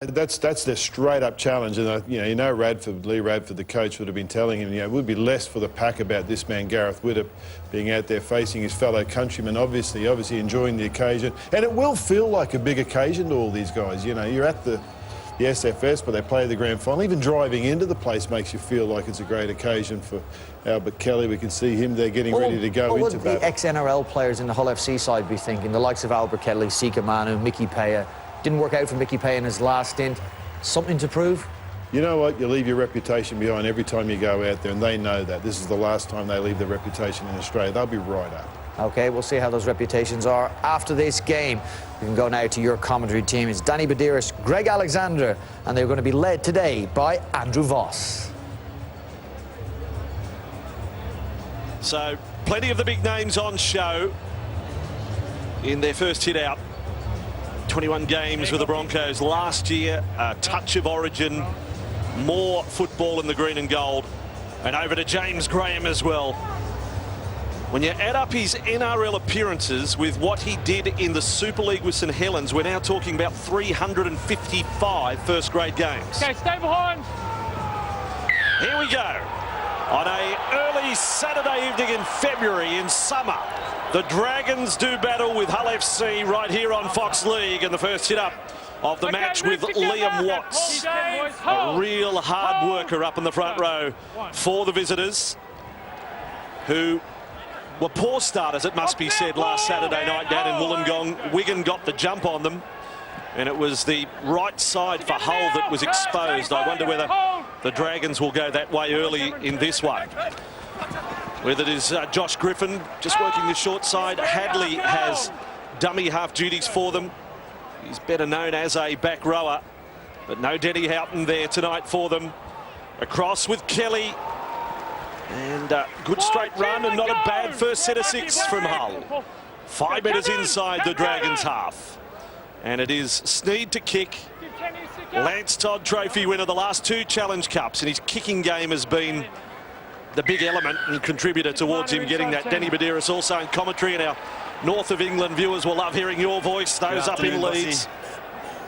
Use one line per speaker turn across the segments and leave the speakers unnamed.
That's their straight-up challenge, and Lee Radford, the coach, would have been telling him, it would be less for the pack about this man Gareth Widdop being out there facing his fellow countrymen, obviously enjoying the occasion, and it will feel like a big occasion to all these guys. You're at the SFS, but they play the grand final. Even driving into the place makes you feel like it's a great occasion for Albert Kelly. We can see him there getting ready to go into battle.
What would the ex-NRL players in the Hull FC side be thinking? The likes of Albert Kelly, Sika Manu, Mickey Paya. Didn't work out for Mickey Paya in his last stint. Something to prove?
You know what? You leave your reputation behind every time you go out there, and they know that. This is the last time they leave their reputation in Australia. They'll be right up.
OK, we'll see how those reputations are after this game. We can go now to your commentary team. It's Danny Badiris, Greg Alexander, and they're going to be led today by Andrew Voss.
So, plenty of the big names on show in their first hit out. 21 games with the Broncos last year, a touch of origin, more football in the green and gold. And over to James Graham as well. When you add up his NRL appearances with what he did in the Super League with St Helens, we're now talking about 355 first-grade games.
Okay, stay behind.
Here we go. On an early Saturday evening in February in summer, the Dragons do battle with Hull FC right here on Fox League in the first hit-up of the match with Liam Watts. A real hard worker up in the front row for the visitors, who were poor starters, it must be said, last Saturday night down in Wollongong. Wigan got the jump on them, and it was the right side for Hull that was exposed. I wonder whether the Dragons will go that way early in this one. Whether it is Josh Griffin just working the short side. Hadley has dummy half duties for them. He's better known as a back rower, but no Denny Houghton there tonight for them. Across with Kelly, and good straight run, and not a bad first set of six from Hull. 5 metres inside the Dragons half, and it is Sneed to kick. Lance Todd Trophy winner the last 2 Challenge Cups, and his kicking game has been the big element and contributor towards him getting that. Danny Badiris also in commentary, and our north of England viewers will love hearing your voice, those up in Leeds.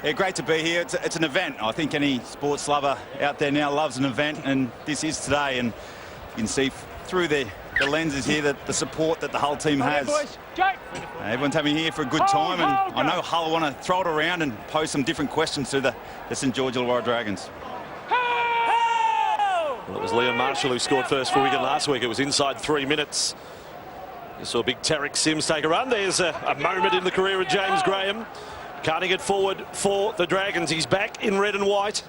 Yeah, great to be here. It's an event. I think any sports lover out there now loves an event, and this is today, and you can see through the lenses here that the support that the Hull team has. Everyone's having here for a good time, and I know Hull want to throw it around and pose some different questions to the St George Illawarra Dragons.
Well, it was Liam Marshall who scored first for Wigan last week. It was inside 3 minutes. You saw big Tariq Sims take a run. There's a moment in the career of James Graham. Carting it forward for the Dragons. He's back in red and white.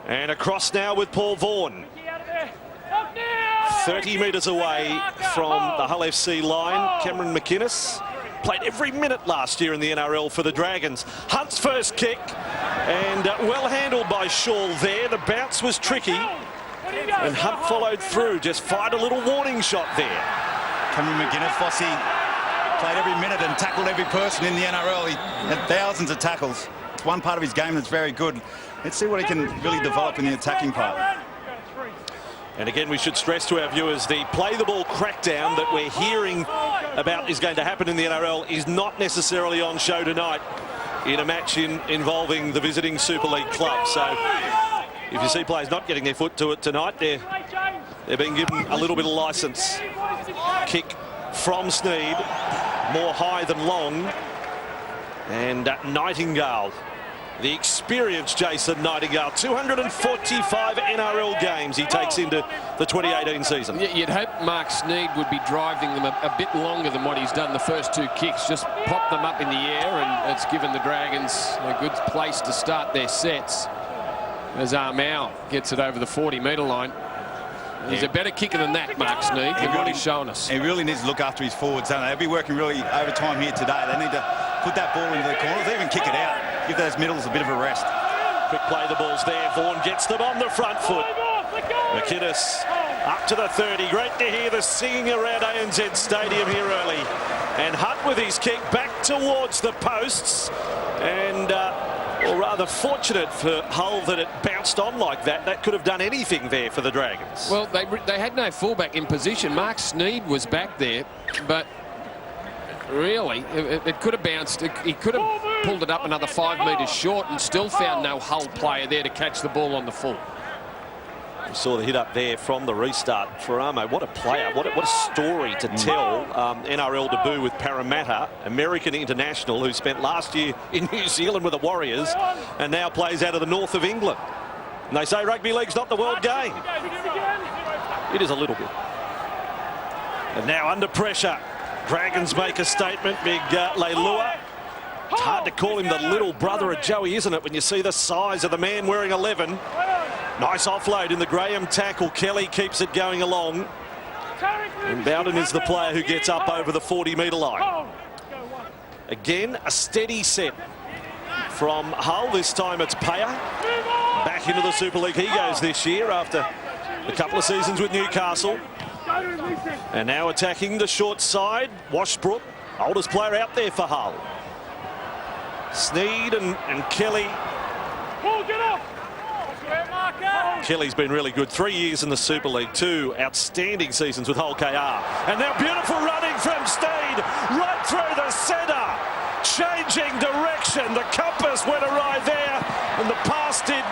And across now with Paul Vaughan. 30 metres away from the Hull FC line. Cameron McInnes played every minute last year in the NRL for the Dragons. Hunt's first kick, and well handled by Shaw there. The bounce was tricky, and Hunt followed through, just fired a little warning shot there.
Cameron McInnes, Fossey, played every minute and tackled every person in the NRL. He had thousands of tackles. It's one part of his game that's very good. Let's see what he can really develop in the attacking part.
And again, we should stress to our viewers, the play-the-ball crackdown that we're hearing about is going to happen in the NRL is not necessarily on show tonight in a match involving the visiting Super League club. So if you see players not getting their foot to it tonight, they're being given a little bit of licence. Kick from Sneed, more high than long. And Nightingale, the experienced Jason Nightingale, 245 NRL games he takes into the 2018 season.
You'd hope Mark Sneed would be driving them a bit longer than what he's done the first 2 kicks. Just pop them up in the air, and it's given the Dragons a good place to start their sets. As Armau gets it over the 40-metre line. He's a better kicker than that, Mark Sneed, than what he's shown us.
He really needs to look after his forwards, don't they? They'll be working really overtime here today. They need to put that ball into the corners, even kick it out. Give those middles a bit of a rest.
Quick play, the ball's there. Vaughan gets them on the front foot. McInnes up to the 30. Great to hear the singing around ANZ Stadium here early. And Hunt with his kick back towards the posts. And, well, rather fortunate for Hull that it bounced on like that. That could have done anything there for the Dragons.
Well, they had no fullback in position. Mark Sneed was back there, but really. It could have bounced. He could have pulled it up another 5 metres short and still found no Hull player there to catch the ball on the full.
We saw the hit up there from the restart. Faramo, what a player, what a story to tell. NRL debut with Parramatta, American international who spent last year in New Zealand with the Warriors and now plays out of the north of England. And they say rugby league's not the world game. It is a little bit. And now under pressure, Dragons make a statement. Big Leilua. It's hard to call him the little brother of Joey, isn't it, when you see the size of the man wearing 11. Nice offload in the Graham tackle. Kelly keeps it going along. And Bowden is the player who gets up over the 40-metre line. Again, a steady set from Hull. This time it's Paya. Back into the Super League he goes this year after a couple of seasons with Newcastle. And now attacking the short side, Washbrook, oldest player out there for Hull. Sneed and Kelly. Kelly's been really good. 3 years in the Super League, 2 outstanding seasons with Hull KR. And now beautiful running from Sneed, right through the centre. Changing direction, the compass went awry there, and the pass did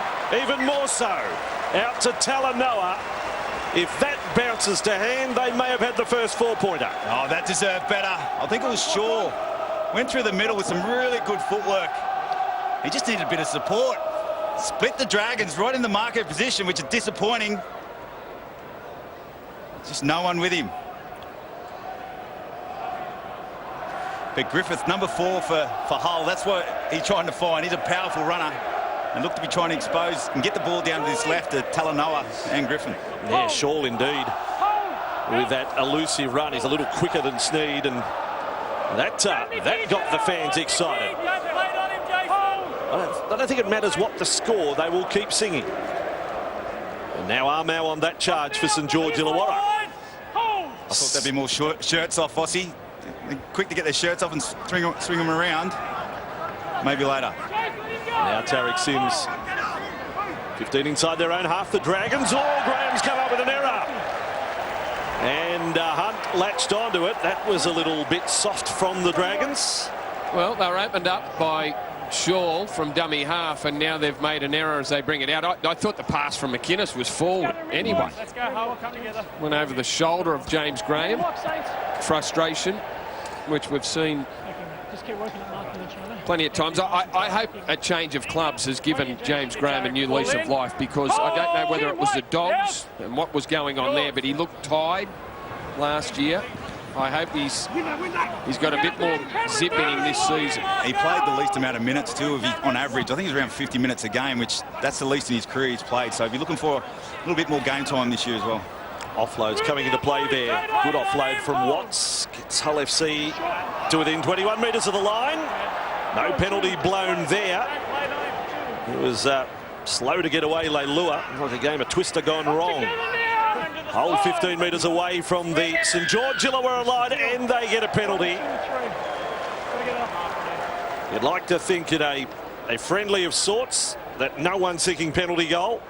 even more so. Out to Talanoa. If that bounces to hand, they may have had the first 4-pointer.
Oh, that deserved better. I think it was Shaw. Went through the middle with some really good footwork. He just needed a bit of support. Split the Dragons right in the market position, which is disappointing. Just no one with him. But Griffith, number 4 for Hull, that's what he's trying to find. He's a powerful runner and look to be trying to expose and get the ball down to this left to Talanoa and Griffin.
Yeah, Shaw indeed. With that elusive run, he's a little quicker than Sneed, and that got the fans excited. I don't think it matters what the score, they will keep singing. And now Armau on that charge for St George Illawarra.
I thought there'd be more shirts off, Fossey. They're quick to get their shirts off and swing them around. Maybe later.
Now Tariq Sims. 15 inside their own half. The Dragons. Oh, Graham's come up with an error. And Hunt latched onto it. That was a little bit soft from the Dragons.
Well, they were opened up by Shaw from dummy half, and now they've made an error as they bring it out. I thought the pass from McInnes was forward anyway.
Let's go, Howard, come together.
Went over the shoulder of James Graham. Frustration, which we've seen
Just keep working at marking each other.
plenty of times. I hope a change of clubs has given James Graham a new lease of life, because I don't know whether it was the Dogs and what was going on there, but he looked tired last year. I hope he's got a bit more zip in him this season.
He played the least amount of minutes too, on average. I think he's around 50 minutes a game, which that's the least in his career he's played. So if you're looking for a little bit more game time this year as well.
Offloads coming into play there. Good offload from Watts. Gets Hull FC to within 21 metres of the line. No penalty blown there. It was slow to get away, Leilua. Like a game of Twister gone wrong. Hull 15 metres away from the St George Illawarra line, and they get a penalty. You'd like to think in a friendly of sorts that no one's seeking penalty goal.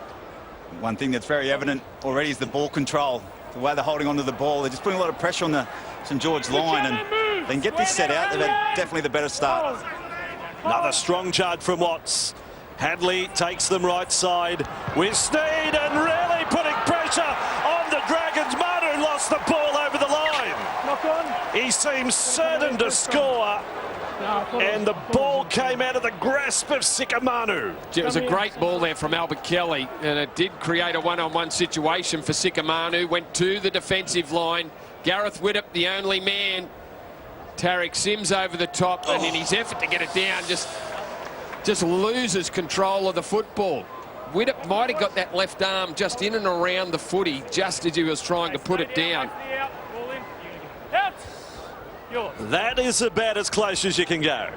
One thing that's very evident already is the ball control. The way they're holding onto the ball, they're just putting a lot of pressure on the St George line, and they can get this set out. They've had definitely the better start.
Another strong charge from Watts. Hadley takes them right side with Sneed, and really putting pressure on the Dragons. Manu lost the ball over the line. He seems certain to score, and the ball came out of the grasp of Sikamanu.
It was a great ball there from Albert Kelly, and it did create a one-on-one situation for Sikamanu. Went to the defensive line. Gareth Widdop, the only man. Tariq Sims over the top, and in his effort to get it down, just loses control of the football. Widdop might have got that left arm just in and around the footy just as he was trying to put it down.
That is about as close as you can go.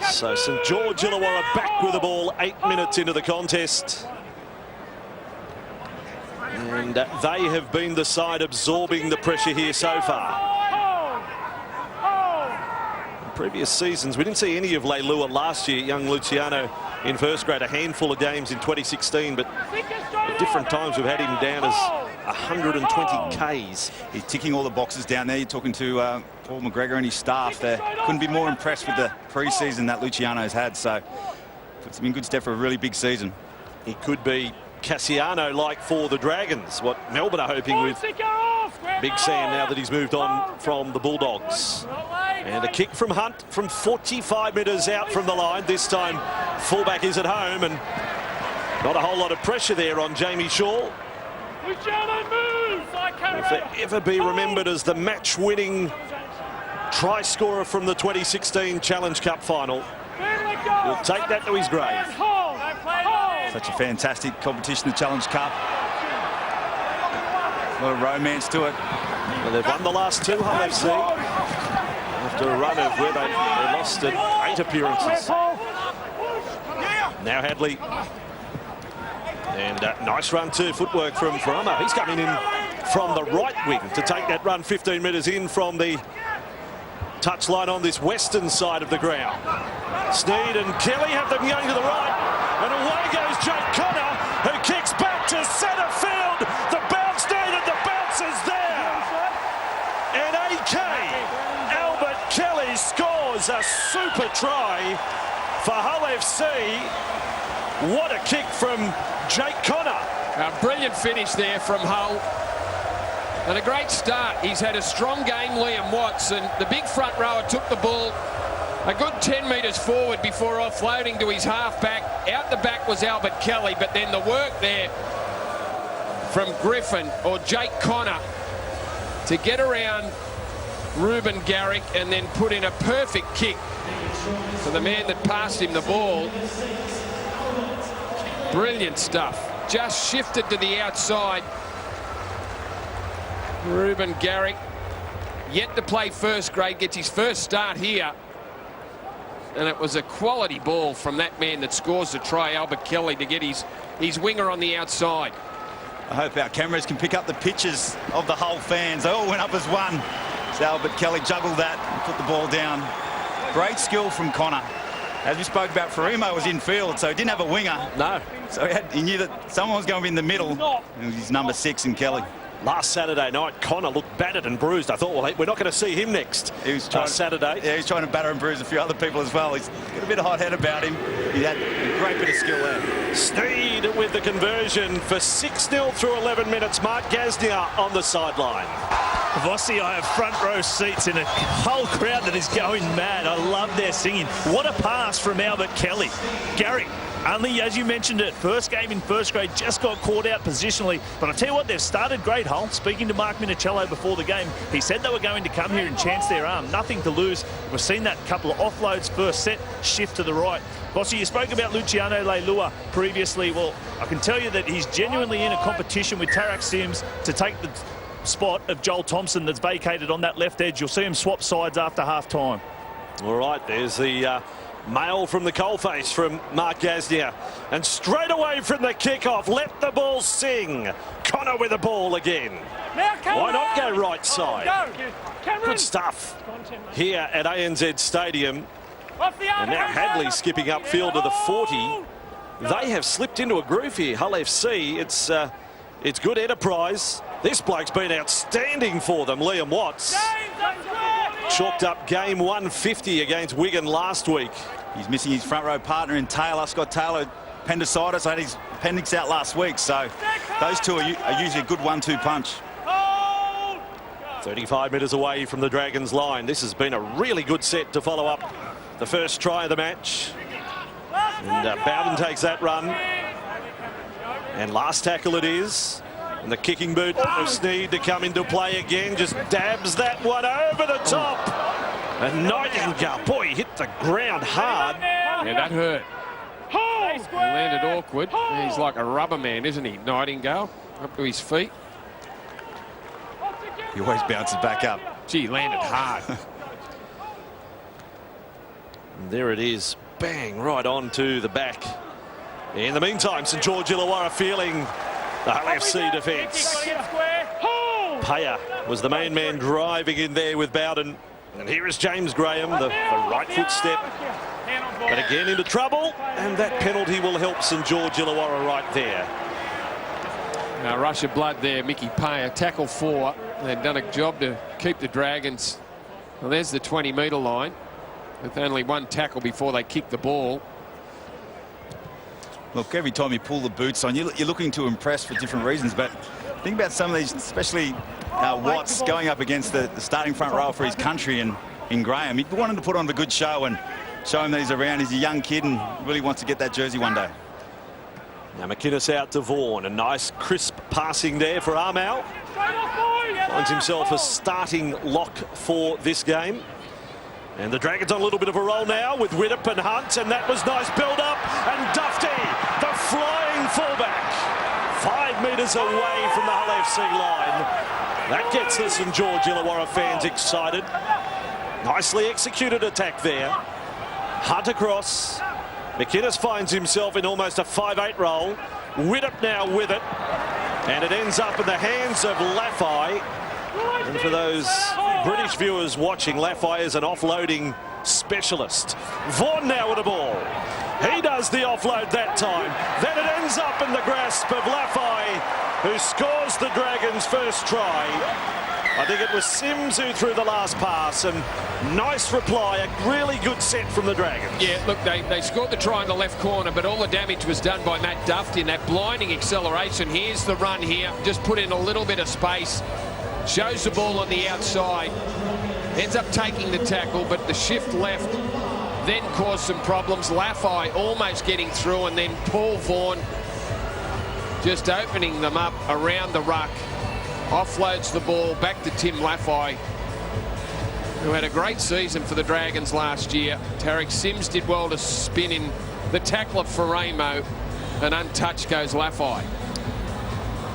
So St George Illawarra back with the ball 8 minutes into the contest. And they have been the side absorbing the pressure here so far. Previous seasons, we didn't see any of Leilua last year. Young Luciano in first grade, a handful of games in 2016, but at different times we've had him down as 120 Ks.
He's ticking all the boxes down there. You're talking to Paul McGregor and his staff there. Couldn't be more impressed with the pre-season that Luciano's had. So puts him in good stead for a really big season.
He could be Cassiano-like for the Dragons, what Melbourne are hoping with Big Sam now that he's moved on from the Bulldogs. And a kick from Hunt from 45 metres out from the line. This time fullback is at home, and not a whole lot of pressure there on Jamie Shaw. If they ever be remembered as the match-winning try scorer from the 2016 Challenge Cup final, he'll take that to his grave.
Such a fantastic competition, the Challenge Cup. A lot of romance to it.
Well, they've won the last two, Hull FC, after a run of where they lost at 8 appearances. Now Hadley. And nice run too, footwork from Farama. He's coming in from the right wing to take that run 15 metres in from the touchline on this western side of the ground. Sneed and Kelly have them going to the right. And away goes Jake Connor, who kicks back to centre field. The bounce needed, the bounce is there. And AK, Albert Kelly scores a super try for Hull FC. What a kick from Jake Connor.
A brilliant finish there from Hull. And a great start. He's had a strong game, Liam Watts, and the big front rower took the ball a good 10 metres forward before offloading to his half-back. Out the back was Albert Kelly, but then the work there from Griffin or Jake Connor to get around Ruben Garrick and then put in a perfect kick for the man that passed him the ball. Brilliant stuff. Just shifted to the outside. Ruben Garrick, yet to play first grade, gets his first start here. And it was a quality ball from that man that scores the try, Albert Kelly, to get his winger on the outside.
I hope our cameras can pick up the pictures of the Hull fans. They all went up as one. So Albert Kelly juggled that and put the ball down. Great skill from Connor. As we spoke about, Farimo was in field, so he didn't have a winger.
No.
So he knew that someone was going to be in the middle. It was his number 6 in Kelly.
Last Saturday night, Connor looked battered and bruised. I thought, well, we're not going to see him next Saturday.
Yeah, he's trying to batter and bruise a few other people as well. He's got a bit of hot head about him. He had a great bit of skill there.
Sneed with the conversion for 6-0 through 11 minutes. Mark Gasnier on the sideline.
Vossi, I have front row seats in a whole crowd that is going mad. I love their singing. What a pass from Albert Kelly. Gary, only, as you mentioned it, first game in first grade, just got caught out positionally. But I tell you what, they've started great, Hull. Speaking to Mark Minicello before the game, he said they were going to come here and chance their arm. Nothing to lose. We've seen that couple of offloads first set, shift to the right. Vossi, you spoke about Luciano Leilua previously. Well, I can tell you that he's genuinely in a competition with Tarek Sims to take the spot of Joel Thompson that's vacated on that left edge. You'll see him swap sides after half-time.
All right, there's the mail from the coalface from Mark Gasnier. And straight away from the kickoff, let the ball sing. Connor with the ball again. Why not go right side? Good stuff here at ANZ Stadium. And now Hadley skipping upfield to the 40. They have slipped into a groove here, Hull FC. It's good enterprise. This bloke's been outstanding for them, Liam Watts. Chalked up game 150 against Wigan last week.
He's missing his front row partner in Taylor. Scott Taylor, appendicitis, had his appendix out last week. So those two are usually a good 1-2 punch.
35 metres away from the Dragons line. This has been a really good set to follow up the first try of the match. And Bowden takes that run. And last tackle it is. And the kicking boot of Sneed to come into play again. Just dabs that one over the top. And Nightingale, boy, he hit the ground hard.
Yeah, that hurt. He landed awkward. He's like a rubber man, isn't he? Nightingale, up to his feet.
He always bounces back up.
Gee, landed hard.
And there it is. Bang, right on to the back. In the meantime, St George Illawarra feeling the Hull FC defence. Paya was the main man driving in there with Bowden. And here is James Graham, the right foot step. But again into trouble. And that penalty will help St George Illawarra right there.
Rush of blood there, Mickey Payer. Tackle 4. They've done a job to keep the Dragons. Well, there's the 20-metre line with only one tackle before they kick the ball.
Look, every time you pull the boots on, you're looking to impress for different reasons. But think about some of these, especially Watts going up against the starting front row for his country in Graham. He wanted to put on a good show and show him that he's around. He's a young kid and really wants to get that jersey one day.
Now McInnes out to Vaughan. A nice crisp passing there for Armour. Finds himself a starting lock for this game. And the Dragons on a little bit of a roll now with Widdop and Hunt, and that was nice build-up. And Dufty, the flying fullback, 5 metres away from the Hull FC line. That gets the St George Illawarra fans excited. Nicely executed attack there. Hunt across. McInnes finds himself in almost a 5-8 roll. Widdop now with it. And it ends up in the hands of Laffey. And for those British viewers watching, Laffey is an offloading specialist. Vaughan now with the ball. He does the offload that time. Then it ends up in the grasp of Laffey, who scores the Dragons' first try. I think it was Sims who threw the last pass, and nice reply, a really good set from the Dragons.
Yeah, look, they scored the try in the left corner, but all the damage was done by Matt Dufty in that blinding acceleration. Here's the run here, just put in a little bit of space, shows the ball on the outside, ends up taking the tackle, but the shift left then caused some problems. Laffey almost getting through, and then Paul Vaughan just opening them up around the ruck. Offloads the ball back to Tim Laffey, who had a great season for the Dragons last year. Tarek Sims did well to spin in the tackle of Faremo, and untouched goes Laffey.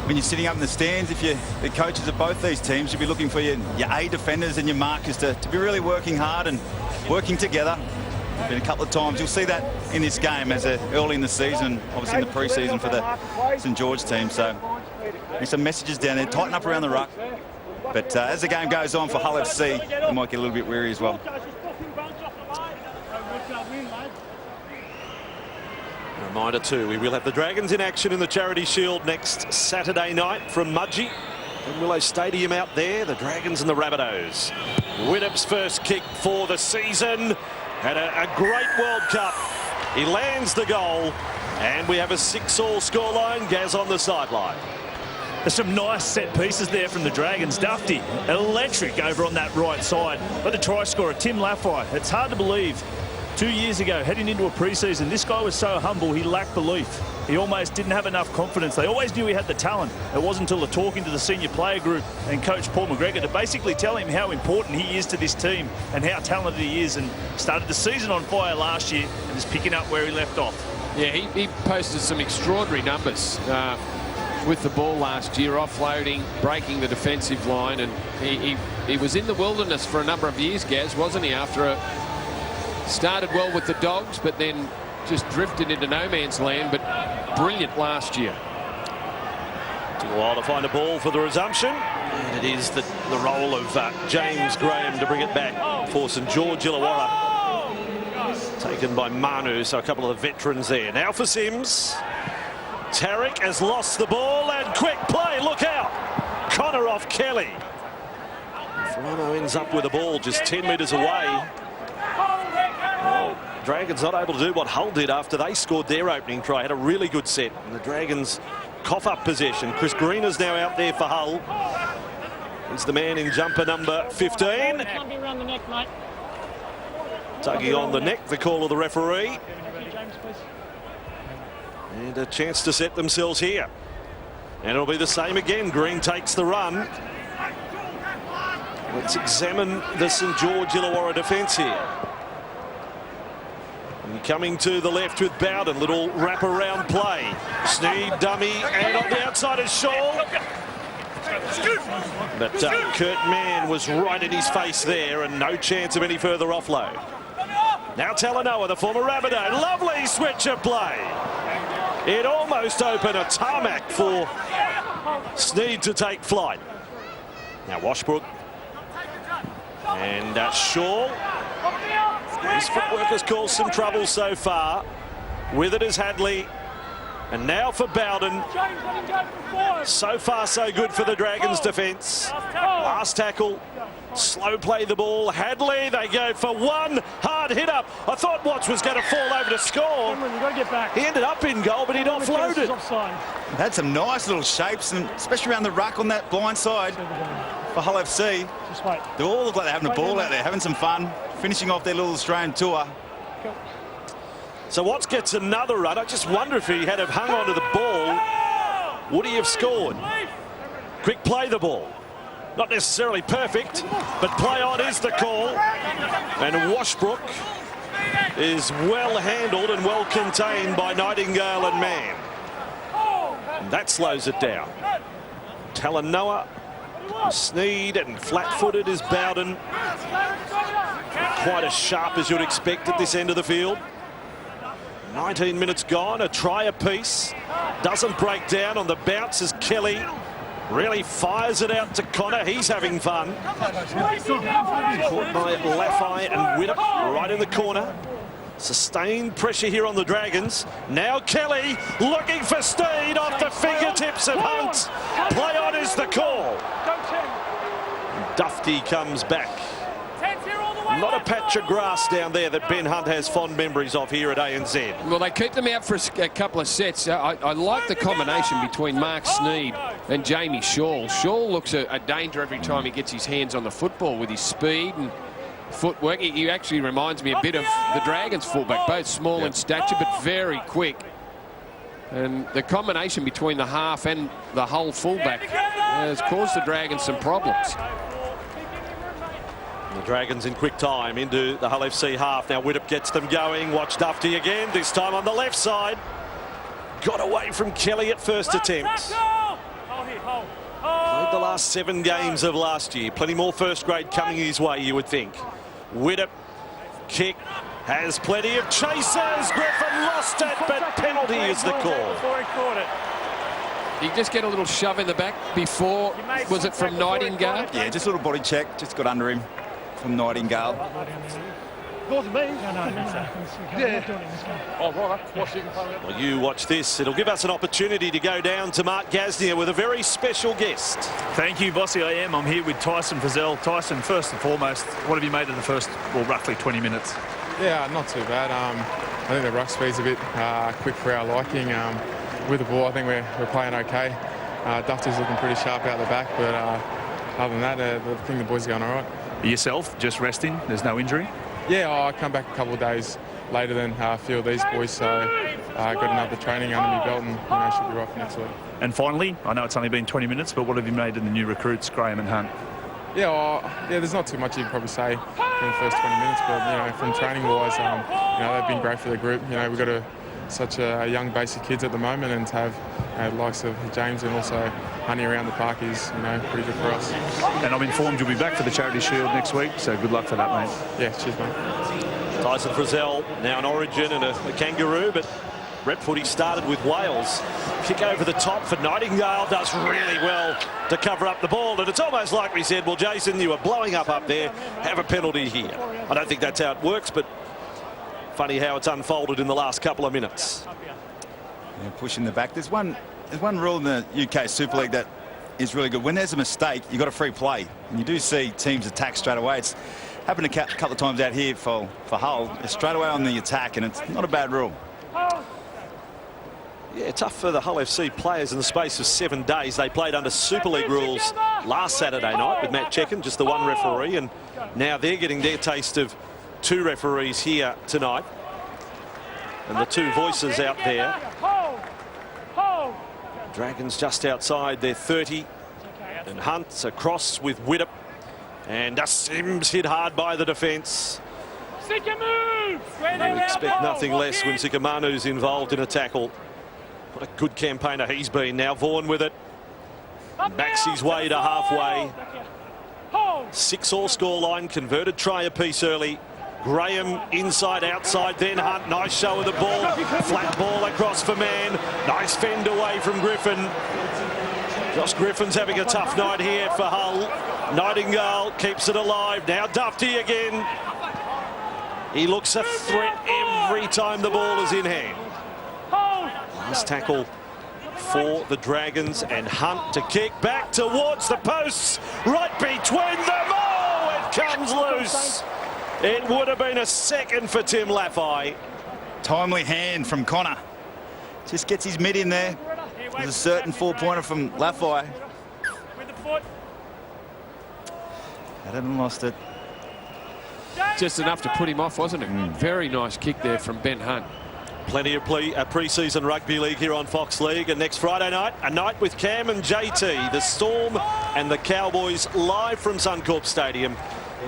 When you're sitting up in the stands, if you're the coaches of both these teams, you'll be looking for your A defenders and your markers to be really working hard and working together. Been a couple of times. You'll see that in this game as early in the season, obviously in the pre-season for the St George team. So there's some messages down there. Tighten up around the ruck. But as the game goes on for Hull FC, they might get a little bit weary as well.
A reminder too, we will have the Dragons in action in the Charity Shield next Saturday night from Mudgee in Willow Stadium out there. The Dragons and the Rabbitohs. Widdop's first kick for the season. Had a great World Cup. He lands the goal, and we have a 6-all scoreline. Gaz on the sideline.
There's some nice set pieces there from the Dragons. Dufty, electric over on that right side. But the try scorer, Tim Laffey. It's hard to believe. 2 years ago, heading into a pre-season, this guy was so humble, he lacked belief. He almost didn't have enough confidence. They always knew he had the talent. It wasn't until the talking to the senior player group and coach Paul McGregor to basically tell him how important he is to this team and how talented he is, and started the season on fire last year and is picking up where he left off.
Yeah, he posted some extraordinary numbers with the ball last year, offloading, breaking the defensive line, and he was in the wilderness for a number of years, Gaz, wasn't he? After started well with the Dogs, but then just drifted into no man's land, but brilliant last year.
Took a while to find a ball for the resumption, and it is the role of James Graham to bring it back for St George Illawarra. Taken by Manu, so a couple of the veterans there. Now for Sims. Tarek has lost the ball, and quick play, look out! Connor off Kelly. Faremo ends up with the ball just 10 metres away. Well, Dragons not able to do what Hull did after they scored their opening try. Had a really good set, and the Dragons cough up possession. Chris Green is now out there for Hull. He's the man in jumper number 15. Tugging on the neck, the call of the referee. And a chance to set themselves here. And it'll be the same again. Green takes the run. Let's examine the St George Illawarra defence here. And coming to the left with Bowden, little wrap-around play. Sneed, dummy, and on the outside is Shaw. But Kurt Mann was right in his face there, and no chance of any further offload. Now Talanoa, the former Rabbitoh, lovely switch of play. It almost opened a tarmac for Sneed to take flight. Now Washbrook and Shaw. His footwork has caused some trouble so far. With it is Hadley. And now for Bowden. So far, so good for the Dragons' defence. Last tackle. Slow play the ball. Hadley, they go for one. Hard hit up. I thought Watts was going to fall over to score.
You've got to get back.
He ended up in goal, but he'd offloaded.
Offside.
Had some nice little shapes, and especially around the ruck on that blind side for Hull FC.
Just wait.
They all look like they're having a ball out there, having some fun, finishing off their little Australian tour.
So Watts gets another run. I just wonder if he had have hung onto the ball, would he have scored? Quick play the ball. Not necessarily perfect, but play on is the call. And Washbrook is well handled and well contained by Nightingale and Mann. And that slows it down. Talanoa, Sneed, and flat-footed is Bowden. Quite as sharp as you'd expect at this end of the field. 19 minutes gone, a try apiece. Doesn't break down on the bounce as Kelly really fires it out to Connor. He's having fun. Caught by Laffey and Widdop right in the corner. Sustained pressure here on the Dragons. Now Kelly looking for Steed off the fingertips of Hunt. Play on is the call. Dufty comes back. Not a patch of grass down there that Ben Hunt has fond memories of here at ANZ.
Well, they keep them out for a couple of sets. I like the combination between Mark Sneed and Jamie Shaw. Shaw looks a danger every time he gets his hands on the football with his speed and footwork. He actually reminds me a bit of the Dragons fullback, both small in stature but very quick. And the combination between the half and the Hull fullback has caused the Dragons some problems.
The Dragons in quick time into the Hull FC half. Now Widdop gets them going. Watch Dufty again, this time on the left side. Got away from Kelly at first attempt. Played the last 7 games of last year. Plenty more first grade coming his way, you would think. Widdop, kick, has plenty of chasers. Griffin lost it, but penalty is the call.
Did he just get a little shove in the back before? Was it from Nightingale?
Yeah, just a little body check, just got under him from Nightingale.
Well,
you watch this. It'll give us an opportunity to go down to Mark Gasnier with a very special guest.
Thank you, Bossy. I am. I'm here with Tyson Frizzell. Tyson, first and foremost, what have you made of the first, well, roughly 20 minutes?
Yeah, not too bad. I think the ruck speed's a bit quick for our liking. With the ball, I think we're playing okay. Dufty's looking pretty sharp out the back, but other than that, I think the boys are going all right.
Yourself, just resting? There's no injury?
Yeah, I come back a couple of days later than a few of these boys, so I got another training under my belt and should be right for next week.
And finally, I know it's only been 20 minutes, but what have you made of the new recruits, Graham and Hunt?
Yeah, there's not too much you can probably say in the first 20 minutes, but from training-wise, they've been great for the group. We've got such a young base of kids at the moment, and to have the likes of James and also Honey around the park is pretty good for us.
And I'm informed you'll be back for the Charity Shield next week, so good luck for that, mate.
Yeah, cheers, mate.
Tyson Frizzell now an Origin and a Kangaroo, but rep footy started with Wales. Kick over the top for Nightingale, does really well to cover up the ball, and it's almost like we said, well, Jason, you were blowing up there, have a penalty here. I don't think that's how it works, but funny how it's unfolded in the last couple of minutes.
Yeah, pushing the back. There's one rule in the UK Super League that is really good. When there's a mistake, you've got a free play, and you do see teams attack straight away. It's happened a couple of times out here for Hull. It's straight away on the attack, and it's not a bad rule.
Yeah, tough for the Hull FC players in the space of 7 days. They played under Super League rules last Saturday night with Matt Checken, just the one referee, and now they're getting their taste of 2 referees here tonight. And the 2 voices out there. Dragons just outside their 30. And Hunt's across with Widdop. And Sims hit hard by the defence. You expect nothing less when Sikamanu's involved in a tackle. What a good campaigner he's been. Now Vaughan with it. Backs his way to halfway. 6-all scoreline. Converted try apiece early. Graham inside, outside, then Hunt. Nice show of the ball. Flat ball across for Mann. Nice fend away from Griffin. Josh Griffin's having a tough night here for Hull. Nightingale keeps it alive. Now Dufty again. He looks a threat every time the ball is in hand. Nice tackle for the Dragons, and Hunt to kick back towards the posts, right between them. Oh, it comes loose. It would have been a second for Tim Laffey.
Timely hand from Connor. Just gets his mid in there. There's a certain 4-pointer from Laffey. Hadn't lost it.
Just enough to put him off, wasn't it? Very nice kick there from Ben Hunt.
Plenty of pre-season rugby league here on Fox League, and next Friday night, a night with Cam and JT, the Storm and the Cowboys live from Suncorp Stadium.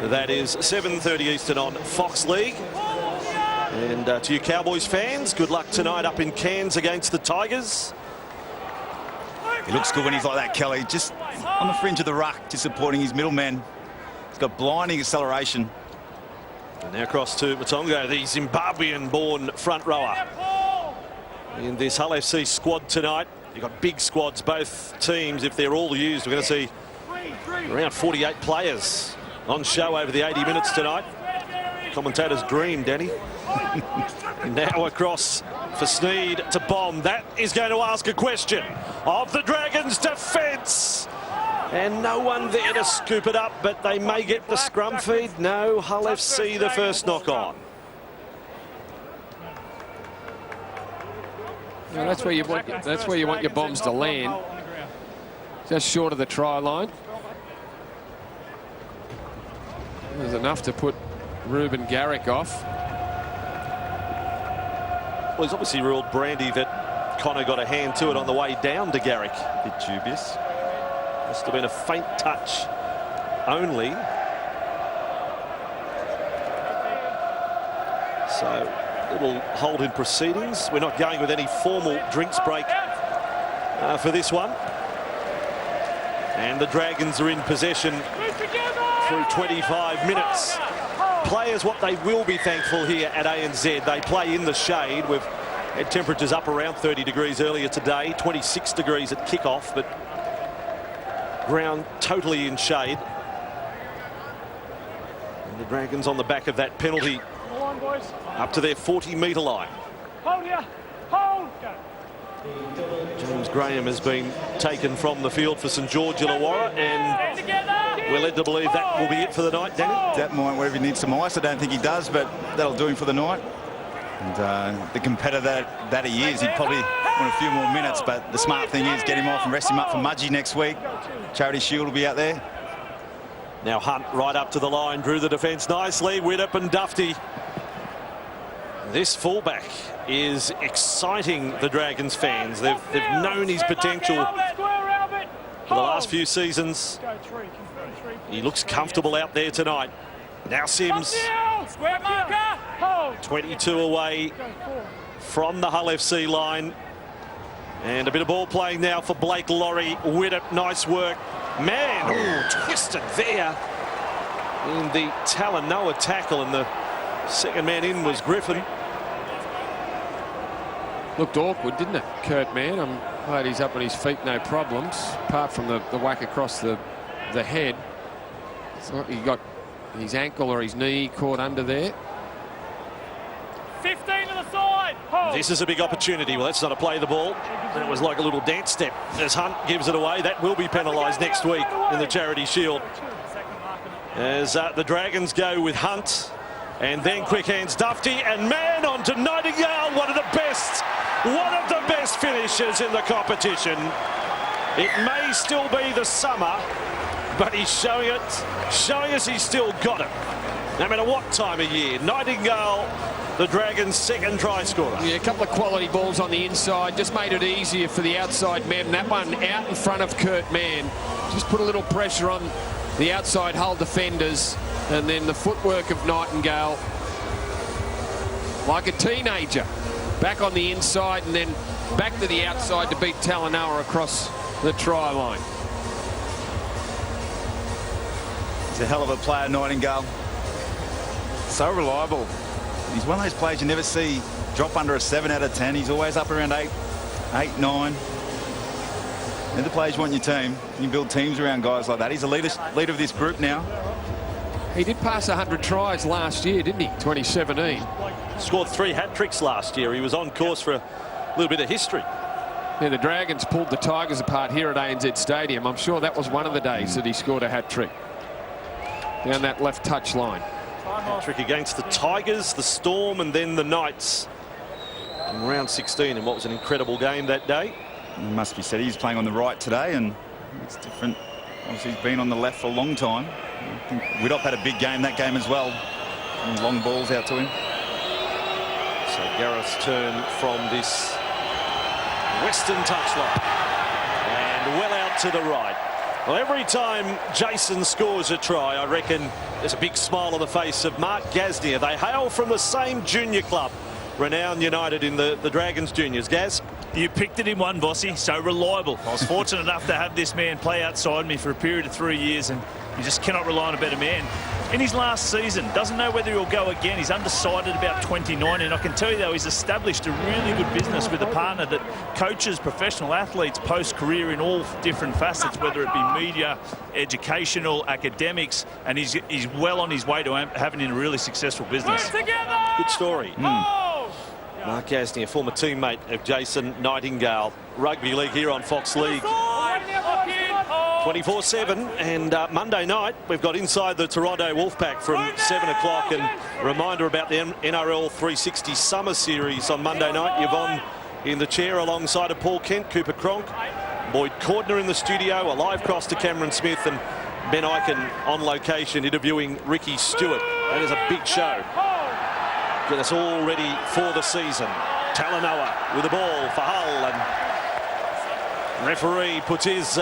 That is 7:30 Eastern on Fox League. And to you Cowboys fans, good luck tonight up in Cairns against the Tigers.
He looks good when he's like that, Kelly. Just on the fringe of the ruck, just supporting his middleman. He's got blinding acceleration.
And now across to Matongo, the Zimbabwean-born front rower. In this Hull FC squad tonight, you've got big squads, both teams. If they're all used, we're going to see around 48 players on show over the 80 minutes tonight. Commentators dream, Danny. Now across for Sneed to Bomb. That is going to ask a question of the Dragons' defence. And no one there to scoop it up, but they may get the scrum feed. No, Hull FC the first knock on.
Yeah, that's where you want your bombs to land. Just short of the try line. There's enough to put Ruben Garrick off.
Well, he's obviously ruled Brandy that Connor got a hand to it on the way down to Garrick.
Bit dubious.
Must have been a faint touch only. So, little hold in proceedings. We're not going with any formal drinks break for this one. And the Dragons are in possession through 25 minutes. Players, what they will be thankful here at ANZ, they play in the shade. We've had temperatures up around 30 degrees earlier today, 26 degrees at kickoff, but ground totally in shade. And the Dragons on the back of that penalty up to their 40-metre line.
Hold ya! Hold!
James Graham has been taken from the field for St George Illawarra, and we're led to believe that will be it for the night, Danny.
That might, wherever he needs some ice. I don't think he does, but that'll do him for the night. And the competitor that he is, he'd probably want a few more minutes, but the smart thing is get him off and rest him up for Mudgee next week. Charity Shield will be out there.
Now Hunt right up to the line, drew the defence nicely. Widdop and Dufty. This fullback is exciting the Dragons fans. They've known his potential for the last few seasons. He looks comfortable out there tonight. Now Sims, 22 away from the Hull FC line. And a bit of ball playing now for Blake Laurie. Widdop, nice work. Man, twisted there in the Talanoa tackle, and the second man in was Griffin.
Looked awkward, didn't it, Kurt Mann? I'm glad he's up on his feet, no problems, apart from the whack across the head. So he got his ankle or his knee caught under there.
15 to the side. Hold.
This is a big opportunity. Well, that's not a play of the ball. It was like a little dance step as Hunt gives it away. That will be penalised next week in the Charity Shield. As the Dragons go with Hunt, and then quick hands Dufty, and man onto Nightingale. One of the best finishers in the competition. It may still be the summer, but he's showing us he's still got it. No matter what time of year. Nightingale, the Dragons' second try scorer.
Yeah, a couple of quality balls on the inside, just made it easier for the outside men. That one out in front of Kurt Mann, just put a little pressure on the outside Hull defenders, and then the footwork of Nightingale, like a teenager, back on the inside and then back to the outside to beat Talanoa across the try line.
He's a hell of a player, Nightingale. So reliable. He's one of those players you never see drop under a 7 out of 10. He's always up around 8, 9. They're the players you want in your team. You build teams around guys like that. He's the leader of this group now.
He did pass 100 tries last year, didn't he? 2017.
Scored 3 hat-tricks last year. He was on course for little bit of history.
Yeah, the Dragons pulled the Tigers apart here at ANZ Stadium. I'm sure that was one of the days that he scored a hat-trick down that left touch line.
Hat-trick against the Tigers, the Storm, and then the Knights in round 16 in what was an incredible game that day.
It must be said he's playing on the right today, and it's different. Obviously, he's been on the left for a long time. I think Widdop had a big game that game as well. And long balls out to him.
So Gareth's turn from this western touchline and well out to the right. Well, every time Jason scores a try, I reckon there's a big smile on the face of Mark Gasnier. They hail from the same junior club, Renown United in the Dragons juniors. Gaz?
You picked it in one, Bossy. So reliable. I was fortunate enough to have this man play outside me for a period of 3 years, and you just cannot rely on a better man. In his last season, doesn't know whether he'll go again. He's undecided about 29, and I can tell you, though, he's established a really good business with a partner that coaches professional athletes post-career in all different facets, whether it be media, educational, academics, and he's well on his way to having a really successful business.
Good story. Mark Gasnier, former teammate of Jason Nightingale. Rugby League here on Fox League 24/7, and Monday night we've got Inside the Toronto Wolfpack from 7 o'clock, and a reminder about the NRL 360 Summer Series on Monday night. Yvonne in the chair alongside of Paul Kent, Cooper Cronk, Boyd Cordner in the studio, a live cross to Cameron Smith, and Ben Eichen on location interviewing Ricky Stewart. That is a big show. Get us all ready for the season. Talanoa with the ball for Hull, and referee puts his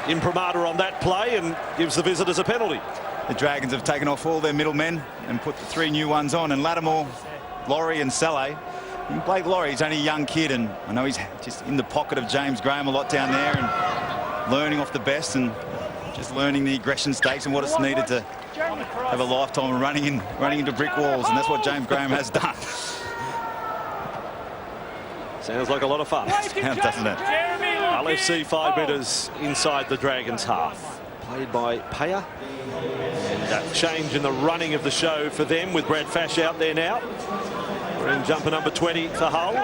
imprimatur on that play and gives the visitors a penalty.
The Dragons have taken off all their middlemen and put the 3 new ones on, and Lattimore, Laurie and Saleh. Blake Laurie, he's only a young kid, and I know he's just in the pocket of James Graham a lot down there and learning off the best and just learning the aggression stakes and what it's needed to have a lifetime of running into brick walls, and that's what James Graham has done.
Sounds like a lot of fun.
Doesn't it?
Hull FC 5 metres inside the Dragons half. Played by Paya. And a change in the running of the show for them with Brad Fash out there now. We're in jumper number 20 for Hull.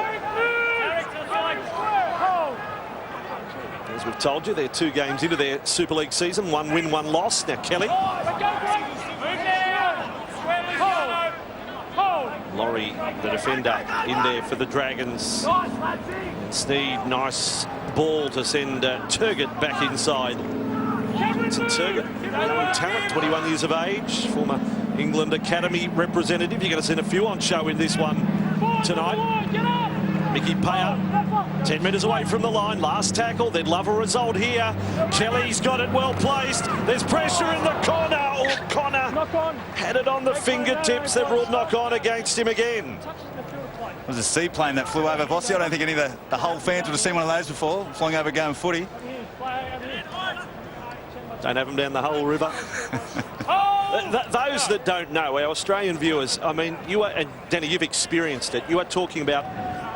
As we've told you, they're 2 games into their Super League season. 1 win, 1 loss. Now Kelly. Laurie, the defender, in there for the Dragons. Sneed, nice ball to send Turgott back inside. Vincent Turgott, young talent, 21 years of age, former England Academy representative. You're going to see a few on show in this one tonight. Mickey Paya, 10 metres away from the line. Last tackle. They'd love a result here. Kelly's got it well placed. There's pressure in the corner. O'Connor had it on the fingertips. They've ruled knock on against him again.
It was a seaplane that flew over Bossy. I don't think any of the Hull fans would have seen one of those before, flying over game footy.
Don't have them down the Hull River. Those that don't know, our Australian viewers, I mean, you are, and Danny, you've experienced it. You are talking about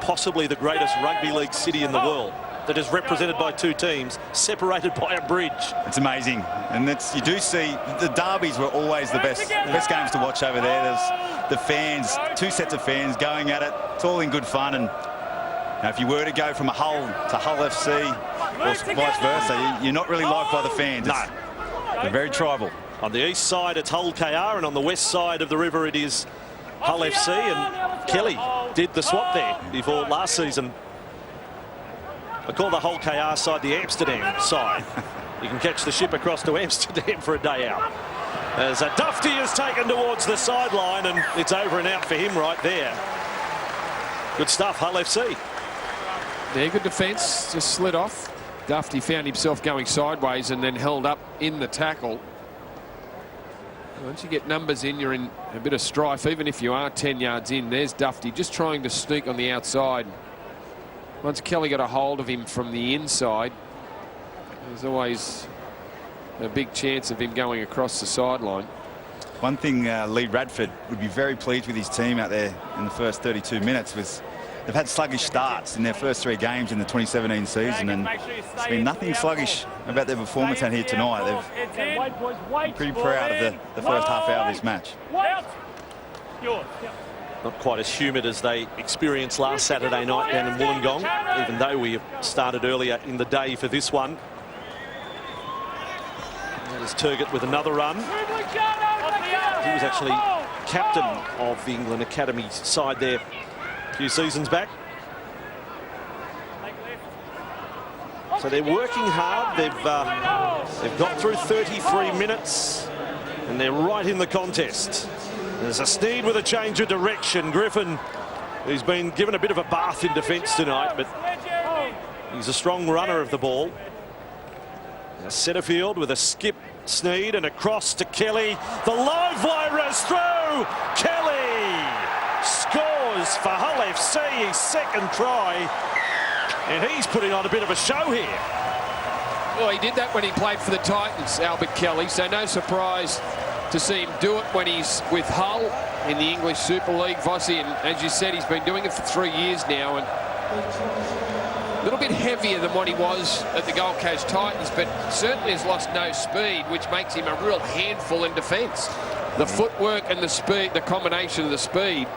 possibly the greatest rugby league city in the world that is represented by 2 teams, separated by a bridge.
It's amazing, and you do see the derbies were always the best games to watch over there. There's the fans, 2 sets of fans going at it. It's all in good fun, and now if you were to go from a Hull to Hull FC or vice versa, you're not really liked by the fans.
No.
They're very tribal.
On the east side, it's Hull KR, and on the west side of the river, it is Hull FC. And Kelly did the swap there before last season. I call the Hull KR side the Amsterdam side. You can catch the ship across to Amsterdam for a day out. As a Dufty is taken towards the sideline, and it's over and out for him right there. Good stuff, Hull FC.
Yeah, good defence, just slid off. Dufty found himself going sideways and then held up in the tackle. Once you get numbers in, you're in a bit of strife, even if you are 10 yards in. There's Dufty just trying to sneak on the outside. Once Kelly got a hold of him from the inside, there's always a big chance of him going across the sideline.
One thing Lee Radford would be very pleased with his team out there in the first 32 minutes was they've had sluggish starts in their first 3 games in the 2017 season, and it's been nothing sluggish about their performance out here tonight. They've been pretty proud of the first half hour of this match.
Not quite as humid as they experienced last Saturday night down in Wollongong, even though we have started earlier in the day for this one. There's Turgott with another run. He was actually captain of the England Academy side there a few seasons back. So they're working hard. They've got through 33 minutes and they're right in the contest. There's a Sneed with a change of direction. Griffin, who's been given a bit of a bath in defence tonight, but he's a strong runner of the ball. Now Setterfield with a skip, Sneed, and across to Kelly. The live wire is through. Kelly scores for Hull FC, his second try, and he's putting on a bit of a show here.
Well, he did that when he played for the Titans, Albert Kelly, so no surprise to see him do it when he's with Hull in the English Super League. Vossi, and as you said, he's been doing it for 3 years now, and a little bit heavier than what he was at the Gold Coast Titans, but certainly has lost no speed, which makes him a real handful in defence. The footwork and the speed, the combination of the speed,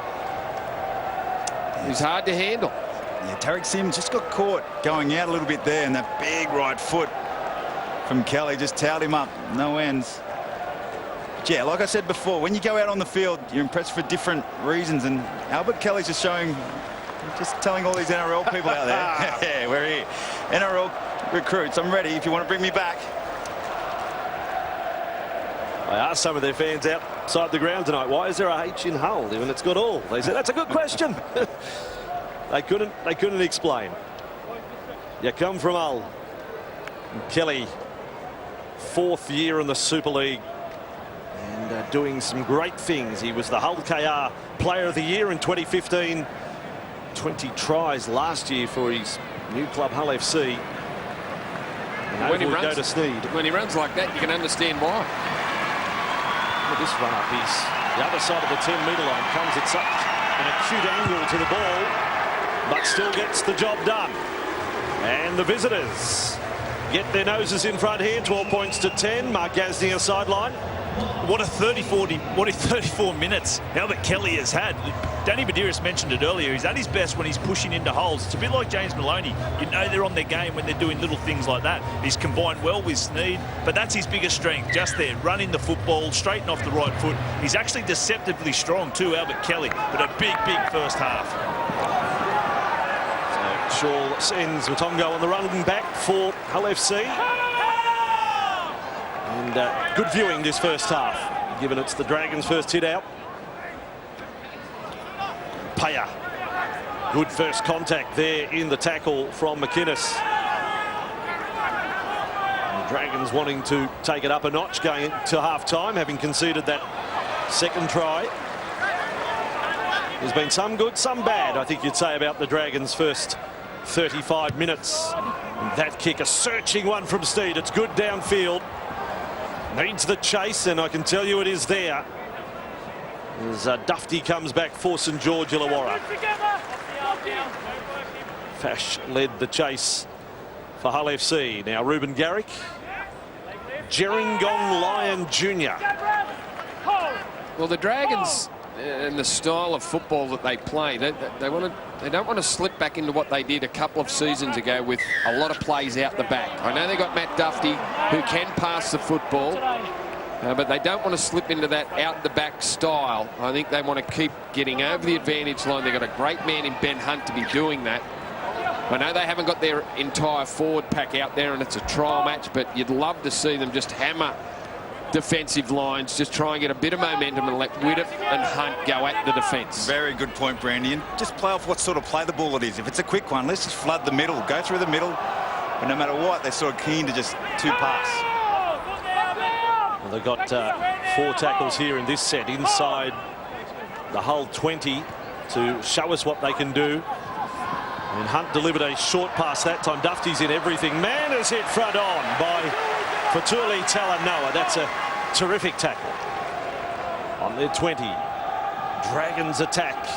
is hard to handle.
Yeah, Tariq Sims just got caught going out a little bit there, and that big right foot from Kelly just towed him up, no ends. But yeah, like I said before, when you go out on the field, you're impressed for different reasons, and Albert Kelly's just showing, just telling all these NRL people out there, yeah, we're here. NRL recruits, I'm ready if you want to bring me back.
I asked some of their fans outside the ground tonight, why is there a H in Hull when it's got all? They said, that's a good question. They couldn't explain. You come from Hull. And Kelly, 4th year in the Super League, and doing some great things. He was the Hull KR Player of the Year in 2015. 20 tries last year for his new club Hull FC. And when he runs, go to Sneed.
When he runs like that, you can understand why.
Well, this run up is the other side of the 10-metre line. Comes at such an acute angle to the ball, but still gets the job done. And the visitors get their noses in front here. 12 points to 10. Mark Gasnier sideline.
What a 34 minutes Albert Kelly has had. Danny Badiris mentioned it earlier. He's at his best when he's pushing into holes. It's a bit like James Maloney. You know they're on their game when they're doing little things like that. He's combined well with Sneed, but that's his biggest strength, just there, running the football, straighten off the right foot. He's actually deceptively strong too, Albert Kelly, but a big first half.
So Shaw sends Watongo on the run back for Hull FC. And good viewing this first half, given it's the Dragons' first hit out. Paya, good first contact there in the tackle from McInnes. And the Dragons wanting to take it up a notch going to half-time, having conceded that second try. There's been some good, some bad, I think you'd say, about the Dragons' first 35 minutes. And that kick, a searching one from Sneed. It's good downfield. Needs the chase, and I can tell you it is there. As Dufty comes back for St George Illawarra. Fash led the chase for Hull FC. Now Ruben Garrick. Gerringong Lyon Jr.
Well, the Dragons and the style of football that they play, they don't want to slip back into what they did a couple of seasons ago with a lot of plays out the back. I know they got Matt Dufty, who can pass the football, but they don't want to slip into that out the back style. I think they want to keep getting over the advantage line. They've got a great man in Ben Hunt to be doing that. I know they haven't got their entire forward pack out there and it's a trial match, but you'd love to see them just hammer defensive lines, just try and get a bit of momentum and let Widdop and Hunt go at the defence.
Very good point, Brandy. And just play off what sort of play the ball it is. If it's a quick one, let's just flood the middle, go through the middle. But no matter what, they're sort of keen to just two-pass.
Well, they've got 4 tackles here in this set inside the Hull 20 to show us what they can do. And Hunt delivered a short pass that time. Dufty's in everything. Man is hit front on by Fatuli Talanoa. That's a terrific tackle. On their 20. Dragons attack.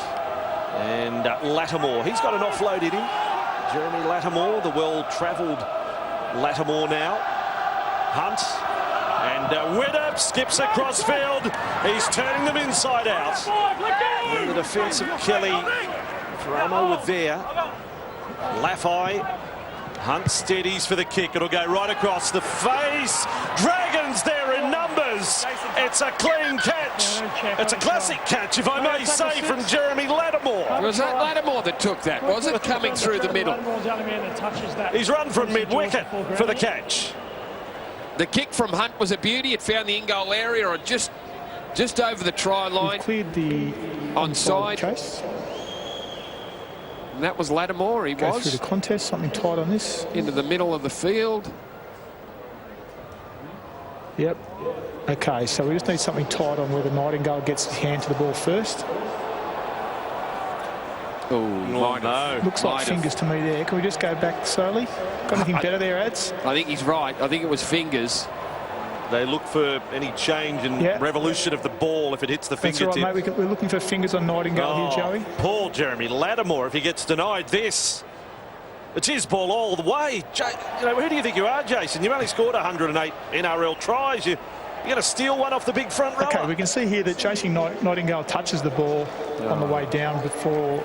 And Lattimore. He's got an offload in him. Jeremy Lattimore, the well-travelled Lattimore now. Hunt And Widdop skips across field. He's turning them inside out. And the defence of Kelly. Framo with there. Laffey. Hunt steadies for the kick. It'll go right across the face. Dragons there in numbers. It's a clean catch. It's a classic catch, if I may say, from Jeremy Lattimore.
Was that Lattimore that took that? Was it coming through the middle?
He's run from mid-wicket for the catch.
The kick from Hunt was a beauty. It found the in-goal area or just over the try line.
Cleared the
onside.
Chase.
And that was Lattimore. He
Go
was
through the contest. Something tight on this.
into the middle of the field.
Yep. Okay, so we just need something tight on whether Nightingale gets his hand to the ball first.
Oh, no.
Looks like fingers to me there. Can we just go back slowly? Got anything better there, Ads?
I think he's right. I think it was fingers.
They look for any change in revolution of the ball if it hits the
That's
fingertip.
right, mate. We're looking for fingers on Nightingale here, Joey.
Poor Jeremy Lattimore if he gets denied this. It's his ball all the way. Who do you think you are, Jason? You've only scored 108 NRL tries. You're going to steal one off the big front rower.
Okay, we can see here that Jason Nightingale touches the ball on the way down before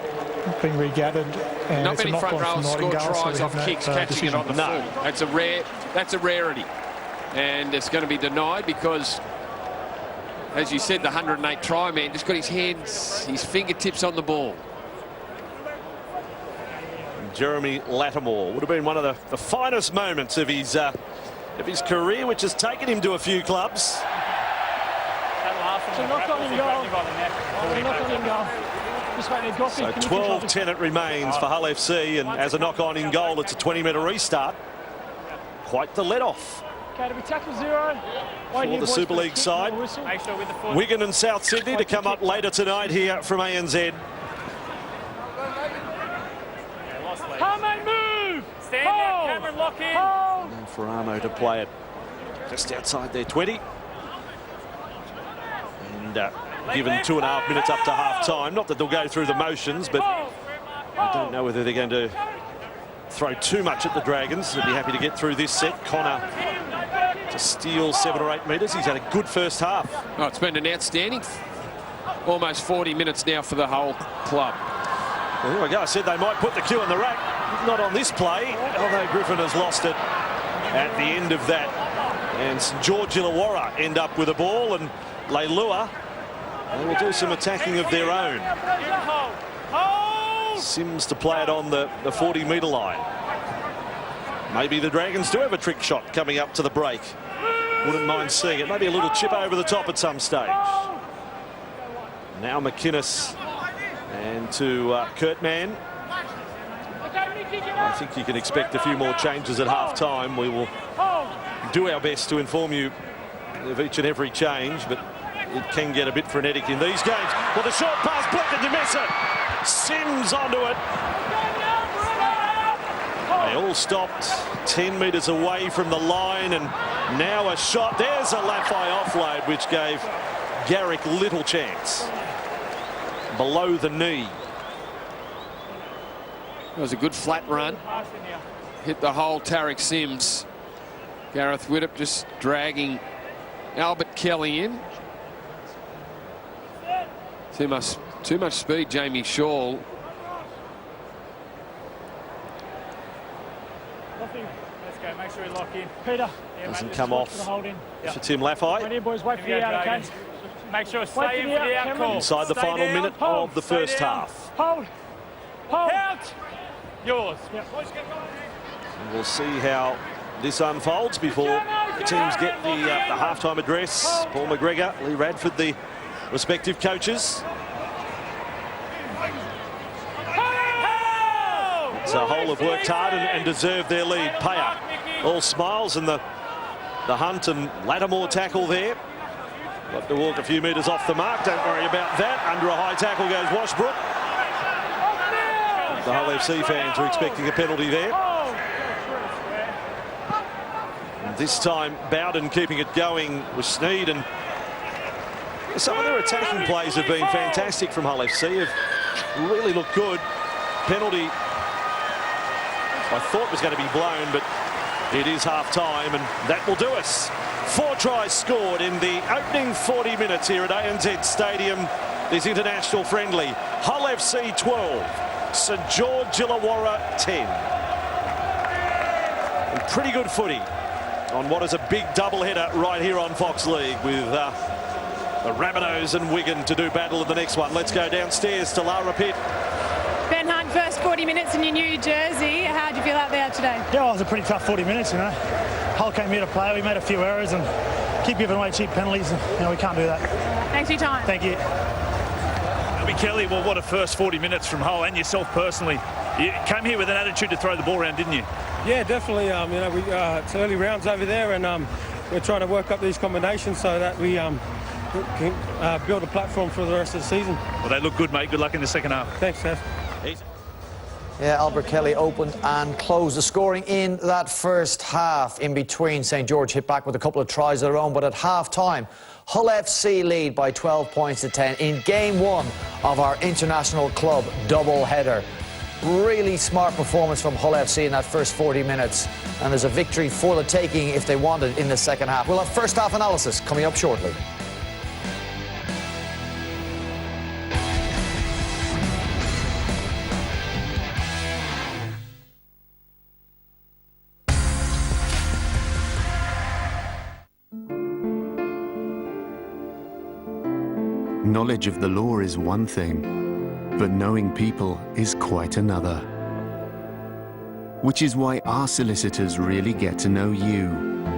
being regathered. And
Not
it's
many
a
front
knock-on
rowers
for
score
Nightingale, so
tries
we
off
have
kicks,
no
catching it on the
decision.
full. That's a rarity. And it's going to be denied because, as you said, the 108 try man just got his hands, his fingertips on the ball.
Jeremy Lattimore would have been one of the finest moments of his career, which has taken him to a few clubs. So 12-10 it remains for Hull FC, and as a knock-on in goal, it's a 20-metre restart. Quite the let-off for the Super League side. Wigan and South Sydney to come up later tonight here from ANZ.
Come and move! Stand there, Cameron, lock in!
And Framo to play it just outside their 20. And given 2.5 minutes up to half-time. Not that they'll go through the motions, but I don't know whether they're going to throw too much at the Dragons. They'll be happy to get through this set. Connor to steal 7 or 8 metres. He's had a good first half.
Oh, it's been an outstanding almost 40 minutes now for the whole club.
Well, here we go. I said they might put the cue in the rack. Not on this play, although Griffin has lost it at the end of that. And St George Illawarra end up with a ball, and Leilua, they will do some attacking of their own. Sims to play it on the 40-metre line. Maybe the Dragons do have a trick shot coming up to the break. Wouldn't mind seeing it. Maybe a little chip over the top at some stage. Now McInnes and to Kurtman. I think you can expect a few more changes at half-time. We will do our best to inform you of each and every change, but it can get a bit frenetic in these games. Well, the short pass blocked and you miss it. Sims onto it. They all stopped 10 metres away from the line, and now a shot. There's a Laffey offload, which gave Garrick little chance. Below the knee.
It was a good flat run. Hit the hole, Tariq Sims. Gareth Widdop just dragging Albert Kelly in. Too much speed, Jamie Shaw.
Let's go, make sure we lock in. Peter.
Doesn't come off for Tim Laffey.
Right here, boys, wait for the out, okay? Make sure stay in for the out call.
Inside the final minute of the first half.
Hold. Out. Yours.
And we'll see how this unfolds before the teams get the halftime address. Paul McGregor, Lee Radford, the respective coaches. So Hull have worked hard and deserved their lead. Payer all smiles, and the Hunt and Lattimore tackle there. Got to walk a few metres off the mark. Don't worry about that. Under a high tackle goes Washbrook. The Hull FC fans are expecting a penalty there. And this time Bowden keeping it going with Sneed, and some of their attacking plays have been fantastic from Hull FC. Have really looked good. Penalty I thought was going to be blown, but it is half-time, and that will do us 4 tries scored in the opening 40 minutes here at ANZ Stadium, this international friendly. Hull FC 12, St George Illawarra 10. And pretty good footy on what is a big doubleheader right here on Fox League, with the Rabbitohs and Wigan to do battle in the next one. Let's go downstairs to Lara Pitt.
Ben Hunt, first 40 minutes in your new jersey. How did you feel out there today?
Yeah, well, it was a pretty tough 40 minutes, you know. Hull came here to play. We made a few errors and keep giving away cheap penalties. And, you know, we can't do that.
Thanks for your time.
Thank you.
Abby Kelly, well, what a first 40 minutes from Hull, and yourself personally. You came here with an attitude to throw the ball around, didn't you?
Yeah, definitely. You know, it's early rounds over there, and we're trying to work up these combinations so that we can build a platform for the rest of the season.
Well, they look good, mate. Good luck in the second half.
Thanks, Seth.
Yeah, Albert Kelly opened and closed the scoring in that first half. In between, St George hit back with a couple of tries of their own, but at half-time, Hull FC lead by 12 points to 10 in game 1 of our international club double-header. Really smart performance from Hull FC in that first 40 minutes, and there's a victory for the taking if they want it in the second half. We'll have first half analysis coming up shortly.
Knowledge of the law is one thing, but knowing people is quite another. Which is why our solicitors really get to know you,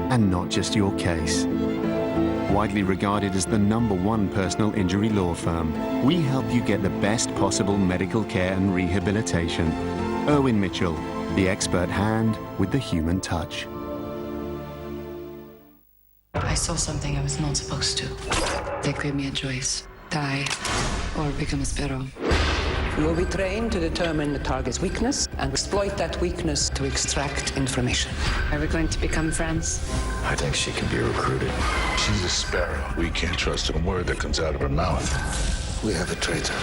and not just your case. Widely regarded as the #1 personal injury law firm, we help you get the best possible medical care and rehabilitation. Irwin Mitchell, the expert hand with the human touch.
I saw something I was not supposed to. They gave me a choice. Die or become a sparrow.
You will be trained to determine the target's weakness and exploit that weakness to extract information.
Are we going to become friends?
I think she can be recruited. She's a sparrow. We can't trust a word that comes out of her mouth. We have a traitor.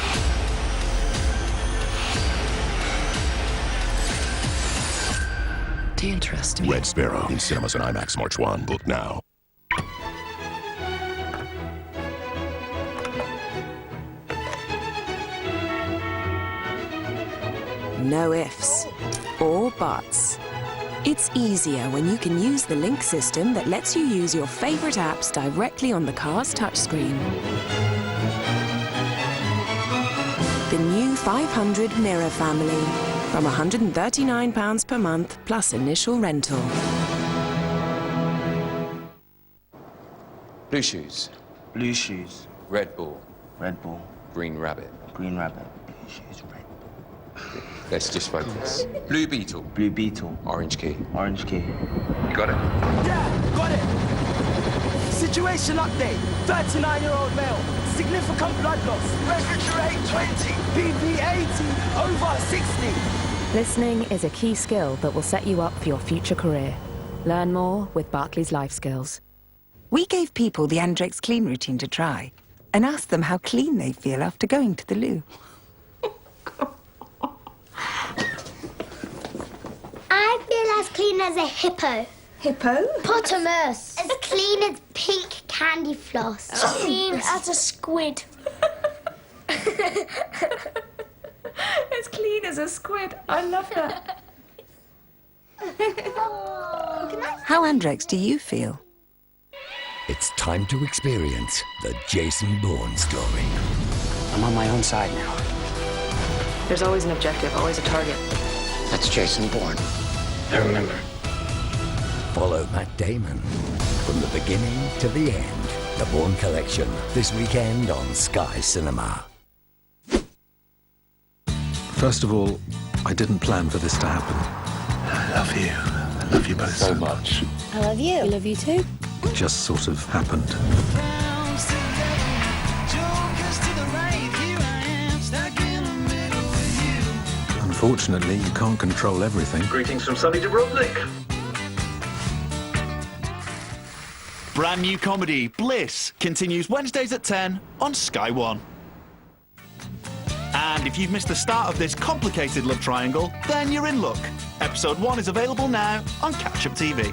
Do you interest me?
Red Sparrow in cinemas and IMAX March 1. Book now.
No ifs or buts. It's easier when you can use the Link system that lets you use your favorite apps directly on the car's touchscreen. The new 500 Mirror family from £139 per month plus initial rental.
Blue shoes.
Blue shoes.
Red ball.
Red ball.
Green rabbit.
Green rabbit. Blue shoes, red ball.
Let's just focus. Blue beetle.
Blue beetle.
Orange key.
Orange key.
You got it?
Yeah, got it. Situation update. 39-year-old male. Significant blood loss. Respiratory rate 20. BP 80. Over 60.
Listening is a key skill that will set you up for your future career. Learn more with Barclays Life Skills.
We gave people the Andrex Clean routine to try and asked them how clean they feel after going to the loo.
I feel as clean as a hippo.
Hippo?
Hippopotamus. As clean as pink candy floss. As clean as a squid.
As clean as a squid. I love that. How Andrex do you feel?
It's time to experience the Jason Bourne story.
I'm on my own side now.
There's always an objective, always a target.
That's Jason Bourne. I remember.
Follow Matt Damon from the beginning to the end. The Bourne Collection, this weekend on Sky Cinema.
First of all, I didn't plan for this to happen.
I love you. I love you both so much.
I love you. I love you too.
It just sort of happened. Unfortunately, you can't control everything.
Greetings from sunny Dubrovnik.
Brand new comedy, Bliss, continues Wednesdays at 10 on Sky One. And if you've missed the start of this complicated love triangle, then you're in luck. Episode 1 is available now on Catch Up TV.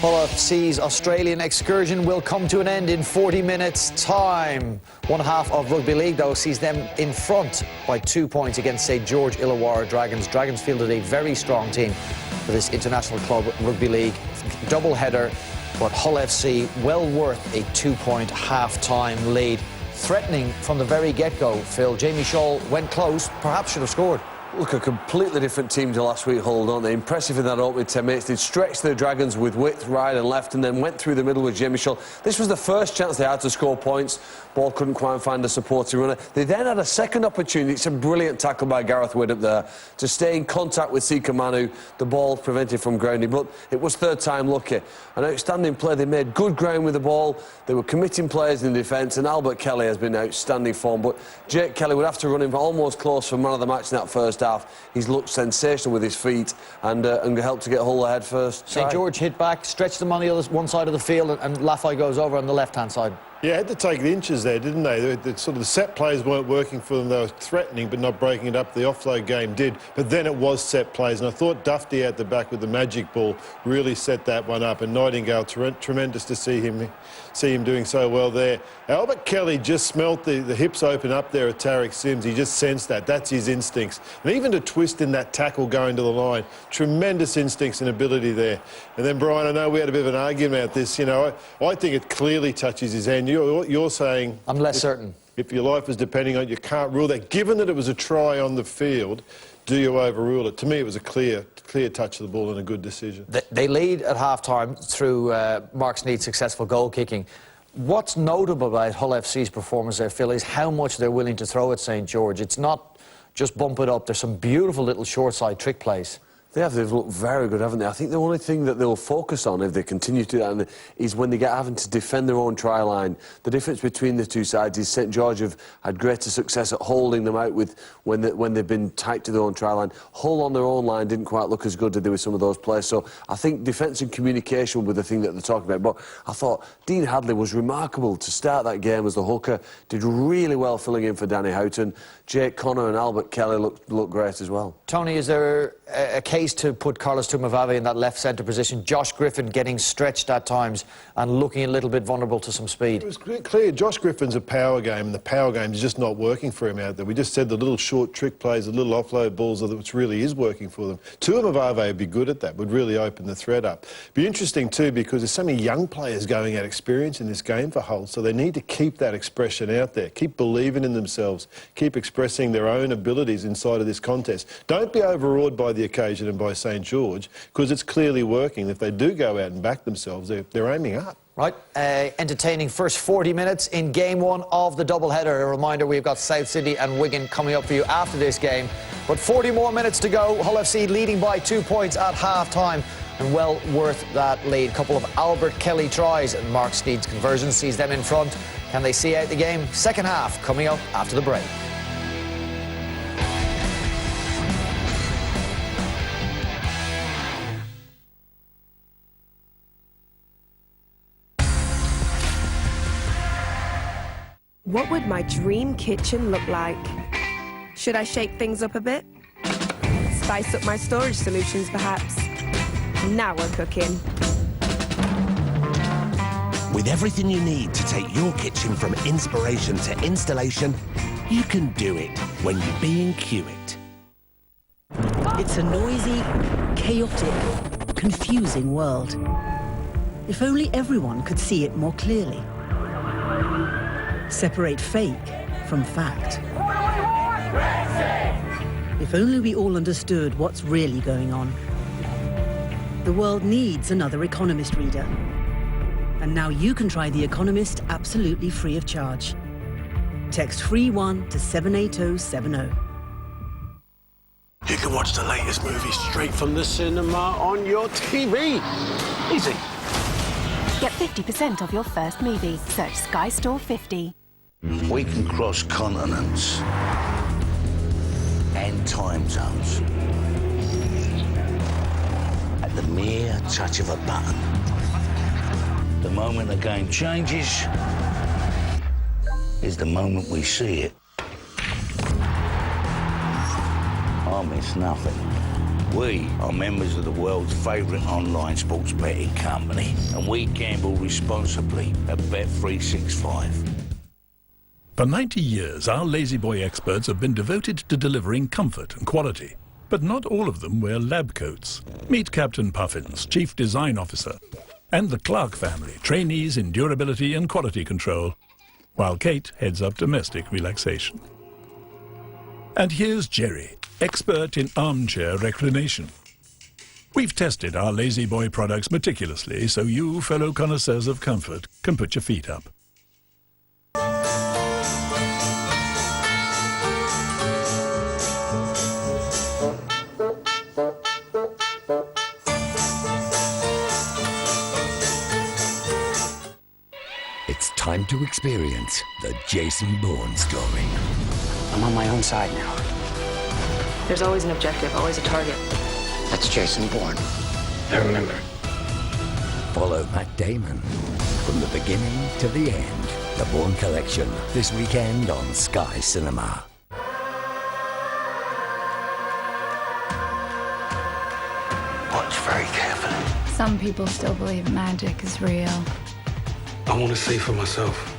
Hull FC's Australian excursion will come to an end in 40 minutes' time. One half of Rugby League, though, sees them in front by 2 points against St George Illawarra Dragons. Dragons fielded a very strong team for this International Club Rugby League double-header, but Hull FC well worth a 2-point half-time lead. Threatening from the very get-go, Phil. Jamie Shaw went close, perhaps should have scored.
Look, a completely different team to last week, Hull, don't they? Impressive in that opening 10 minutes. They'd stretched the Dragons with width, right and left, and then went through the middle with Jamie Shaw. This was the first chance they had to score points. Ball couldn't quite find a supporting runner. They then had a second opportunity. It's a brilliant tackle by Gareth Widd up there to stay in contact with Sika Manu. The ball prevented from grounding, but it was third time lucky. An outstanding play. They made good ground with the ball. They were committing players in defence, and Albert Kelly has been outstanding form. But Jake Kelly would have to run him almost close for man of the match in that first half. He's looked sensational with his feet and helped to get Hull ahead first.
St George hit back, stretched them on the other one side of the field, and Laffey goes over on the left-hand side.
Yeah, had to take the inches there, didn't they? Sort of the set plays weren't working for them. They were threatening but not breaking it up. The offload game did. But then it was set plays. And I thought Dufty at the back with the magic ball really set that one up. And Nightingale, tremendous to see him doing so well there. Albert Kelly just smelt the hips open up there at Tariq Sims. He just sensed that. That's his instincts. And even to twist in that tackle going to the line, tremendous instincts and ability there. And then, Brian, I know we had a bit of an argument about this. You know, I think it clearly touches his hand. You're saying...
I'm less certain.
If your life is depending on it, you can't rule that. Given that it was a try on the field, do you overrule it? To me, it was a clear touch of the ball and a good decision.
They lead at half-time through Mark Snead's successful goal-kicking. What's notable about Hull FC's performance there, Phil, is how much they're willing to throw at St George. It's not just bump it up. There's some beautiful little short-side trick plays.
They've looked very good, haven't they? I think the only thing that they'll focus on, if they continue to do that, is when they get having to defend their own try line. The difference between the two sides is St George have had greater success at holding them out with when they've been tight to their own try line. Hull on their own line didn't quite look as good, did they, with some of those plays. So I think defence and communication were the thing that they're talking about. But I thought Dean Hadley was remarkable to start that game as the hooker. Did really well filling in for Danny Houghton. Jake Connor and Albert Kelly looked great as well.
Tony, is there a case to put Carlos Tumavave in that left centre position? Josh Griffin getting stretched at times and looking a little bit vulnerable to some speed.
It was clear Josh Griffin's a power game, and the power game is just not working for him out there. We just said the little short trick plays, the little offload balls, which really is working for them. Tumavave would be good at that, would really open the thread up. Be interesting too, because there's so many young players going out experience in this game for Hull, so they need to keep that expression out there, keep believing in themselves, keep expressing their own abilities inside of this contest. Don't be overawed by the occasion and by St George, because it's clearly working. If they do go out and back themselves, they're aiming up.
Right, entertaining first 40 minutes in game one of the doubleheader. A reminder, we've got South City and Wigan coming up for you after this game. But 40 more minutes to go. Hull FC leading by 2 points at half-time, and well worth that lead. A couple of Albert Kelly tries and Mark Snead's conversion sees them in front. Can they see out the game? Second half coming up after the break.
What would my dream kitchen look like? Should I shake things up a bit? Spice up my storage solutions, perhaps? Now we're cooking.
With everything you need to take your kitchen from inspiration to installation, you can do it when you B&Q it.
It's a noisy, chaotic, confusing world. If only everyone could see it more clearly. Separate fake from fact. If only we all understood what's really going on. The world needs another Economist reader. And now you can try The Economist absolutely free of charge. Text FREE1 to 78070.
You can watch the latest movies straight from the cinema on your TV. Easy.
Get 50% off your first movie. Search Sky Store 50.
We can cross continents and time zones at the mere touch of a button. The moment the game changes is the moment we see it. I miss nothing. We are members of the world's favourite online sports betting company, and we gamble responsibly at Bet365.
For 90 years, our Lazy Boy experts have been devoted to delivering comfort and quality. But not all of them wear lab coats. Meet Captain Puffins, Chief Design Officer, and the Clark family, trainees in durability and quality control, while Kate heads up domestic relaxation. And here's Jerry, expert in armchair reclination. We've tested our Lazy Boy products meticulously so you, fellow connoisseurs of comfort, can put your feet up.
It's time to experience the Jason Bourne story.
I'm on my own side now.
There's always an objective, always a target.
That's Jason Bourne. I remember.
Follow Matt Damon from the beginning to the end. The Bourne Collection, this weekend on Sky Cinema.
Watch very carefully.
Some people still believe magic is real.
I want to see for myself.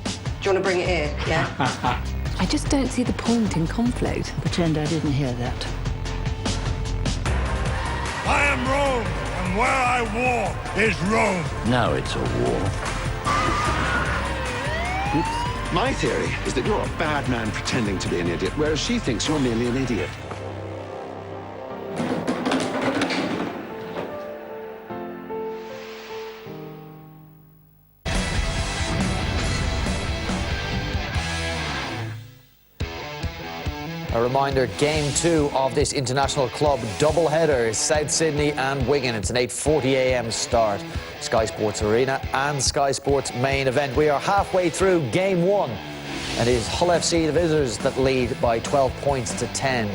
Do you want to bring it here, yeah?
I just don't see the point in conflict.
Pretend I didn't hear that.
I am Rome, and where I walk is Rome.
Now it's a war.
Oops. My theory is that you're a bad man pretending to be an idiot, whereas she thinks you're merely an idiot.
A reminder, Game 2 of this International Club doubleheader is South Sydney and Wigan. It's an 8:40 a.m. start. Sky Sports Arena and Sky Sports main event. We are halfway through Game 1. And it is Hull FC, the visitors, that lead by 12 points to 10.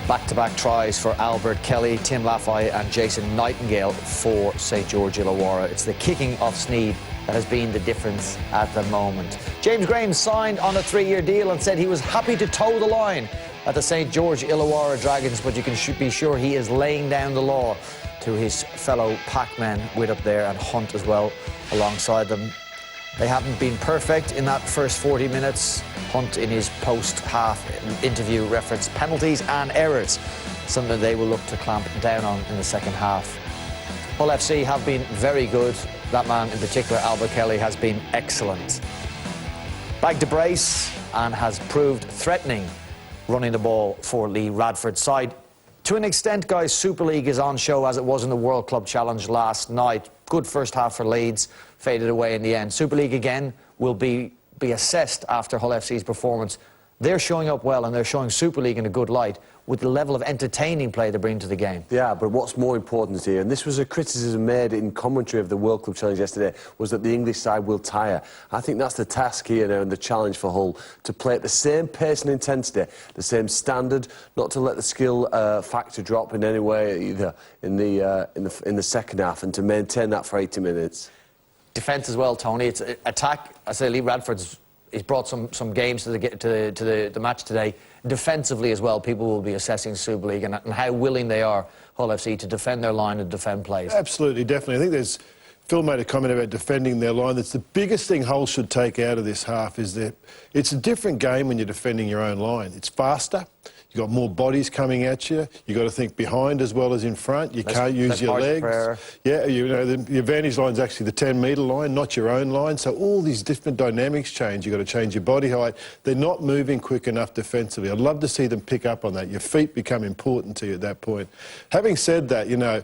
Back-to-back tries for Albert Kelly, Tim Lafay and Jason Nightingale for St George Illawarra. It's the kicking of Sneed that has been the difference at the moment. James Graham signed on a 3-year deal and said he was happy to toe the line at the St George Illawarra Dragons, but you can be sure he is laying down the law to his fellow packmen with up there, and Hunt as well alongside them. They haven't been perfect in that first 40 minutes. Hunt in his post-half interview referenced penalties and errors, something they will look to clamp down on in the second half. Hull FC have been very good. That man in particular, Albert Kelly, has been excellent. Back to brace and has proved threatening running the ball for Lee Radford's side. To an extent, guys, Super League is on show as it was in the World Club Challenge last night. Good first half for Leeds, faded away in the end. Super League again will be assessed after Hull FC's performance. They're showing up well and they're showing Super League in a good light with the level of entertaining play they bring to the game.
Yeah, but what's more important here, and this was a criticism made in commentary of the World Club Challenge yesterday, was that the English side will tire. I think that's the task here now and the challenge for Hull, to play at the same pace and intensity, the same standard, not to let the skill factor drop in any way either in the second half, and to maintain that for 80 minutes.
Defence as well, Tony. It's attack. I say Lee Radford's. He's brought some games to the match today. Defensively as well, people will be assessing Super League and how willing they are, Hull FC, to defend their line and defend plays.
Absolutely, definitely. I think Phil made a comment about defending their line. That's the biggest thing Hull should take out of this half, is that it's a different game when you're defending your own line. It's faster. You've got more bodies coming at you. You've got to think behind as well as in front. You can't use your legs. Yeah, you know, the advantage line is actually the 10-metre line, not your own line. So all these different dynamics change. You've got to change your body height. They're not moving quick enough defensively. I'd love to see them pick up on that. Your feet become important to you at that point. Having said that, you know,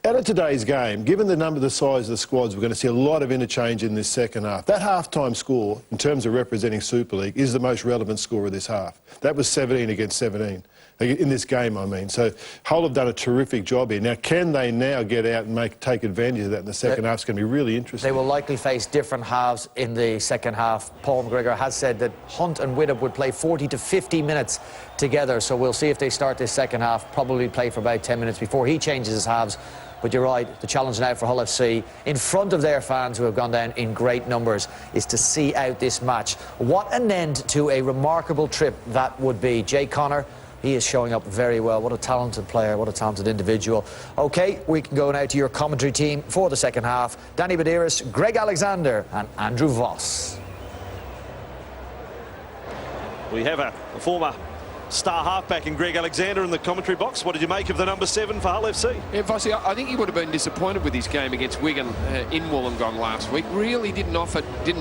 out of today's game, given the size of the squads, we're going to see a lot of interchange in this second half. That half-time score, in terms of representing Super League, is the most relevant score of this half. That was 17 against 17. In this game, I mean. So Hull have done a terrific job here. Now, can they now get out and take advantage of that in the second half? It's going to be really interesting.
They will likely face different halves in the second half. Paul McGregor has said that Hunt and Widdop would play 40 to 50 minutes together. So we'll see if they start this second half. Probably play for about 10 minutes before he changes his halves. But you're right, the challenge now for Hull FC, in front of their fans who have gone down in great numbers, is to see out this match. What an end to a remarkable trip that would be. Jay Connor, He is showing up very well. What a talented player, what a talented individual. OK, we can go now to your commentary team for the second half. Danny Badiris, Greg Alexander and Andrew Voss.
We have a former star halfback in Greg Alexander in the commentary box. What did you make of the number 7 for Hull FC?
Yeah, Vossi, I think he would have been disappointed with his game against Wigan in Wollongong last week. Really didn't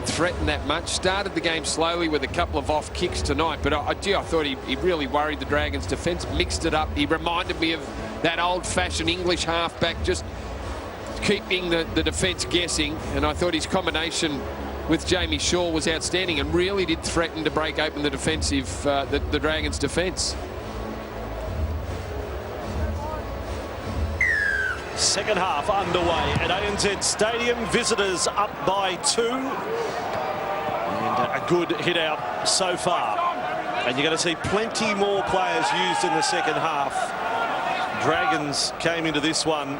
threaten that much. Started the game slowly with a couple of off kicks tonight, but I thought he really worried the Dragons' defence, mixed it up. He reminded me of that old-fashioned English halfback, just keeping the defence guessing, and I thought his combination with Jamie Shaw was outstanding and really did threaten to break open the defensive, the Dragons' defence.
Second half underway at ANZ Stadium. Visitors up by 2. And a good hit out so far. And you're going to see plenty more players used in the second half. Dragons came into this one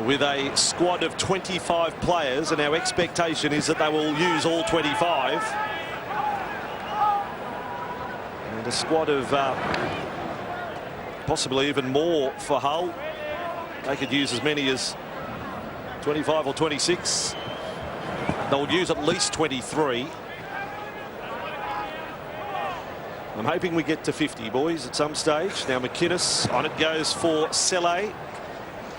with a squad of 25 players, and our expectation is that they will use all 25. And a squad of possibly even more for Hull. They could use as many as 25 or 26. They'll use at least 23. I'm hoping we get to 50, boys, at some stage. Now McInnes, on it goes for Selle.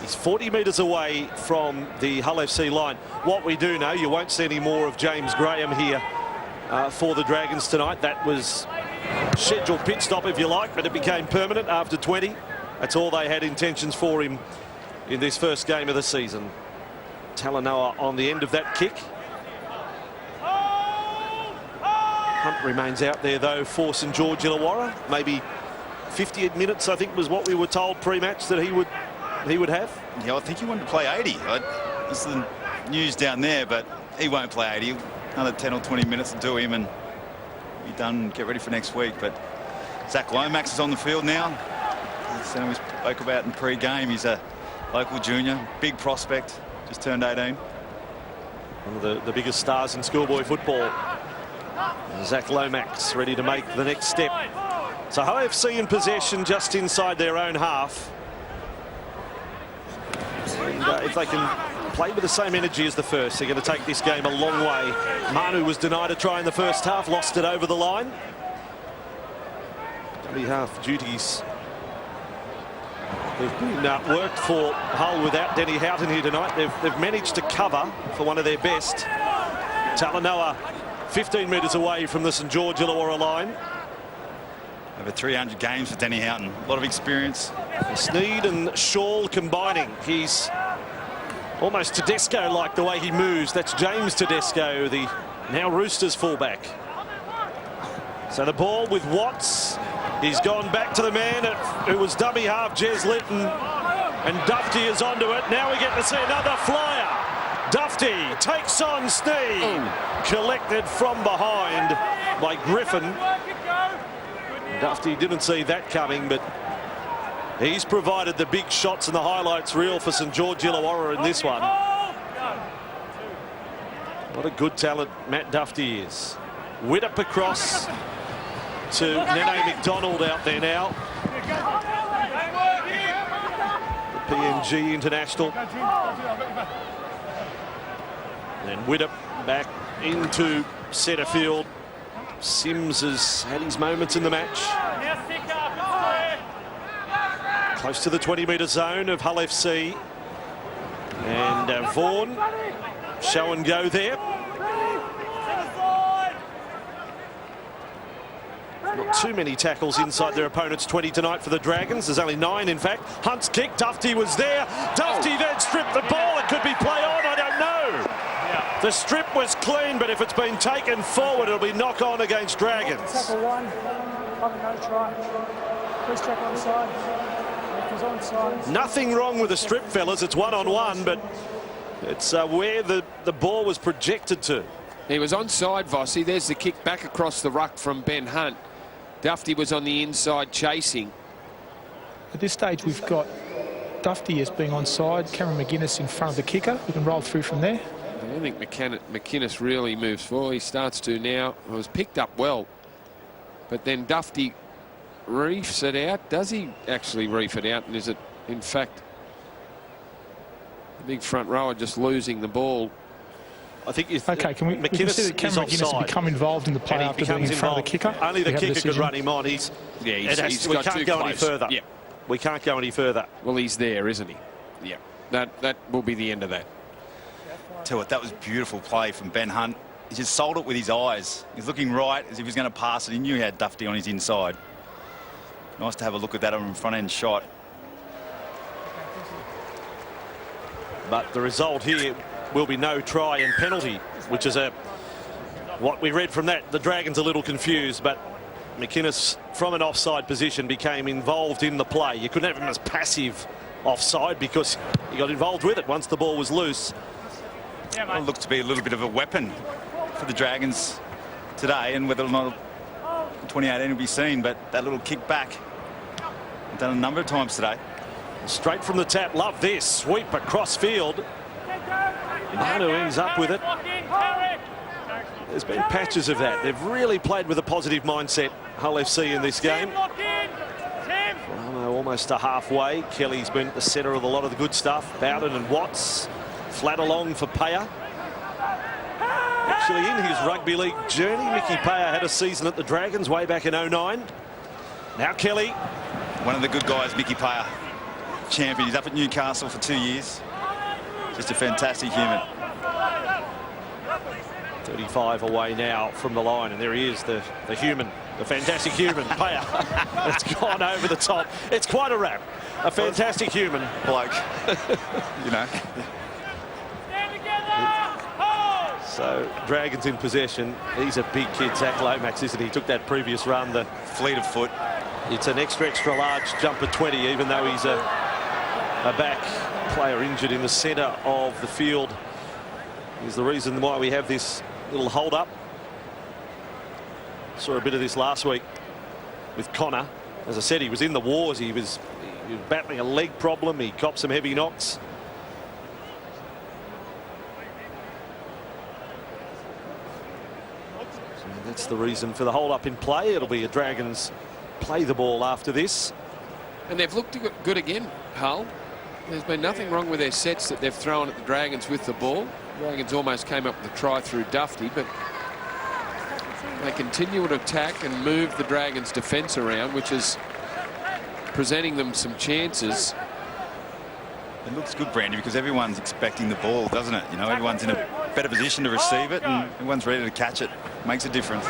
He's 40 metres away from the Hull FC line. What we do know, you won't see any more of James Graham here for the Dragons tonight. That was scheduled pit stop, if you like, but it became permanent after 20. That's all they had intentions for him in this first game of the season. Talanoa on the end of that kick. Hunt remains out there, though, for St George Illawarra. Maybe 58 minutes, I think, was what we were told pre-match that he would have.
Yeah, I think he wanted to play 80. This is the news down there, but he won't play 80. Another 10 or 20 minutes to do him and be done and get ready for next week. But Zach Lomax is on the field now. As we spoke about in pre-game, he's a local junior, big prospect, just turned 18.
One of the biggest stars in schoolboy football. Zach Lomax ready to make the next step. So Hull FC in possession just inside their own half. And if they can play with the same energy as the first, they're going to take this game a long way. Manu was denied a try in the first half, lost it over the line. Dummy half duties. They've been worked for Hull without Denny Houghton here tonight. They've managed to cover for one of their best. Talanoa 15 metres away from the St George Illawarra line.
Over 300 games for Denny Houghton. A lot of experience.
Sneed and Shaw combining. He's almost Tedesco-like the way he moves. That's James Tedesco, the now Roosters fullback. So the ball with Watts. He's gone back to the man who was dummy half, Jez Litton. And Dufty is onto it. Now we get to see another flyer. Dufty takes on Sneed. Collected from behind by Griffin. Dufty didn't see that coming, but he's provided the big shots and the highlights reel for St George Illawarra in this one. What a good talent Matt Dufty is. Widdop across to Nene McDonald out there now. The PNG international. And Widdop back into centre field. Sims has had his moments in the match. Close to the 20-metre zone of Hull FC. And Vaughan, show and go there. Not too many tackles inside their opponent's 20 tonight for the Dragons. There's only 9, in fact. Hunt's kick, Dufty was there. Dufty then stripped the ball. It could be play on, I don't know. The strip was clean, but if it's been taken forward, it'll be knock on against Dragons.
Tackle 1, no try. Please check onside. If he's onside.
Nothing wrong with the strip, fellas. It's one-on-one, but it's where the ball was projected to.
He was onside, Vossi. There's the kick back across the ruck from Ben Hunt. Dufty was on the inside chasing.
At this stage, we've got Dufty as being onside, Cameron McInnes in front of the kicker. We can roll through from there.
I don't think McInnes really moves forward. He starts to now. It was picked up well. But then Dufty reefs it out. Does he actually reef it out? And is it, in fact, the big front rower just losing the ball?
I think
okay, we can see that Cameron McInnes has become involved in the play after being in front of the kicker.
Only the kicker could run him on. We can't go any further.
Yeah.
We can't go any further.
Well, he's there, isn't he? Yeah. That will be the end of that.
Tell you what, that was beautiful play from Ben Hunt. He just sold it with his eyes. He's looking right as if he was going to pass it. He knew he had Dufty on his inside. Nice to have a look at that on a front-end shot.
But the result here will be no try and penalty, which is what we read from that. The Dragons a little confused, but McInnes from an offside position became involved in the play. You couldn't have him as passive offside because he got involved with it once the ball was loose.
Well, it looked to be a little bit of a weapon for the Dragons today, and whether or not 2018 will be seen, but that little kick back done a number of times today.
Straight from the tap, love this sweep across field. Manu ends up with it. There's been patches of that. They've really played with a positive mindset, Hull FC, in this game. Ramo almost to halfway. Kelly's been at the centre of a lot of the good stuff. Bowden and Watts flat along for Paya. Actually, in his rugby league journey, Mickey Paya had a season at the Dragons way back in 09. Now Kelly.
One of the good guys, Mickey Paya. Champion. He's up at Newcastle for 2 years. Just a fantastic human.
35 away now from the line, and there he is, the human, the fantastic human, Paya. It's gone over the top. It's quite a wrap. A fantastic human.
Bloke. You know.
So, Dragons in possession. He's a big kid, Zach Lomax, isn't he? He took that previous run, the
fleet of foot.
It's an extra large jumper 20, even though he's a back player injured in the centre of the field. Is the reason why we have this little hold up. Saw a bit of this last week with Connor. As I said, he was in the wars. He was battling a leg problem. He copped some heavy knocks. So that's the reason for the hold up in play. It'll be a Dragons play the ball after this.
And they've looked good again, Hull. There's been nothing wrong with their sets that they've thrown at the Dragons with the ball. Dragons almost came up with a try through Dufty, but they continue to attack and move the Dragons' defence around, which is presenting them some chances.
It looks good, Brandy, because everyone's expecting the ball, doesn't it? You know, everyone's in a better position to receive it, and everyone's ready to catch it. Makes a difference.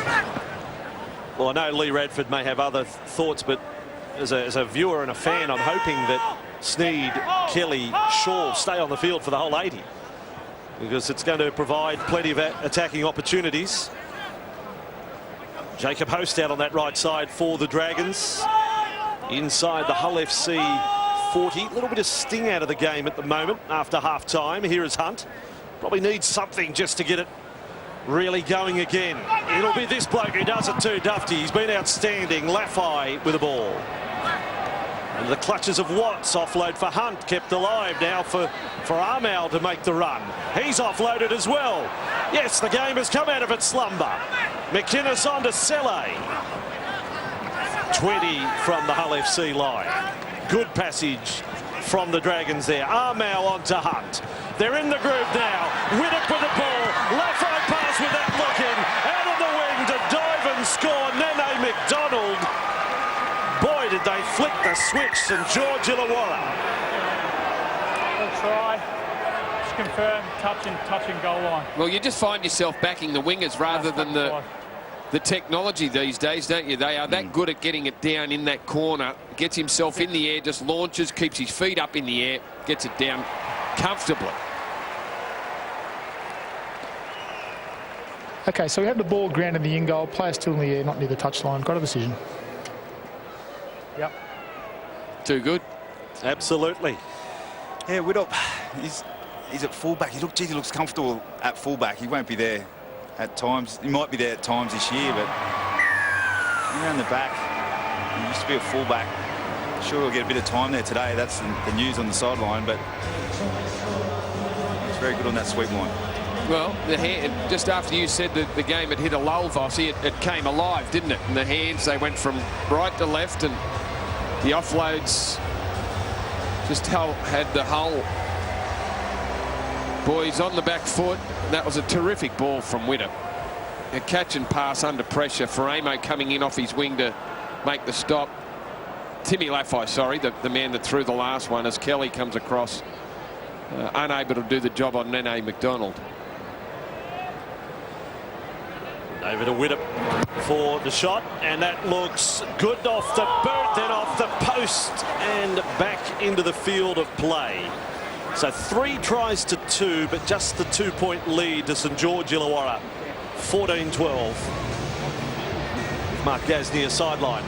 Well, I know Lee Radford may have other thoughts, but as a viewer and a fan, I'm hoping that Sneed, Kelly, Shaw stay on the field for the whole 80, because it's going to provide plenty of attacking opportunities. Jacob Host out on that right side for the Dragons. Inside the Hull FC 40. A little bit of sting out of the game at the moment after half-time. Here is Hunt. Probably needs something just to get it really going again. It'll be this bloke who does it too, Dufty. He's been outstanding. Laffey with the ball. And the clutches of Watts. Offload for Hunt. Kept alive now for Armour to make the run. He's offloaded as well. Yes, the game has come out of its slumber. McInnes on to Selle. 20 from the Hull FC line. Good passage from the Dragons there. Armour on to Hunt. They're in the groove now. Widdock with the ball. Laffey pass without looking. Out of the wing to dive and score. Nene McDonald. Boy, did they flick the switch. And George Illawarra.
Good try. Just confirm touching goal line.
Well, you just find yourself backing the wingers rather than the technology these days, don't you? They are that good at getting it down in that corner. Gets himself in the air, just launches, keeps his feet up in the air, gets it down comfortably.
Okay, so we have the ball grounded in the in goal. Player still in the air, not near the touchline. Got a decision.
Yep.
Too good.
Absolutely.
Yeah, Widdock, he's at fullback. He looks comfortable at fullback. He won't be there at times. He might be there at times this year, but around the back, he used to be a fullback. Sure, he'll get a bit of time there today. That's the news on the sideline, but he's very good on that sweep line.
Well, the hand, just after you said that the game had hit a lull, Vossi, it came alive, didn't it? And the hands, they went from right to left, and the offloads just had the whole boys on the back foot. That was a terrific ball from Widdop. A catch and pass under pressure for Amo coming in off his wing to make the stop. Timmy Laffey, sorry, the man that threw the last one, as Kelly comes across, unable to do the job on Nene McDonald.
Over to Widdop for the shot, and that looks good off the boot, then off the post and back into the field of play. So 3 tries to 2, but just the 2-point lead to St George Illawarra, 14-12. Mark Gasnier sideline.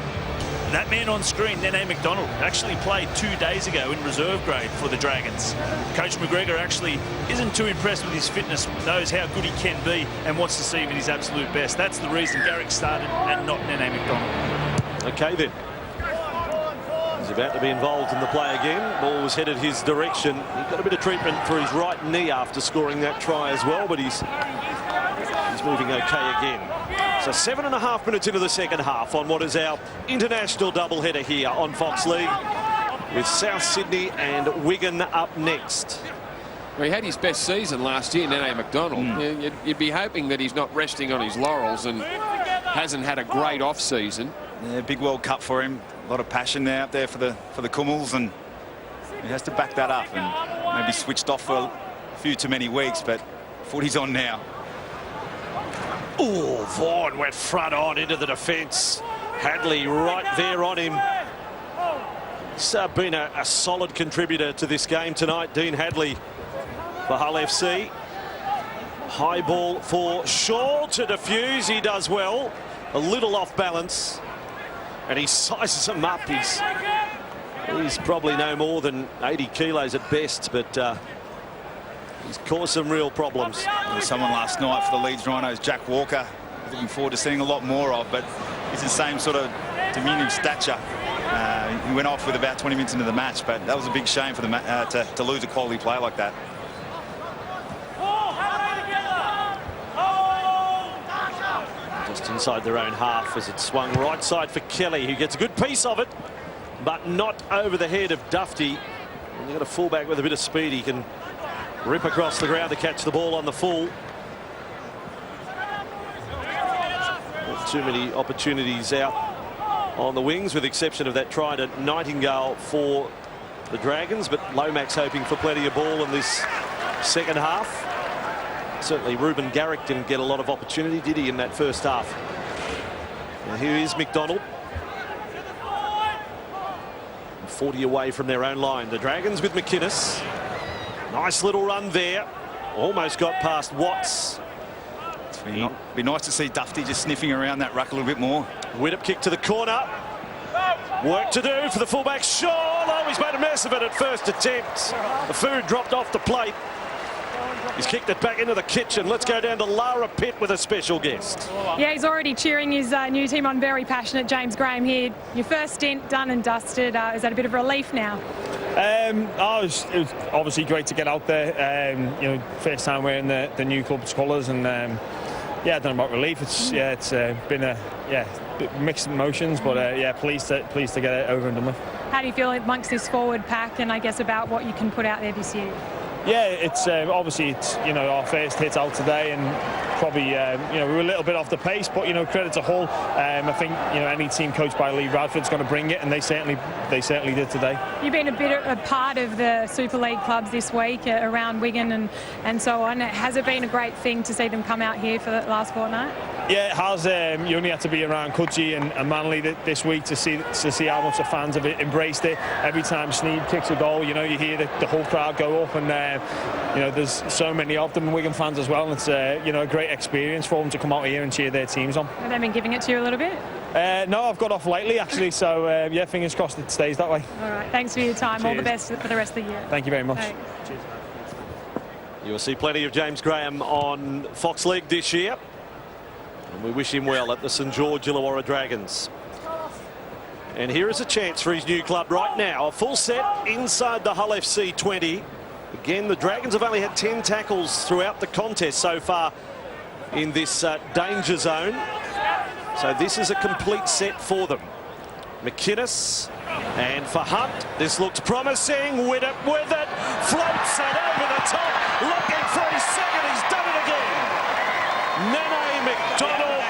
That man on screen, Nene McDonald, actually played 2 days ago in reserve grade for the Dragons. Coach McGregor actually isn't too impressed with his fitness, knows how good he can be and wants to see him at his absolute best. That's the reason Garrick started and not Nene McDonald.
Okay then. He's about to be involved in the play again. Ball was headed his direction. He got a bit of treatment for his right knee after scoring that try as well, but he's moving okay again. So 7.5 minutes into the second half on what is our international doubleheader here on Fox League, with South Sydney and Wigan up next.
Well, he had his best season last year, Nene McDonald. You'd be hoping that he's not resting on his laurels and hasn't had a great off-season.
Yeah, big World Cup for him. A lot of passion there up there for the Kummels, and he has to back that up, and maybe switched off for a few too many weeks, but footy's on now.
Oh, Vaughan went front on into the defence. Hadley right there on him. He's been a solid contributor to this game tonight, Dean Hadley for Hull FC. High ball for Shaw to defuse. He does well. A little off balance. And he sizes him up. He's probably no more than 80 kilos at best, but he's caused some real problems.
There's someone last night for the Leeds Rhinos, Jack Walker, looking forward to seeing a lot more of, but he's the same sort of diminutive stature. He went off with about 20 minutes into the match, but that was a big shame for to lose a quality player like that.
Just inside their own half as it swung right side for Kelly, who gets a good piece of it, but not over the head of Dufty. And you've got a fullback with a bit of speed. He can rip across the ground to catch the ball on the full. Not too many opportunities out on the wings, with the exception of that try to Nightingale for the Dragons, but Lomax hoping for plenty of ball in this second half. Certainly Ruben Garrick didn't get a lot of opportunity, did he, in that first half? Now here is McDonald. 40 away from their own line. The Dragons with McInnes. Nice little run there. Almost got past Watts.
It'd be nice to see Dufty just sniffing around that ruck a little bit more.
Widdop kick to the corner. Work to do for the fullback, Shaw. Oh, he's made a mess of it at first attempt. The food dropped off the plate. He's kicked it back into the kitchen. Let's go down to Lara Pitt with a special guest.
Yeah, he's already cheering his new team on. Very passionate, James Graham here. Your first stint done and dusted. Is that a bit of relief now?
It was obviously great to get out there. You know, first time wearing the new club's colours, and yeah, I don't know about relief. It's been a bit mixed emotions, but yeah, pleased to get it over and done with.
How do you feel amongst this forward pack, and I guess about what you can put out there this year?
Yeah, it's obviously it's our first hit out today, and probably we were a little bit off the pace, but credit to Hull. I think any team coached by Lee Radford's going to bring it, and they certainly did today.
You've been a part of the Super League clubs this week around Wigan and so on. Has it been a great thing to see them come out here for the last fortnight?
Yeah, it has. You only had to be around Cudgee and Manly this week to see how much the fans have embraced it. Every time Sneed kicks a goal, you hear the whole crowd go up, and there's so many of them, Wigan fans as well, and it's a great experience for them to come out here and cheer their teams on.
Have they been giving it to you a little bit?
No, I've got off lately actually, so yeah, fingers crossed it stays that way.
All right, thanks for your time. Cheers. All the best for the rest of the year.
Thank you very much.
Cheers.
You will see plenty of James Graham on Fox League this year, and we wish him well at the St George Illawarra Dragons. And here is a chance for his new club right now. A full set inside the Hull FC 20. Again, the Dragons have only had 10 tackles throughout the contest so far in this danger zone. So this is a complete set for them. McInnes, and for Hunt, this looks promising. Widdop with it, floats it over the top, looking for his second, he's done it again. Nene McDonald,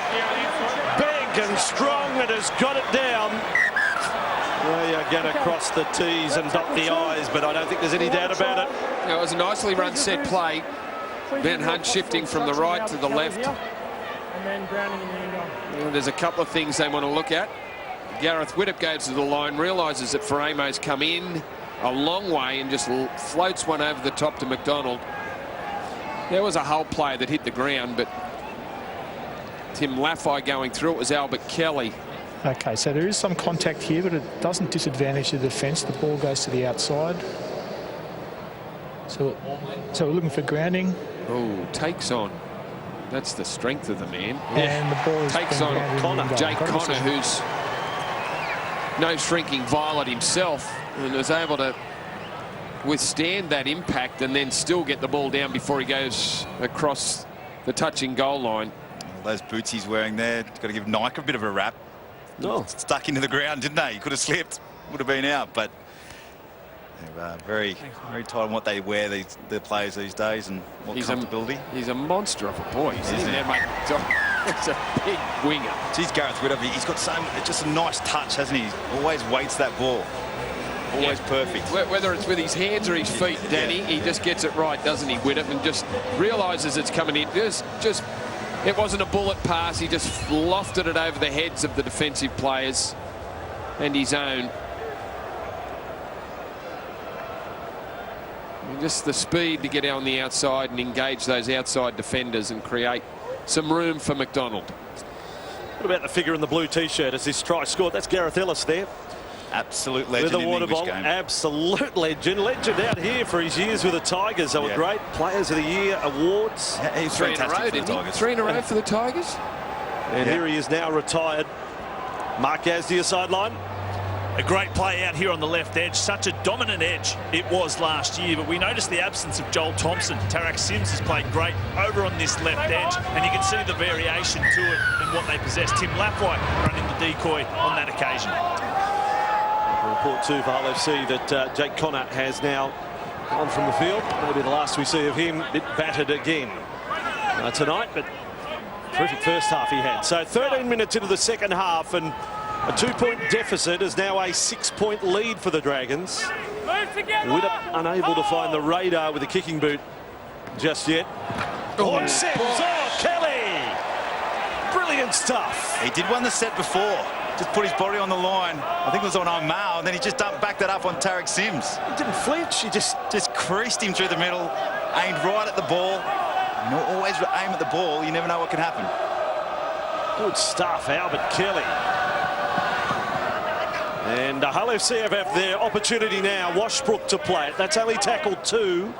big and strong, and has got it down. Well, you're going to cross the T's and dot the I's, but I don't think there's any doubt about it.
It was a nicely run set play. Ben Hunt shifting from the right to the left. Well, there's a couple of things they want to look at. Gareth Widdop goes to the line, realises that Faraimo's come in a long way and just floats one over the top to McDonald. There was a Hull player that hit the ground, but Tim Laffey going through. It was Albert Kelly.
Okay, so there is some contact here, but it doesn't disadvantage the defence. The ball goes to the outside. So we're looking for grounding.
Oh, takes on. That's the strength of the man.
And the ball is
takes on Jake Connor, who's no shrinking violet himself, and is able to withstand that impact and then still get the ball down before he goes across the touching goal line.
All those boots he's wearing there, got to give Nike a bit of a rap.
Oh.
Stuck into the ground, didn't they? He could have slipped, would have been out, but they're very tight on what they wear, the players these days, and what comfortability.
He's a monster of a boy, isn't he? Mate, it's a big winger.
Geez, Gareth Widdop, he's got just a nice touch, hasn't he? He always weights that ball. Always perfect.
Whether it's with his hands or his feet, Danny, he just gets it right, doesn't he, Widdop, and just realises it's coming in. It wasn't a bullet pass. He just lofted it over the heads of the defensive players and his own. And just the speed to get out on the outside and engage those outside defenders and create some room for McDonald.
What about the figure in the blue T-shirt as this try scored? That's Gareth Ellis there.
Absolute legend
with the water
in the
bottle.
English game.
Absolute legend. Legend out here for his years with the Tigers. They were great Players of the Year awards.
Yeah, he's
3 in a row, didn't he? 3 in a row for the Tigers.
And here he is now retired. Mark Gazdia sideline.
A great play out here on the left edge. Such a dominant edge it was last year, but we noticed the absence of Joel Thompson. Tarek Sims has played great over on this left edge, and you can see the variation to it and what they possess. Tim Laffey running the decoy on that occasion.
Report too for Hull FC that Jake Connor has now gone from the field. Maybe the last we see of him, a bit battered again tonight, but terrific first half he had. So 13 minutes into the second half, and a 2-point deficit is now a 6-point lead for the Dragons. Widdop unable to find the radar with the kicking boot just yet. Oh, Sims! Oh, Kelly! Brilliant stuff.
He did win the set before. Just put his body on the line. I think it was on Omar, and then he just backed that up on Tarek Sims.
He didn't flinch. He just
creased him through the middle, aimed right at the ball. You know, always aim at the ball. You never know what can happen.
Good stuff, Albert Kelly. And Hull FC have their opportunity now. Washbrook to play it. That's only tackled 2.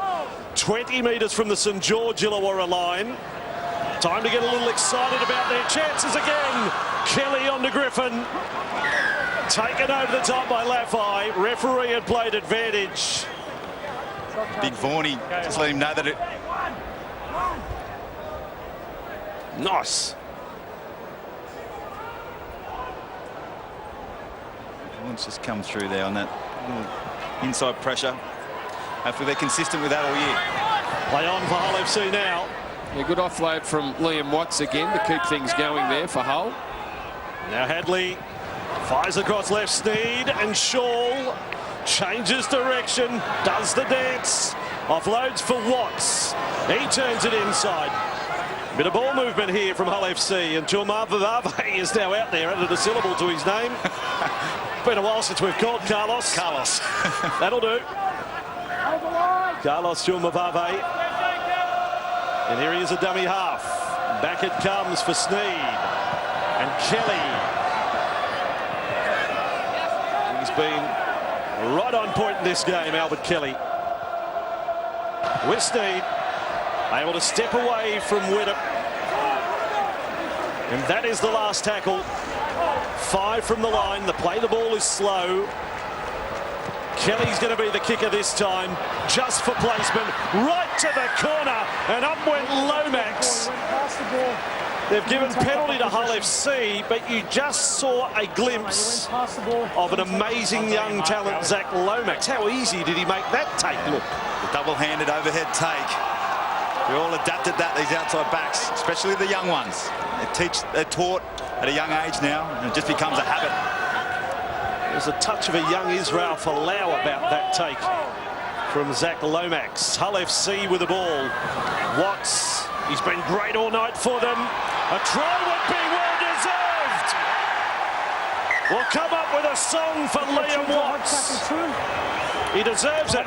20 metres from the St George Illawarra line. Time to get a little excited about their chances again. Kelly on to Griffin. Taken over the top by Laffey. Referee had played advantage.
Big Vaughan, just let him know that it...
Nice.
Vaughan's just come through there on that inside pressure. Hopefully they're consistent with that all year.
Play on for Hull FC now.
A good offload from Liam Watts again to keep things going there for Hull.
Now Hadley fires across left. Sneed and Shaw changes direction, does the dance, offloads for Watts. He turns it inside. Bit of ball movement here from Hull FC, and Jomar Vavave is now out there, added a syllable to his name. Been a while since we've called Carlos.
Carlos.
That'll do. Carlos Jomavave. And here he is, a dummy half. Back it comes for Sneed. And Kelly. He's been right on point in this game, Albert Kelly. With Sneed. Able to step away from Widdop. And that is the last tackle. 5 from the line. The play the ball is slow. Kelly's going to be the kicker this time, just for placement, right to the corner, and up went Lomax. They've given penalty to Hull FC, but you just saw a glimpse of an amazing young talent, Zach Lomax. How easy did he make that take look?
The double-handed overhead take. We all adapted that, these outside backs, especially the young ones. They're taught at a young age now, and it just becomes a habit.
There's a touch of a young Israel Folau about that take from Zach Lomax. Hull FC with the ball. Watts, he's been great all night for them. A try would be well deserved. We'll come up with a song for Liam Watts. He deserves it.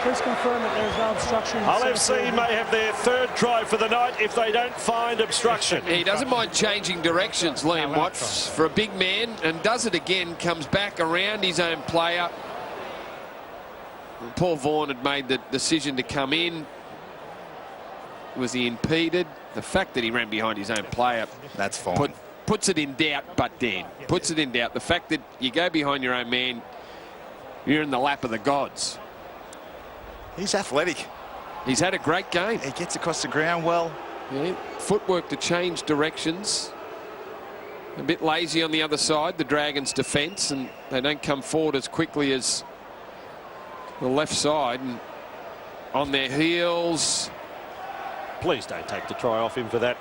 Please confirm that there's no obstruction.
Hull FC may have their third try for the night if they don't find obstruction.
He doesn't mind changing directions, Liam Watts, for a big man, and does it again, comes back around his own player. And Paul Vaughan had made the decision to come in. Was he impeded? The fact that he ran behind his own player,
that's fine.
Puts it in doubt, but Dan, puts it in doubt. The fact that you go behind your own man, you're in the lap of the gods.
He's athletic.
He's had a great game.
He gets across the ground well.
Yeah, footwork to change directions. A bit lazy on the other side, the Dragons' defence, and they don't come forward as quickly as the left side. And on their heels.
Please don't take the try off him for that.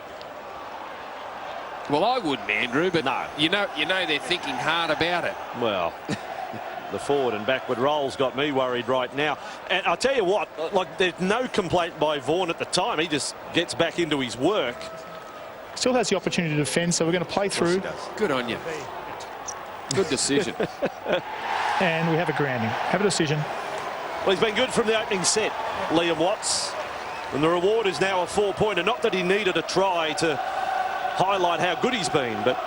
Well, I wouldn't, Andrew, but no. You know they're thinking hard about it.
Well, the forward and backward rolls got me worried right now. And I'll tell you what, like, there's no complaint by Vaughan at the time. He just gets back into his work.
Still has the opportunity to defend, so we're going to play through.
Good on you. Good decision.
And we have a grounding. Have a decision.
Well, he's been good from the opening set, Liam Watts. And the reward is now a 4-pointer. Not that he needed a try to highlight how good he's been, but...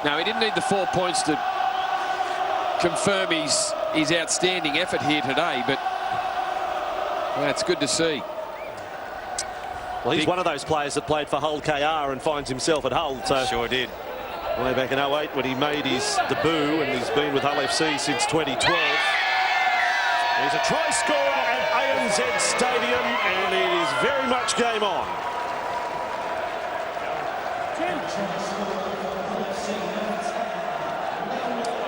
No, he didn't need the 4 points to confirm his outstanding effort here today, but that's good to see.
Well, he's one of those players that played for Hull KR and finds himself at Hull. So
sure did.
Way back in 08 when he made his debut, and he's been with Hull FC since 2012. He's a try scorer at ANZ Stadium, and it is very much game on.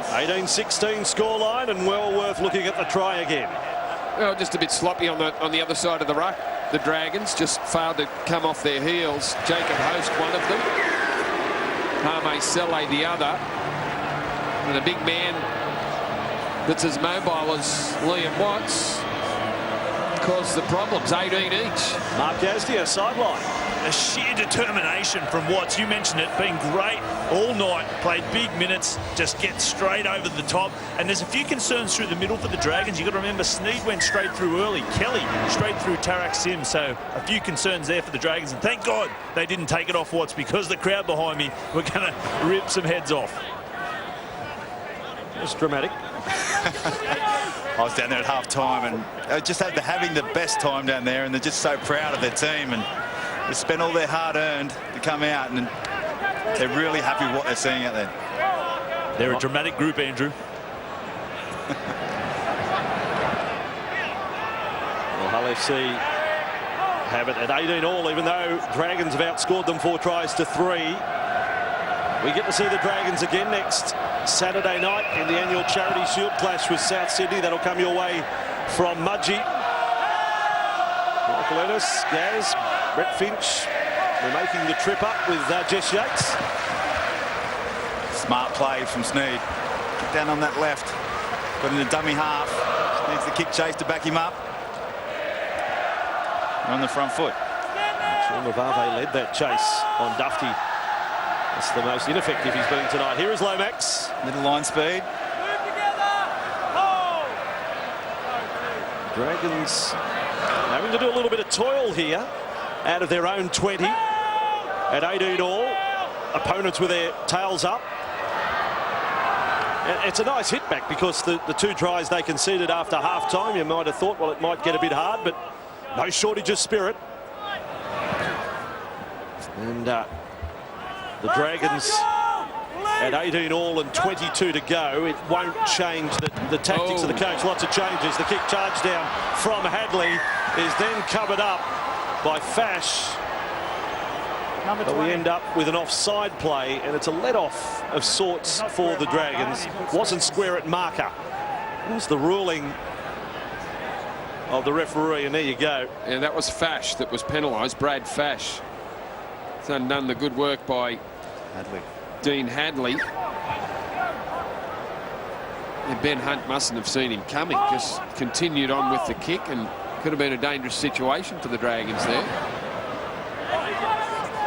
(18-16) scoreline, and well worth looking at the try again.
Well, just a bit sloppy on the other side of the ruck. The Dragons just failed to come off their heels. Jacob Host, one of them. Hame Sele, the other. And a big man that's as mobile as Liam Watts caused the problems. 18 each.
Mark Gazdia, sideline.
A sheer determination from Watts. You mentioned it, being great all night, played big minutes, just get straight over the top. And there's a few concerns through the middle for the Dragons. You've got to remember, Sneed went straight through early. Kelly straight through Tarak Sim. So a few concerns there for the Dragons. And thank God they didn't take it off Watts, because the crowd behind me were going to rip some heads off.
It's dramatic.
I was down there at half-time, and just having the best time down there, and they're just so proud of their team, and they spent all their hard-earned to come out, and they're really happy with what they're seeing out there.
They're a dramatic group, Andrew.
Well, Hull FC have it at 18-all, even though Dragons have outscored them 4 tries to 3. We get to see the Dragons again next Saturday night in the annual Charity Shield clash with South Sydney. That'll come your way from Mudgee. Michael Ennis, Gaz, Brett Finch. We're making the trip up with Jess Yates.
Smart play from Sneed. Down on that left. Got in the dummy half. Needs the kick chase to back him up. On the front foot.
Sean Mavave led that chase on Dufty. That's the most ineffective he's been tonight. Here is Lomax.
Middle line speed.
Dragons having to do a little bit of toil here out of their own 20 at 18-all. Opponents with their tails up. And it's a nice hit back, because the 2 tries they conceded after half-time, you might have thought, well, it might get a bit hard, but no shortage of spirit. And the Dragons At 18 all and 22 to go, it won't change the tactics of the coach. Lots of changes. The kick charge down from Hadley is then covered up by Fash. But we end up with an offside play, and it's a let-off of sorts for the Dragons. Wasn't square at marker. It was the ruling of the referee, and there you go.
And that was Fash that was penalised, Brad Fash. It's undone the good work by Dean Hadley. And Ben Hunt mustn't have seen him coming, just continued on with the kick, and could have been a dangerous situation for the Dragons there.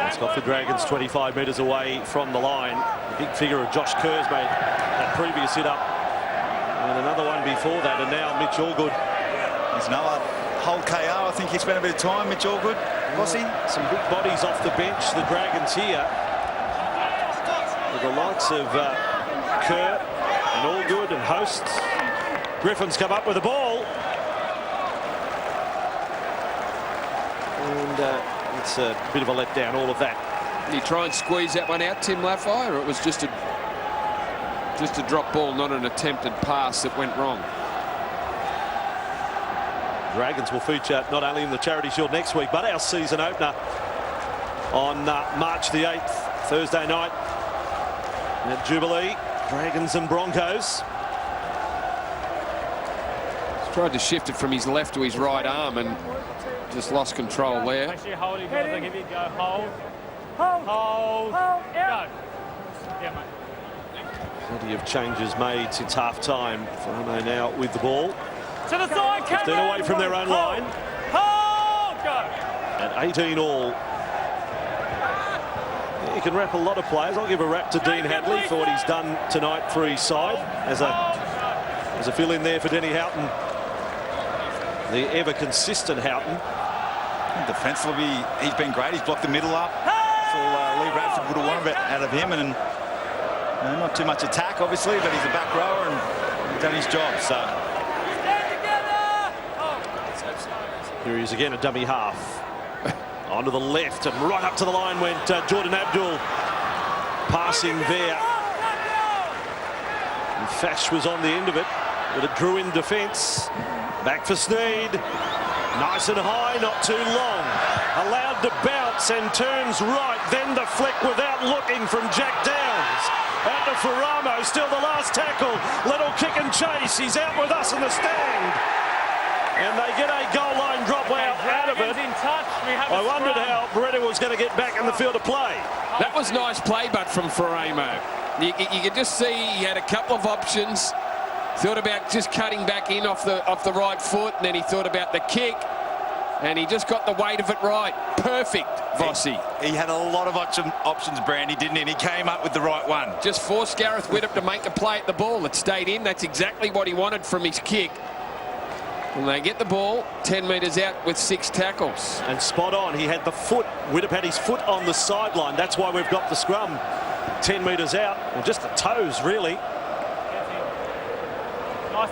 It's got the Dragons 25 metres away from the line. The big figure of Josh Kerr's made that previous hit up. And another one before that, and now Mitch Allgood.
There's another whole KO. I think he spent a bit of time, Mitch Allgood. Was he?
Some big bodies off the bench, the Dragons here. With the likes of Kerr and Allgood and hosts. Griffin's come up with the ball. And it's a bit of a letdown, all of that.
Did he try and squeeze that one out, Tim Laffey, or it was just a drop ball, not an attempted pass that went wrong?
Dragons will feature not only in the Charity Shield next week, but our season opener on March the 8th, Thursday night at Jubilee. Dragons and Broncos.
He's tried to shift it from his left to his right arm and just lost control there.
Make sure you hold him, guys. I'll give you a go. Hold. Hold. Go. Yeah, mate.
Plenty of changes made since half-time. Farmo now with the ball.
To the side,
15 away from their own line.
Hold. Go.
At 18 all. Yeah, you can wrap a lot of players. I'll give a wrap to Dean Hadley for what he's done tonight for his side as a fill-in there for Denny Houghton, the ever-consistent Houghton.
Defensively, he's been great. He's blocked the middle up. So Lee Radford would have wanted out of him, and not too much attack, obviously, but he's a back rower and he's done his job. So
here he is again, a dummy half. Onto the left and right up to the line went Jordan Abdul, passing there. And Fash was on the end of it, but it drew in defence. Back for Sneed. Nice and high, not too long. Allowed to bounce and turns right, then the flick without looking from Jack Downs. Out to Faramo, still the last tackle. Little kick and chase. He's out with us in the stand. And they get a goal line drop out of it. I wondered how Beretta was going to get back in the field of play.
That was nice play, but from Faramo. You could just see he had a couple of options. Thought about just cutting back in off the right foot, and then he thought about the kick, and he just got the weight of it right. Perfect, Vossi.
He had a lot of options, Brandy, didn't he? And he came up with the right one.
Just forced Gareth Widdop to make a play at the ball. It stayed in. That's exactly what he wanted from his kick. And they get the ball 10 metres out with 6 tackles.
And spot on. He had the foot. Widdop had his foot on the sideline. That's why we've got the scrum 10 metres out. Or just the toes, really.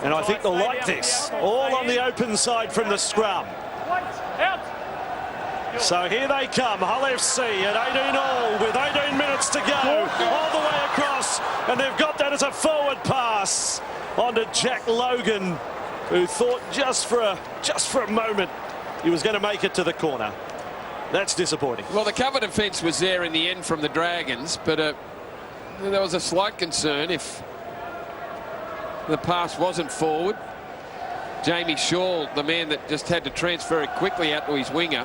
And I think they'll like this. All on the open side from the scrum. So here they come, Hull FC at 18 all with 18 minutes to go. All the way across. And they've got that as a forward pass onto Jack Logan, who thought just for a moment he was going to make it to the corner. That's disappointing.
Well, the cover defence was there in the end from the Dragons, but there was a slight concern if the pass wasn't forward. Jamie Shaw, the man that just had to transfer it quickly out to his winger.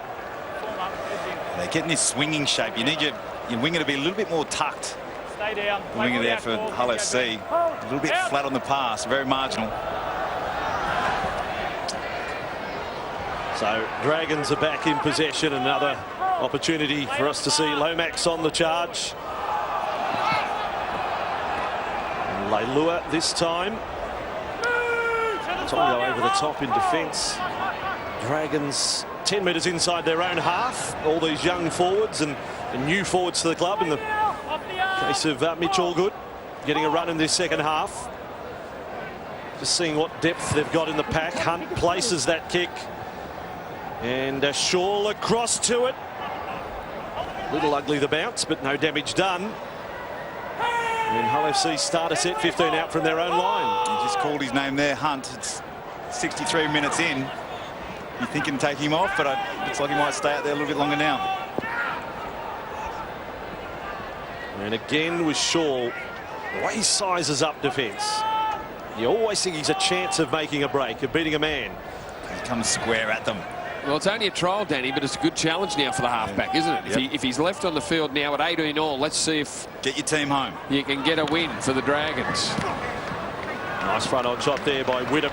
They're getting this swinging shape. You need your winger to be a little bit more tucked.
Stay down.
The winger there for Hull FC. A little bit flat on the pass, very marginal.
So Dragons are back in possession. Another opportunity for us to see Lomax on the charge. Leilua this time. Tongo over the top in defence. Dragons 10 metres inside their own half. All these young forwards and new forwards to the club in the case of Mitch Allgood getting a run in this second half. Just seeing what depth they've got in the pack. Hunt places that kick. And Shaw across to it. Little ugly the bounce, but no damage done. And Hull FC start a set 15 out from their own line.
He just called his name there, Hunt. It's 63 minutes in. You think he can take him off, but it looks like he might stay out there a little bit longer now.
And again with Shaw, the way he sizes up defence, you always think he's a chance of making a break, of beating a man.
He comes square at them.
Well, it's only a trial, Danny, but it's a good challenge now for the halfback, isn't it?
Yep.
If he's left on the field now at 18 all, let's see if...
Get your team home.
You can get a win for the Dragons.
Nice front-on shot there by Widdop,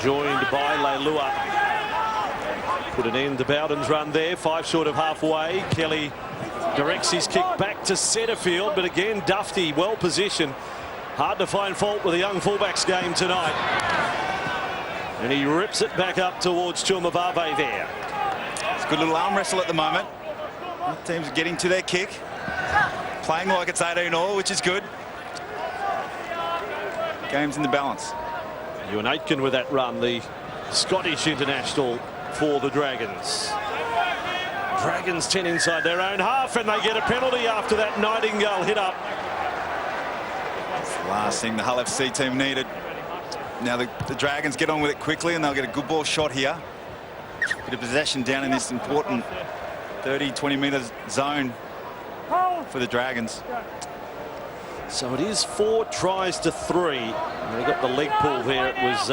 joined by Leilua. Put an end to Bowden's run there, 5 short of halfway. Kelly directs his kick back to centre field, but again, Dufty well positioned. Hard to find fault with the young fullbacks game tonight. And he rips it back up towards Chumavave there.
It's a good little arm wrestle at the moment. Both teams are getting to their kick. Playing like it's 18 all, which is good. Game's in the balance.
Ewan Aitken with that run, the Scottish international for the Dragons. Dragons 10 inside their own half, and they get a penalty after that Nightingale hit up.
That's the last thing the Hull FC team needed. Now the Dragons get on with it quickly, and they'll get a good ball shot here. Bit of possession down in this important 30-20 metre zone for the Dragons.
So it is 4 tries to 3. And they got the leg pull there. It was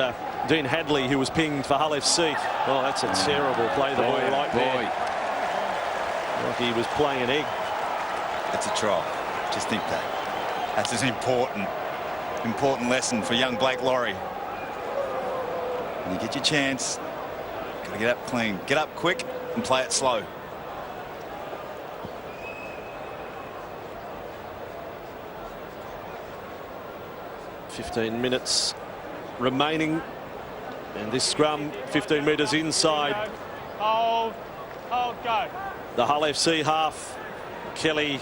Dean Hadley who was pinged for Hull FC. Oh, that's a terrible play. The ball right there. Like he was playing an egg.
That's a try. Just think that. That's an important lesson for young Blake Laurie. When you get your chance, got to get up clean, get up quick, and play it slow.
.15 minutes remaining, and this scrum 15 metres inside.
Hold, go.
The Hull FC half. Kelly,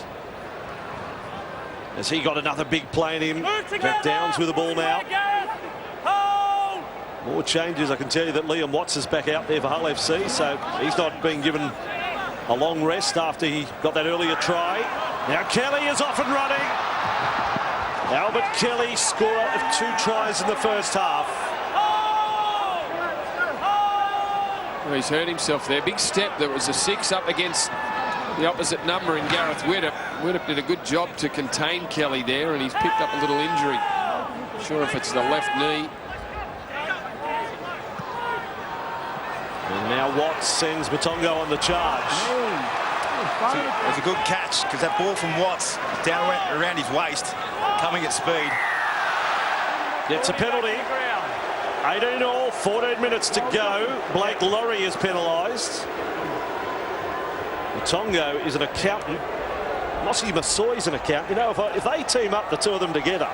has he got another big play in him? Back Downs with the ball now. More changes. I can tell you that Liam Watts is back out there for Hull FC, so he's not being given a long rest after he got that earlier try. Now Kelly is off and running. Albert Kelly, scorer of 2 tries in the first half.
Well, he's hurt himself there. Big step. There was a 6 up against the opposite number in Gareth Widdop. Widdop did a good job to contain Kelly there, and he's picked up a little injury. Not sure if it's the left knee.
And now Watts sends Motongo on the charge.
It was a good catch, because that ball from Watts down around his waist, coming at speed.
It's a penalty. 18 all, 14 minutes to go. Blake Laurie is penalised. Motongo is an accountant. Mossy Massoy is an accountant. You know, if they team up, the two of them together,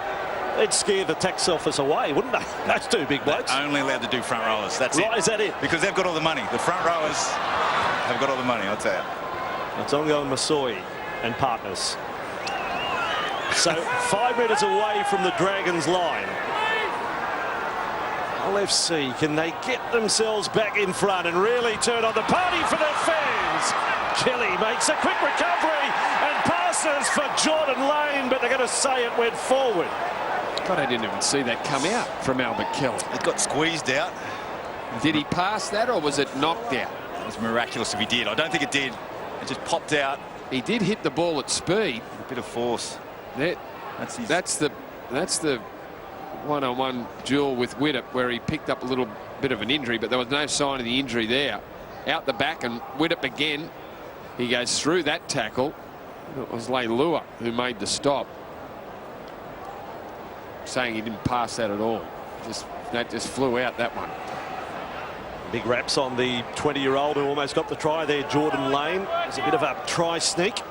they'd scare the tax office away, wouldn't they? Those 2 big blokes.
They're only allowed to do front rowers. That's it.
Right, is that it?
Because they've got all the money. The front rowers have got all the money, I'll tell you.
Motongo and Massoy and partners. So 5 metres away from the Dragons line. Hull FC, can they get themselves back in front and really turn on the party for their fans? Kelly makes a quick recovery and passes for Jordan Lane, but they're going to say it went forward.
God, I didn't even see that come out from Albert Kelly.
It got squeezed out.
Did he pass that, or was it knocked out?
It was miraculous if he did. I don't think it did. It just popped out.
He did hit the ball at speed.
A bit of force.
That's the one-on-one duel with Widdop, where he picked up a little bit of an injury, but there was no sign of the injury there. Out the back, and Widdop again. He goes through that tackle. It was Leilua who made the stop, saying he didn't pass that at all. That just flew out, that one.
Big raps on the 20-year-old who almost got the try there, Jordan Lane. There's a bit of a try sneak.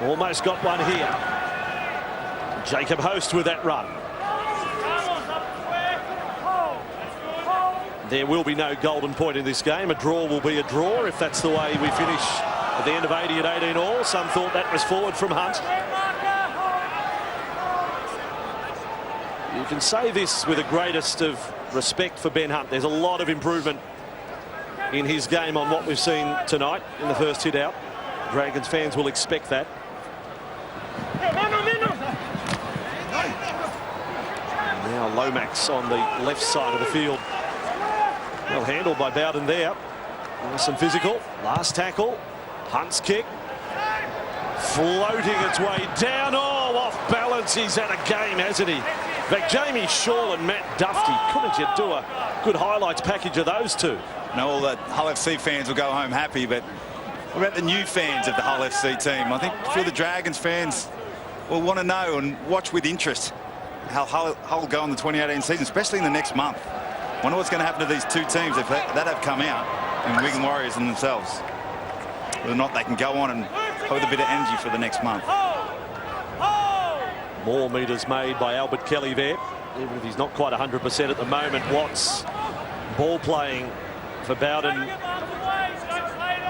Almost got one here. Jacob Host with that run. There will be no golden point in this game. A draw will be a draw if that's the way we finish at the end of 80 at 18 all. Some thought that was forward from Hunt. You can say this with the greatest of respect for Ben Hunt. There's a lot of improvement in his game on what we've seen tonight in the first hit out. Dragons fans will expect that. Now Lomax on the left side of the field. Well handled by Bowden there. Nice and physical. Last tackle. Hunt's kick. Floating its way down. Oh, off balance. He's had a game, hasn't he? In fact, Jamie Shaw and Matt Duffy, couldn't you do a good highlights package of those two?
Now all the Hull FC fans will go home happy, but what about the new fans of the Hull FC team? I think a few of the Dragons fans will want to know and watch with interest how Hull go in the 2018 season, especially in the next month. Wonder what's going to happen to these two teams that have come out, and Wigan Warriors and themselves. Whether or not they can go on and hold a bit of energy for the next month.
More metres made by Albert Kelly there, even if he's not quite 100% at the moment. Watts ball playing for Bowden.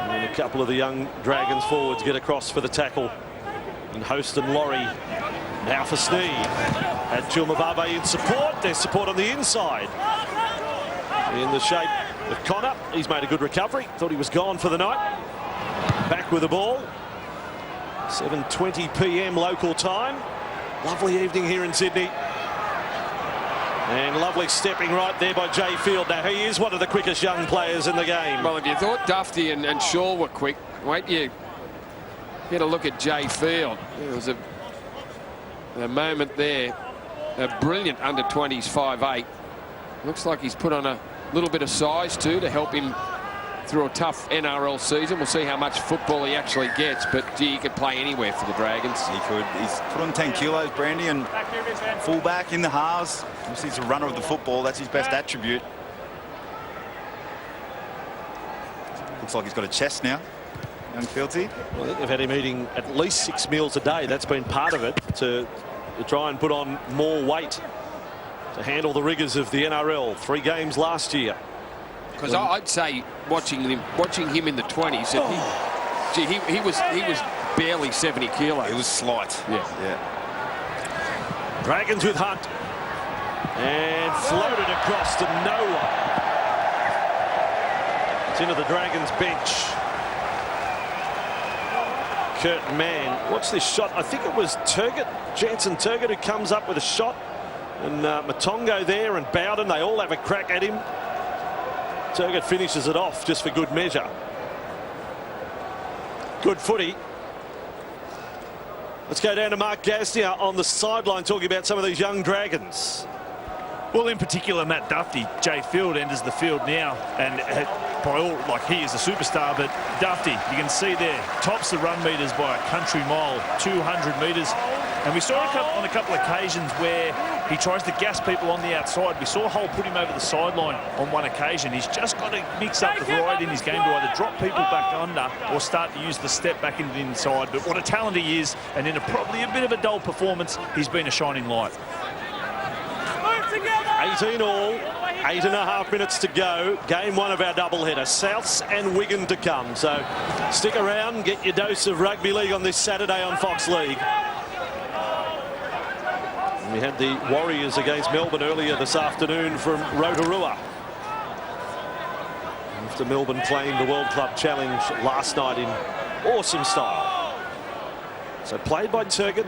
And a couple of the young Dragons forwards get across for the tackle. And Hostin Laurie now for Sneed. Had Chilmababe in support. There's support on the inside. In the shape of Connor. He's made a good recovery. Thought he was gone for the night. Back with the ball. 7:20 p.m. local time. Lovely evening here in Sydney. And lovely stepping right there by Jay Field. Now, he is one of the quickest young players in the game.
Well, if you thought Dufty and Shaw were quick, wait you get a look at Jay Field. There was a moment there. A brilliant under-20s 5'8". Looks like he's put on a little bit of size, too, to help him through a tough NRL season. We'll see how much football he actually gets, but gee, he could play anywhere for the Dragons.
He could. He's put on 10 kilos, Brandy, and fullback in the halves. Obviously, he's a runner of the football. That's his best attribute. Looks like he's got a chest now, young Fieldsy.
Well, I think they've had him eating at least 6 meals a day. That's been part of it, to try and put on more weight to handle the rigours of the NRL. 3 games last year.
Because I'd say watching him in the 20s, he was barely 70 kilos.
He was slight.
Yeah.
Dragons with Hunt. And floated across to no one. It's into the Dragons bench. Kurt Mann. Watch this shot. I think it was Turgott, Jansen Turgott, who comes up with a shot. And Matongo there and Bowden, they all have a crack at him. Turgott finishes it off just for good measure. Good footy. Let's go down to Mark Gasnier on the sideline talking about some of these young Dragons.
Well, in particular, Matt Duffy. Jay Field enters the field now, and by all, he is a superstar, but Duffy, you can see there, tops the run metres by a country mile, 200 metres. And we saw on a couple of occasions where he tries to gas people on the outside. We saw Hull put him over the sideline on one occasion. He's just got to mix up the variety in his game to either drop people back under or start to use the step back into the inside. But what a talent he is, and in probably a bit of a dull performance, he's been a shining light.
18 all, 8.5 minutes to go. Game 1 of our doubleheader. Souths and Wigan to come. So stick around, get your dose of rugby league on this Saturday on Fox League. We had the Warriors against Melbourne earlier this afternoon from Rotorua. After Melbourne claimed the World Club Challenge last night in awesome style. So played by Turgott.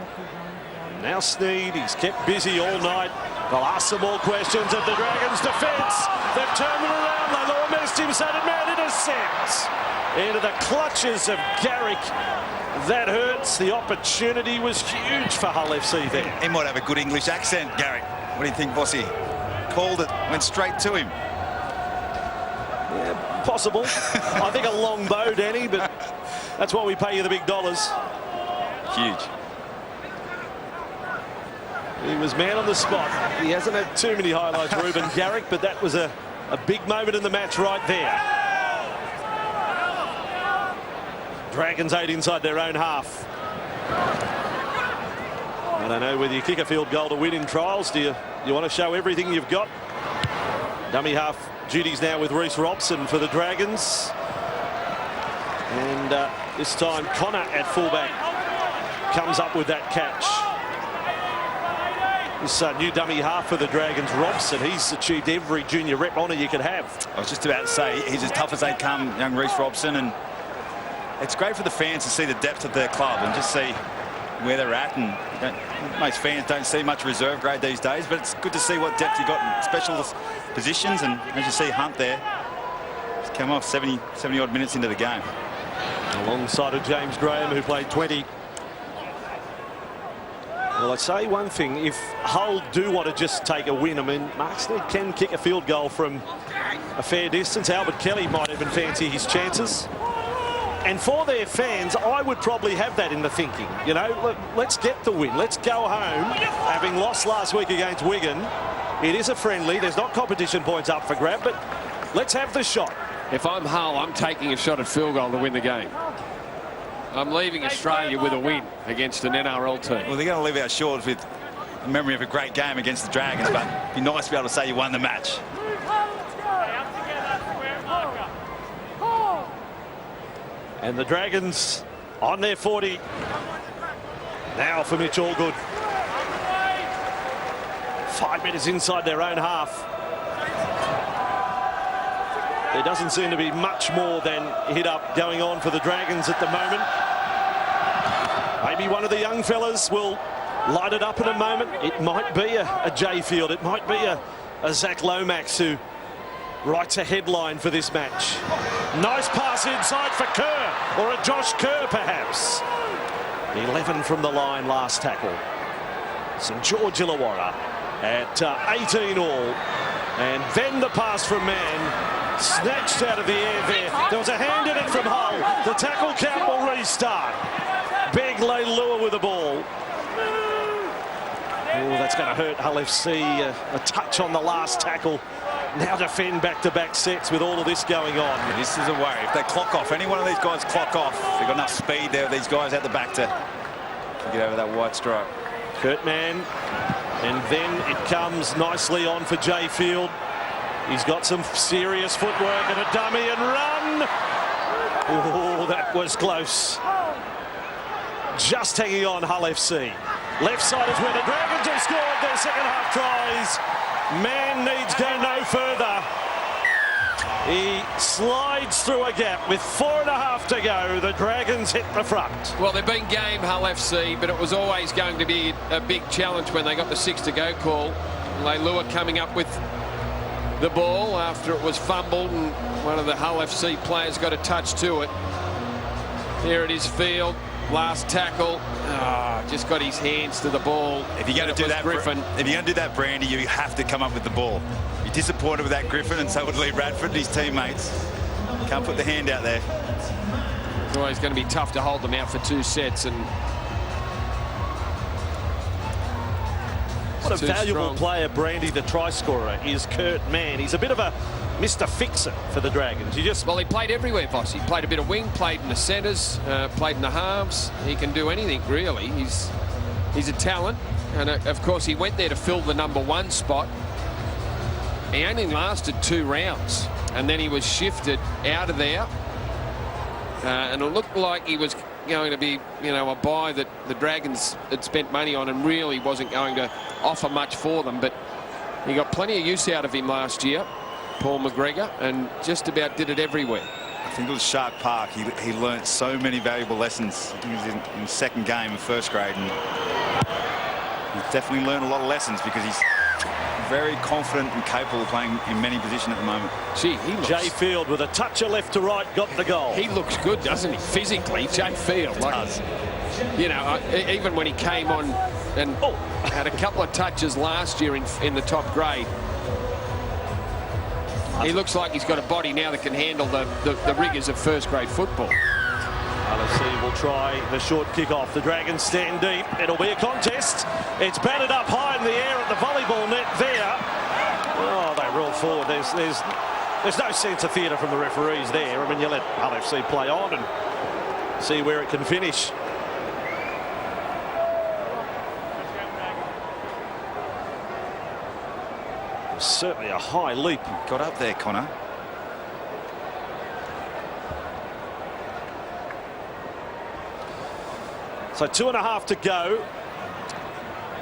Now Sneed, he's kept busy all night. They'll ask some more questions of the Dragons' defence. They've turned them around. They missed him, so did man intercepts. Into the clutches of Garrick. That hurts. The opportunity was huge for Hull FC there.
He might have a good English accent, Garrick. What do you think, Bossy? Called it, went straight to him.
Yeah, possible. I think a long bow, Danny, but that's why we pay you the big dollars.
Huge.
He was man on the spot. He hasn't had too many highlights, Ruben Garrick, but that was a big moment in the match right there. Dragons 8 inside their own half. I don't know whether you kick a field goal to win in trials. Do you want to show everything you've got? Dummy half duties now with Reece Robson for the Dragons. And this time Connor at fullback comes up with that catch. This new dummy half for the Dragons, Robson, he's achieved every junior rep honour you could have.
I was just about to say, he's as tough as they come, young Reece Robson, and it's great for the fans to see the depth of their club and just see where they're at, and most fans don't see much reserve grade these days, but it's good to see what depth you got in specialist positions. And as you see, Hunt there, he's come off 70 odd minutes into the game.
Alongside of James Graham, who played 20. Well, I'd say one thing, if Hull do want to just take a win, I mean, Mark Sneyd can kick a field goal from a fair distance. Albert Kelly might even fancy his chances. And for their fans, I would probably have that in the thinking. You know, look, let's get the win. Let's go home, having lost last week against Wigan. It is a friendly. There's not competition points up for grab, but let's have the shot.
If I'm Hull, I'm taking a shot at field goal to win the game. I'm leaving Australia with a win against an NRL team.
Well, they're going to leave our shores with a memory of a great game against the Dragons, but it'd be nice to be able to say you won the match.
And the Dragons on their 40. Now for Mitch Allgood. 5 metres inside their own half. There doesn't seem to be much more than hit up going on for the Dragons at the moment. Maybe one of the young fellas will light it up in a moment. It might be a Jay Field. It might be a Zach Lomax who writes a headline for this match. Nice pass inside for Kerr, or a Josh Kerr perhaps. 11 from the line last tackle. St George Illawarra at 18 all. And then the pass from Mann. Snatched out of the air there. There was a hand in it from Hull. The tackle count will restart. Big Leilua with the ball. Oh, that's going to hurt Hull FC. A touch on the last tackle. Now defend back-to-back sets with all of this going on.
This is a worry. If they clock off, any one of these guys clock off, they've got enough speed there, these guys at the back to get over that white stripe.
Kurt Mann. And then it comes nicely on for Jay Field. He's got some serious footwork and a dummy and run. Oh, that was close. Just hanging on, Hull FC. Left side is where the Dragons have scored their second half tries. Man needs go no further. He slides through a gap with 4.5 to go. The Dragons hit the front.
Well, they've been game, Hull FC, but it was always going to be a big challenge when they got the 6 to go call. Leilua coming up with the ball after it was fumbled, and one of the Hull FC players got a touch to it. Here it is, Field. Last tackle. Just got his hands to the ball.
If you're going to do that,
Griffin.
If you're going to do that, Brandy, you have to come up with the ball. You're disappointed with that Griffin, and so would Lee Radford and his teammates. Can't put the hand out there.
It's always going to be tough to hold them out for 2 sets, and
what a valuable player, Brandy, the try scorer, is Kurt Mann. He's a bit of a Mr. Fixer for the Dragons.
Well, he played everywhere, Voss. He played a bit of wing, played in the centres, played in the halves. He can do anything, really. He's a talent. And, of course, he went there to fill the #1 spot. He only lasted 2 rounds. And then he was shifted out of there. And it looked like he was going to be, you know, a buy that the Dragons had spent money on and really wasn't going to offer much for them. But he got plenty of use out of him last year, Paul McGregor, and just about did it everywhere.
I think it was Shark Park. He learnt so many valuable lessons. He was in his second game of first grade, and he's definitely learned a lot of lessons because he's very confident and capable of playing in many positions at the moment.
Gee, he looks...
Jay Field with a touch of left to right got the goal.
He looks good, doesn't he? Physically, Jay Field. You know, even when he came on and had a couple of touches last year in the top grade, he looks like he's got a body now that can handle the rigours of first grade football.
LFC will try the short kick off. The Dragons stand deep. It'll be a contest. It's batted up high in the air at the volleyball net there. Oh, they roll forward. There's no sense of theatre from the referees there. I mean, you let LFC play on and see where it can finish. Certainly a high leap.
Got up there, Connor.
So 2.5 to go.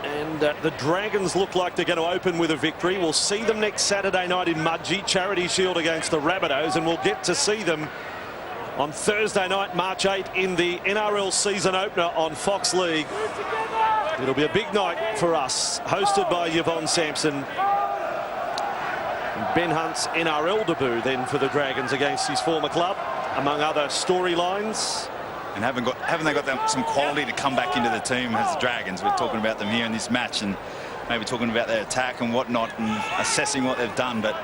And the Dragons look like they're going to open with a victory. We'll see them next Saturday night in Mudgee, Charity Shield against the Rabbitohs, and we'll get to see them on Thursday night, March 8, in the NRL season opener on Fox League. It'll be a big night for us, hosted by Yvonne Sampson. Ben Hunt's NRL debut then for the Dragons against his former club, among other storylines.
And haven't they got some quality to come back into the team as the Dragons? We're talking about them here in this match and maybe talking about their attack and whatnot and assessing what they've done. But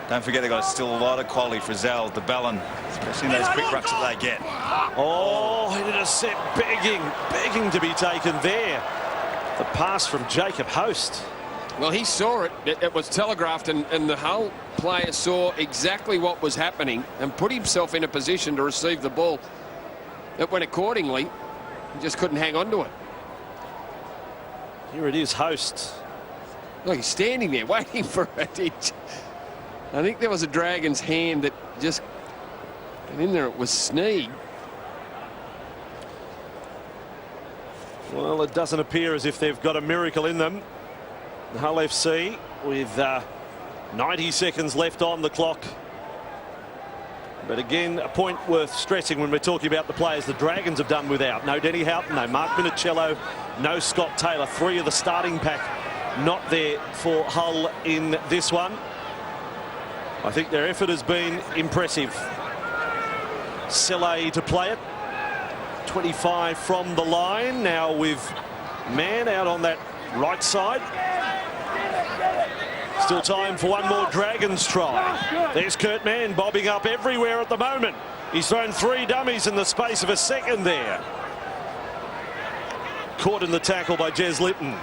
don't forget they've got still a lot of quality. Frizzell, de Belin, especially in those quick rucks that they get.
Oh, into the set, begging to be taken there. The pass from Jacob Host.
Well, he saw it. It was telegraphed, and the Hull player saw exactly what was happening and put himself in a position to receive the ball. It went accordingly. He just couldn't hang on to it.
Here it is, Host.
Look, he's standing there waiting for it. I think there was a Dragons hand that just got in there. It was Sneed.
Well, it doesn't appear as if they've got a miracle in them. Hull FC with 90 seconds left on the clock. But again, a point worth stressing when we're talking about the players the Dragons have done without. No Denny Houghton, no Mark Minicello, no Scott Taylor. 3 of the starting pack not there for Hull in this one. I think their effort has been impressive. Selay to play it. 25 from the line. Now with Mann out on that right side. Still time for one more Dragons try. There's Kurt Mann bobbing up everywhere at the moment. He's thrown 3 dummies in the space of a second there. Caught in the tackle by Jez Litton.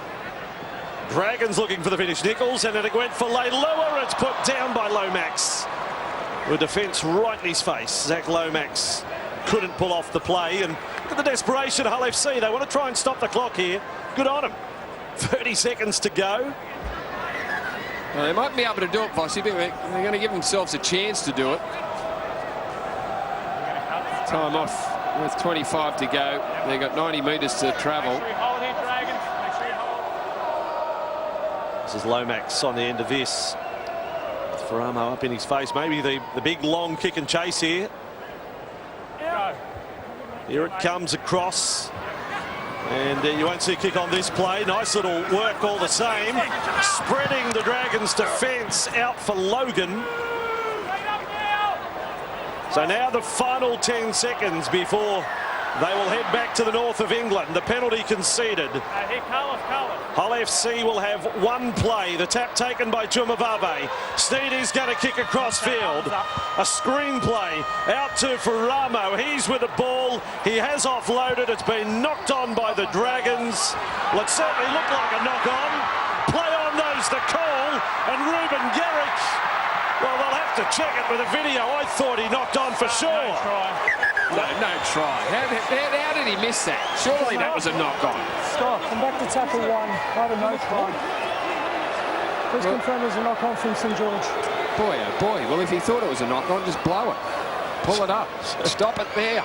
Dragons looking for the finish. Nichols, and then it went for Leilua. It's put down by Lomax. With defence right in his face. Zach Lomax couldn't pull off the play, and look at the desperation of Hull FC. They want to try and stop the clock here. Good on them. 30 seconds to go.
Well, they might be able to do it, Vossi, but they're going to give themselves a chance to do it. Time off with 25 to go. They've got 90 metres to travel.
This is Lomax on the end of this. Faramo up in his face. Maybe the big long kick and chase here. Here it comes across. And you won't see a kick on this play. Nice little work all the same. Spreading the Dragons' defence out for Logan. So now the final 10 seconds before they will head back to the north of England. The penalty conceded. Hull FC will have one play. The tap taken by Jumabave. Sneedy's going to kick across field. A screen play out to Faramo. He's with the ball. He has offloaded. It's been knocked on by the Dragons. Well, it certainly looked like a knock on. Play on those the call. And Ruben Garrick. Well, they'll have to check it with a video. I thought he knocked on for sure.
No try. How did he miss that? Surely that was a knock-on.
Stop. Come back to tackle 1. Not a no try. Please confirm there's a knock-on from St George.
Boy, oh boy. Well, if he thought it was a knock-on, just blow it. Pull it up. Stop it there.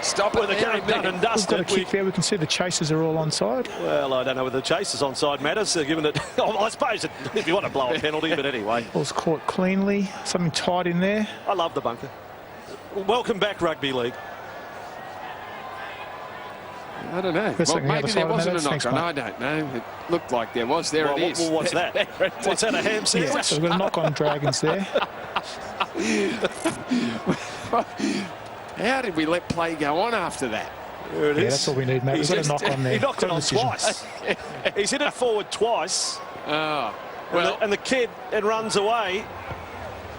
Stop it there.
Done and dusted.
We've got a kick there. We can see the chasers are all onside.
Well, I don't know whether the chasers onside matters. They're giving it. Oh, I suppose if you want to blow a penalty, but anyway.
Ball's caught cleanly. Something tight in there.
I love the bunker. Welcome back, Rugby League.
I don't know. Well, maybe there wasn't a knock-on. I don't know. It looked like there was. There it is.
Well, what's that? What's that, a ham sandwich?
Yeah, so we've got a knock on Dragons there.
How did we let play go on after that?
There it is.
That's all we need, mate. We've got a knock on there.
He knocked it on twice. He's hit it forward twice.
Oh, well.
And the kid then runs away.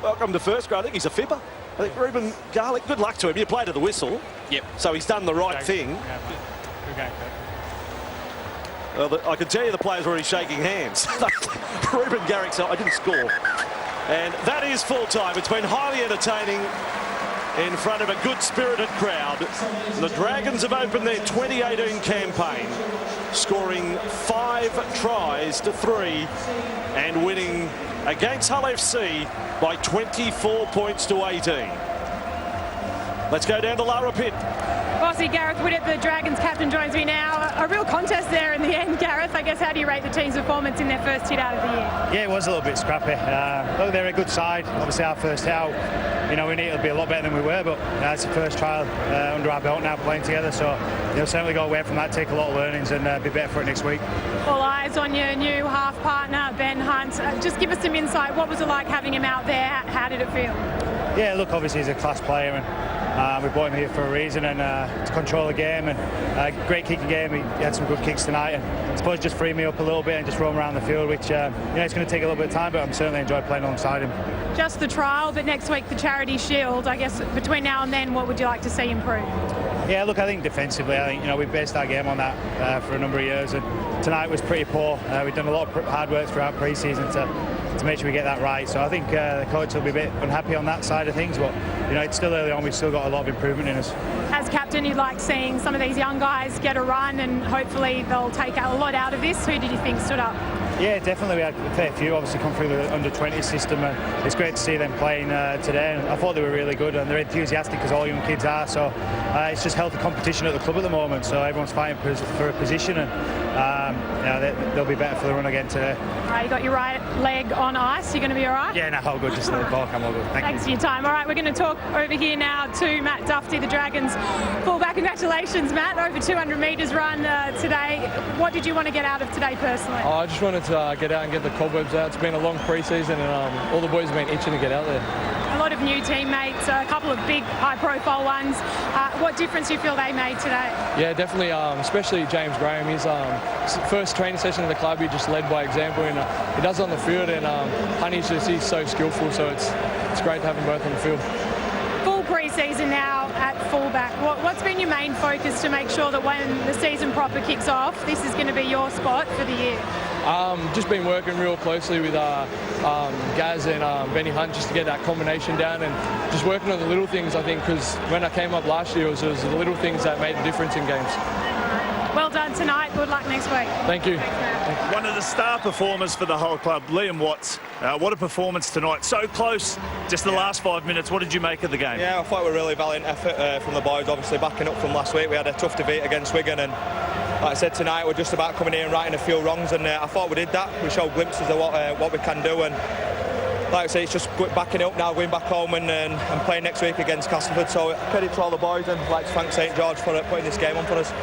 Welcome to first grade. I think he's a fibber. I think Ruben Garlick, good luck to him. You played to the whistle.
Yep.
So he's done the right thing. Well, I can tell you the players were already shaking hands. Ruben Garrick said, I didn't score. And that is full time. It's been highly entertaining in front of a good-spirited crowd. The Dragons have opened their 2018 campaign, scoring 5 tries to 3 and winning against Hull FC by 24 points to 18. Let's go down to Lara Pitt.
see Gareth Widdop, the Dragons captain, joins me now. A real contest there in the end, Gareth. I guess, how do you rate the team's performance in their first hit out of the year?
Yeah, it was a little bit scrappy. Look, they're a good side. Obviously, our first out, we need to be a lot better than we were, but it's the first trial under our belt now playing together, so certainly go away from that, take a lot of learnings and be better for it next week.
All eyes on your new half partner, Ben Hunt. Just give us some insight. What was it like having him out there? How did it feel?
Yeah, look, obviously he's a class player, and we brought him here for a reason, and to control the game, and great kicking game. He had some good kicks tonight, and I suppose just free me up a little bit and just roam around the field, which it's going to take a little bit of time, but I'm certainly enjoyed playing alongside him.
Just the trial, but next week the Charity Shield. I guess between now and then, what would you like to see improve?
Yeah, look, I think defensively, I think we've based our game on that for a number of years, and tonight was pretty poor. We've done a lot of hard work throughout pre-season to make sure we get that right. So I think the coach will be a bit unhappy on that side of things, but it's still early on. We've still got a lot of improvement in us.
As captain, you'd like seeing some of these young guys get a run, and hopefully they'll take a lot out of this. Who did you think stood up?
Yeah, definitely. We had a fair few obviously come through the under-20 system, and it's great to see them playing today. And I thought they were really good, and they're enthusiastic as all young kids are. So it's just healthy competition at the club at the moment. So everyone's fighting for a position, and they'll be better for the run again today.
All right, you got your right leg on ice. You're going to be all right?
Yeah, no, all good. Just let it go. I'm all good.
Thanks for your time. All right, we're going to talk over here now to Matt Dufty, the Dragons fullback. Congratulations, Matt. Over 200 metres run today. What did you want to get out of today personally?
I just wanted to get out and get the cobwebs out. It's been a long pre-season, and all the boys have been itching to get out there.
A lot of new teammates, a couple of big high-profile ones. What difference do you feel they made today?
Yeah, definitely, especially James Graham. His first training session at the club, he just led by example, and he does it on the field, and Honey's he's so skillful, so it's great to have them both on the field.
Full pre-season now at fullback. What's been your main focus to make sure that when the season proper kicks off, this is going to be your spot for the year?
Just been working real closely with Gaz and Benny Hunt just to get that combination down, and just working on the little things, I think, because when I came up last year, it was the little things that made a difference in games.
Well done tonight. Good luck next week.
Thank you.
One of the star performers for the whole club, Liam Watts. What a performance tonight. So close, just the last 5 minutes. What did you make of the game?
Yeah, I thought it was a really valiant effort from the boys, obviously backing up from last week. We had a tough defeat against Wigan, and like I said, tonight we're just about coming here and righting a few wrongs, and I thought we did that. We showed glimpses of what we can do, and like I say, it's just backing up now, going back home and playing next week against Castleford. So credit to all the boys, and I'd like to thank St George for putting this game on for us.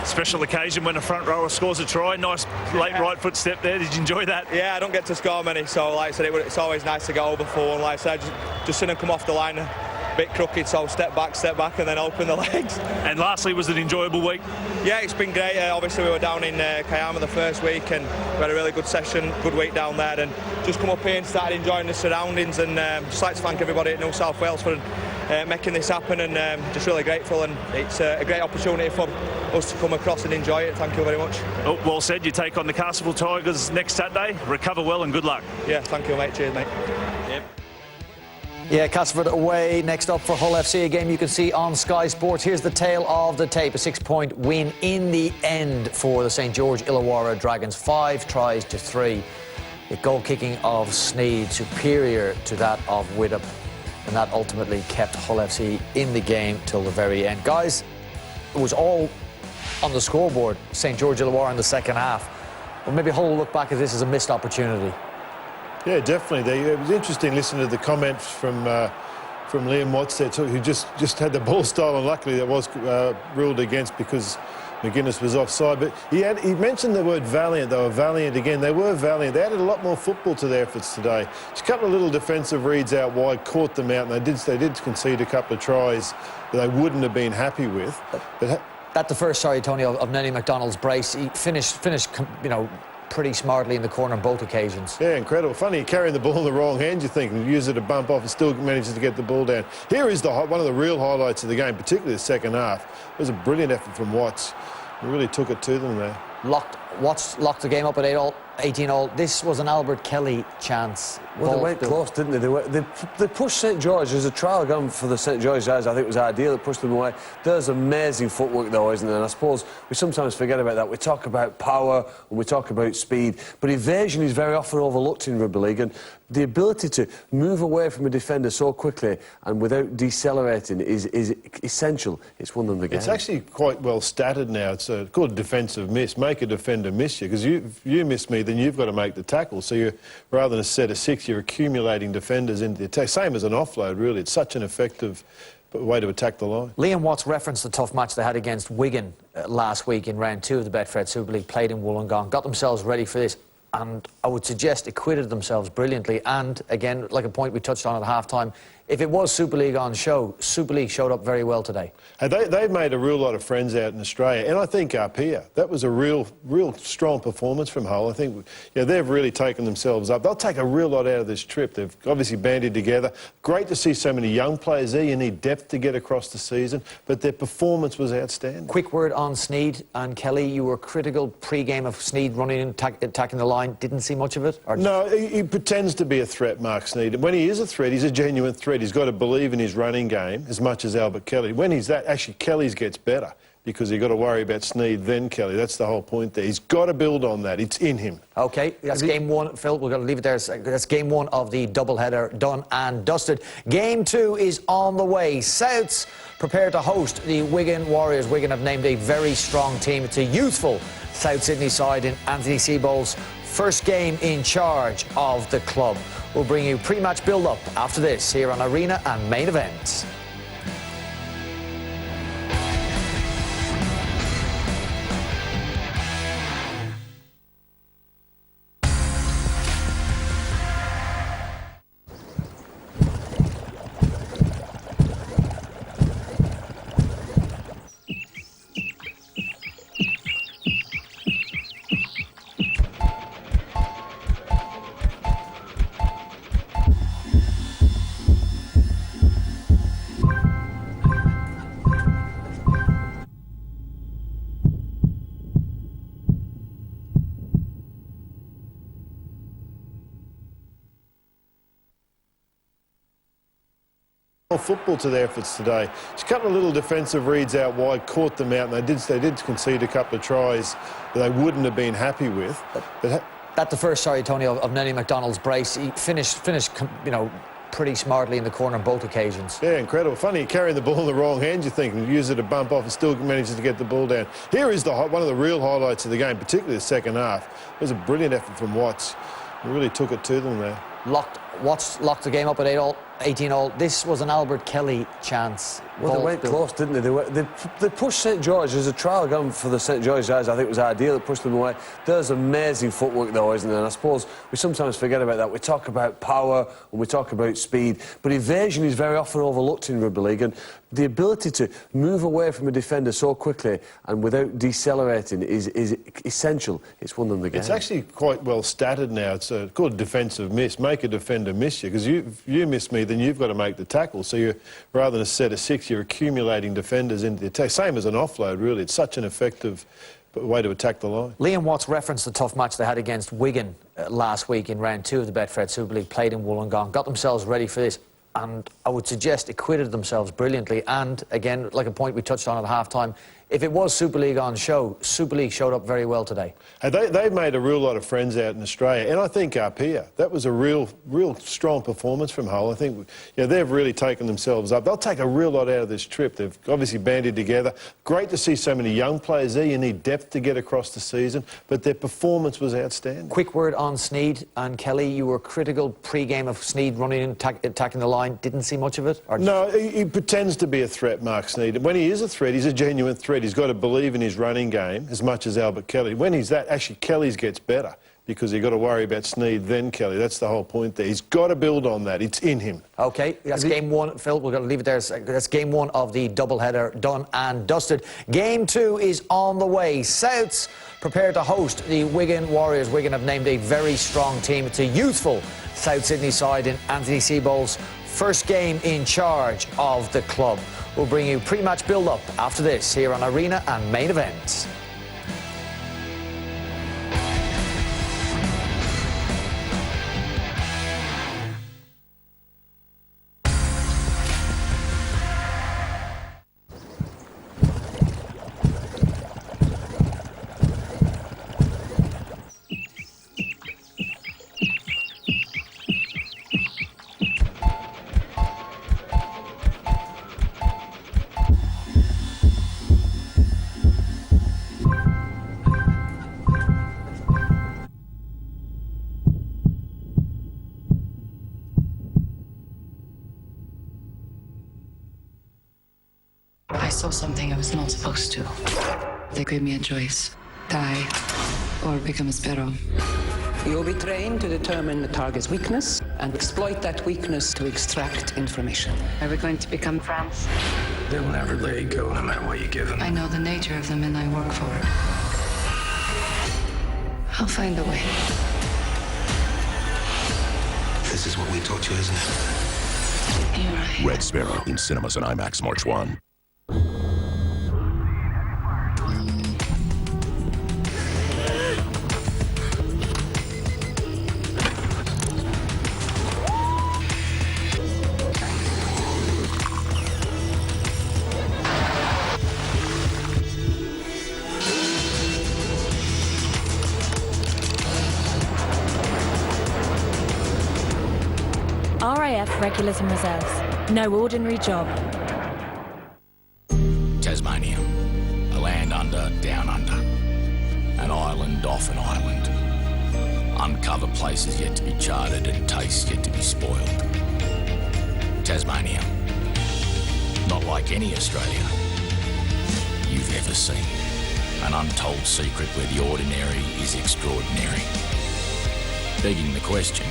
Special occasion when a front rower scores a try. Nice late right foot step there. Did you enjoy that?
Yeah, I don't get to score many, so like I said, it's always nice to go over for one. Like I said, just seen him come off the line a bit crooked, so step back, and then open the legs.
And lastly, was it an enjoyable week?
Yeah, it's been great. Obviously, we were down in Kiama the first week, and we had a really good session, good week down there, and just come up here and started enjoying the surroundings, and just like to thank everybody at New South Wales for making this happen, and just really grateful, and it's a great opportunity for us to come across and enjoy it. Thank you very much.
Oh, well said. You take on the Castleford Tigers next Saturday. Recover well and good luck.
Yeah, thank you, mate. Cheers, mate.
Yep.
Yeah, Castleford away. Next up for Hull FC, a game you can see on Sky Sports. Here's the tale of the tape. A 6-point win in the end for the St George Illawarra Dragons. 5 tries to 3. The goal kicking of Sneed superior to that of Widdop, and that ultimately kept Hull FC in the game till the very end. Guys, it was all on the scoreboard, St George Illawarra in the second half. But maybe Hull will look back at this as a missed opportunity.
Yeah, definitely. It was interesting listening to the comments from Liam Watts there too, who just had the ball stolen. Luckily, that was ruled against because McGuinness was offside. But he mentioned the word valiant. They were valiant again. They were valiant. They added a lot more football to their efforts today. Just a couple of little defensive reads out wide caught them out, and they did concede a couple of tries that they wouldn't have been happy with. But
That's the first, Tony, of Nenny McDonald's brace. He finished, pretty smartly in the corner on both occasions.
Yeah, incredible. Funny, carrying the ball in the wrong hand, you think, and use it to bump off and still manages to get the ball down. Here is one of the real highlights of the game, particularly the second half. It was a brilliant effort from Watts. He really took it to them there.
Locked Watts locked the game up at 18-all. This was an Albert Kelly chance.
Well, they went close, didn't they? They pushed St George. There's a trial gone for the St George guys. I think it was ideal. It pushed them away. There's amazing footwork, though, isn't there? And I suppose we sometimes forget about that. We talk about power and we talk about speed, but evasion is very often overlooked in rugby league. And the ability to move away from a defender so quickly and without decelerating is essential. It's one of the games.
It's actually quite well statted now. It's called a defensive miss. Make a defender miss you, because if you miss me, then you've got to make the tackle. So you're, rather than a set of 6, you're accumulating defenders into the attack. Same as an offload, really. It's such an effective way to attack the line.
Liam Watts referenced the tough match they had against Wigan last week in round 2 of the Betfred Super League, played in Wollongong, got themselves ready for this, and I would suggest acquitted themselves brilliantly. And again, like a point we touched on at half-time, if it was Super League on show, Super League showed up very well today.
They've made a real lot of friends out in Australia, and I think up here, that was a real strong performance from Hull. I think they've really taken themselves up. They'll take a real lot out of this trip. They've obviously banded together. Great to see so many young players there. You need depth to get across the season, but their performance was outstanding.
Quick word on Sneed and Kelly. You were critical pre-game of Sneed running in, attacking the line. Didn't see much of it? Or
no, he pretends to be a threat, Mark Sneed. When he is a threat, he's a genuine threat. He's got to believe in his running game as much as Albert Kelly. When he's that, actually Kelly's gets better, because you've got to worry about Sneed then Kelly. That's the whole point there. He's got to build on that. It's in him.
OK, that's game 1. Phil, we're going to leave it there. That's game 1 of the doubleheader done and dusted. Game 2 is on the way. Souths prepare to host the Wigan Warriors. Wigan have named a very strong team. It's a youthful South Sydney side in Anthony Seibold's first game in charge of the club. We'll bring you pre-match build-up after this here on Arena and Main Event.
Football to their efforts today. Just a couple of little defensive reads out wide, caught them out, and they did concede a couple of tries that they wouldn't have been happy with.
That's the first, sorry, Tony, of Nenny McDonald's brace. He finished, pretty smartly in the corner on both occasions.
Yeah, incredible. Funny, carrying the ball in the wrong hand, you think, and use it to bump off and still manages to get the ball down. Here is one of the real highlights of the game, particularly the second half. It was a brilliant effort from Watts. He really took it to them there.
Watts locked the game up at 18-all. This was an Albert Kelly chance.
Well, they went close, didn't they? They pushed St George. There's a trial gone for the St George guys. I think it was ideal. It pushed them away. There's amazing footwork, though, isn't there? And I suppose we sometimes forget about that. We talk about power and we talk about speed, but evasion is very often overlooked in rugby league. And the ability to move away from a defender so quickly and without decelerating is essential. It's one of the games.
It's actually quite well statted now. It's called a defensive miss. Make a defender miss you, because if you miss me, then you've got to make the tackle. So you're, rather than a set of 6, you're accumulating defenders into the attack. Same as an offload, really. It's such an effective way to attack the line.
Liam Watts referenced the tough match they had against Wigan last week in round 2 of the Betfred Super League, played in Wollongong, got themselves ready for this, and I would suggest acquitted themselves brilliantly. And again, like a point we touched on at half-time, if it was Super League on show, Super League showed up very well today.
They've made a real lot of friends out in Australia, and I think up here, that was a real strong performance from Hull. I think they've really taken themselves up. They'll take a real lot out of this trip. They've obviously banded together. Great to see so many young players there. You need depth to get across the season, but their performance was outstanding.
Quick word on Sneed and Kelly. You were critical pre-game of Sneed running in, attacking the line. Didn't see much of it?
No, he pretends to be a threat, Mark Sneed. When he is a threat, he's a genuine threat. He's got to believe in his running game as much as Albert Kelly. When he's that, actually Kelly's gets better, because you've got to worry about Sneed then Kelly. That's the whole point there. He's got to build on that. It's in him.
OK, that's game 1. Phil, we're going to leave it there. That's game 1 of the doubleheader done and dusted. Game 2 is on the way. Souths prepare to host the Wigan Warriors. Wigan have named a very strong team. It's a youthful South Sydney side in Anthony Seibold's first game in charge of the club. We'll bring you pre-match build-up after this here on Arena and Main Event.
saw something I was not supposed to. They gave me a choice. Die or become a sparrow. You'll be trained to determine the target's weakness and exploit that weakness to extract information. Are we going to become friends?
They'll never let you go, no matter what you give them.
I know the nature of the men I work for. I'll find a way.
This is what we taught you, isn't it?
You're right.
Red Sparrow in cinemas and IMAX March 1.
RAF Regulars and Reserves. No ordinary job.
Tasmania. A land under, down under. An island off an island. Uncovered places yet to be charted and tastes yet to be spoiled. Tasmania. Not like any Australia you've ever seen. An untold secret where the ordinary is extraordinary. Begging the question,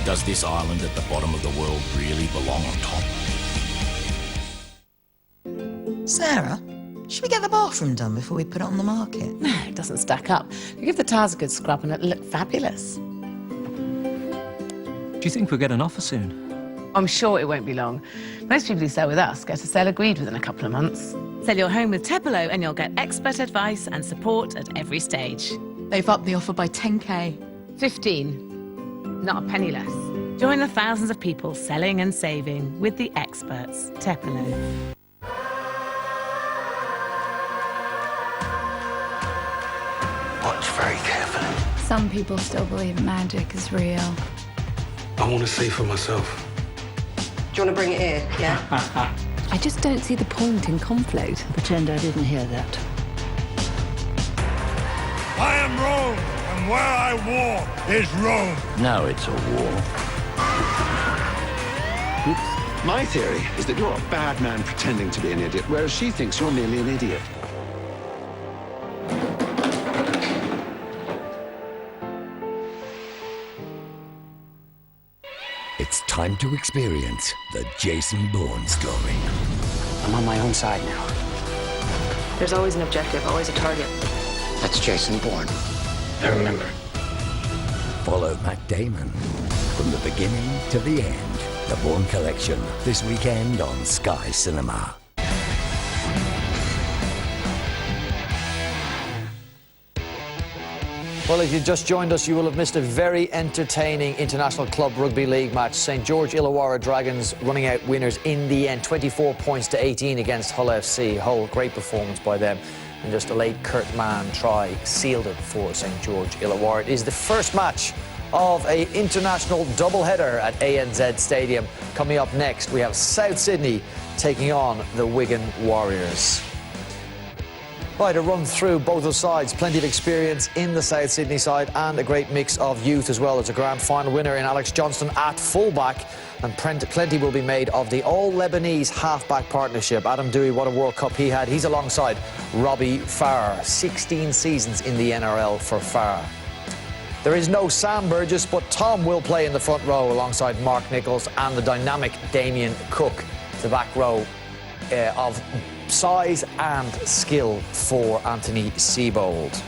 does this island at the bottom of the world really belong on top?
Sarah, should we get the bathroom done before we put it on the market?
No, it doesn't stack up. You give the tiles a good scrub and it'll look fabulous.
Do you think we'll get an offer soon?
I'm sure it won't be long. Most people who sell with us get a sale agreed within a couple of months.
Sell your home with Tepelo and you'll get expert advice and support at every stage.
They've upped the offer by 10k.
15. Not a penny less.
Join the thousands of people selling and saving with the experts, Tepelo.
Watch very carefully.
Some people still believe magic is real.
I want to see for myself.
Do you want to bring it here, yeah?
I just don't see the point in conflict.
Pretend I didn't hear that.
I am Rome, and where I war is Rome.
No, it's a war.
Oops. My theory is that you're a bad man pretending to be an idiot, whereas she thinks you're merely an idiot.
It's time to experience the Jason Bourne story.
I'm on my own side now. There's always an objective, always a target. That's Jason Bourne.
I remember.
Follow Matt Damon from the beginning to the end. The Bourne Collection, this weekend on Sky Cinema.
Well, if you just joined us, you will have missed a very entertaining International Club Rugby League match. St George Illawarra Dragons running out winners in the end, 24 points to 18 against Hull FC. Hull, great performance by them. And just a late Kurt Mann try sealed it for St George Illawarra. It is the first match of an international doubleheader at ANZ Stadium. Coming up next, we have South Sydney taking on the Wigan Warriors. Right, a run through both of sides. Plenty of experience in the South Sydney side and a great mix of youth as well. As a grand final winner in Alex Johnston at fullback, and plenty will be made of the all-Lebanese half-back partnership. Adam Dewey, what a World Cup he had. He's alongside Robbie Farr. 16 seasons in the NRL for Farr. There is no Sam Burgess, but Tom will play in the front row alongside Mark Nichols and the dynamic Damien Cook. The back row of size and skill for Anthony Seibold.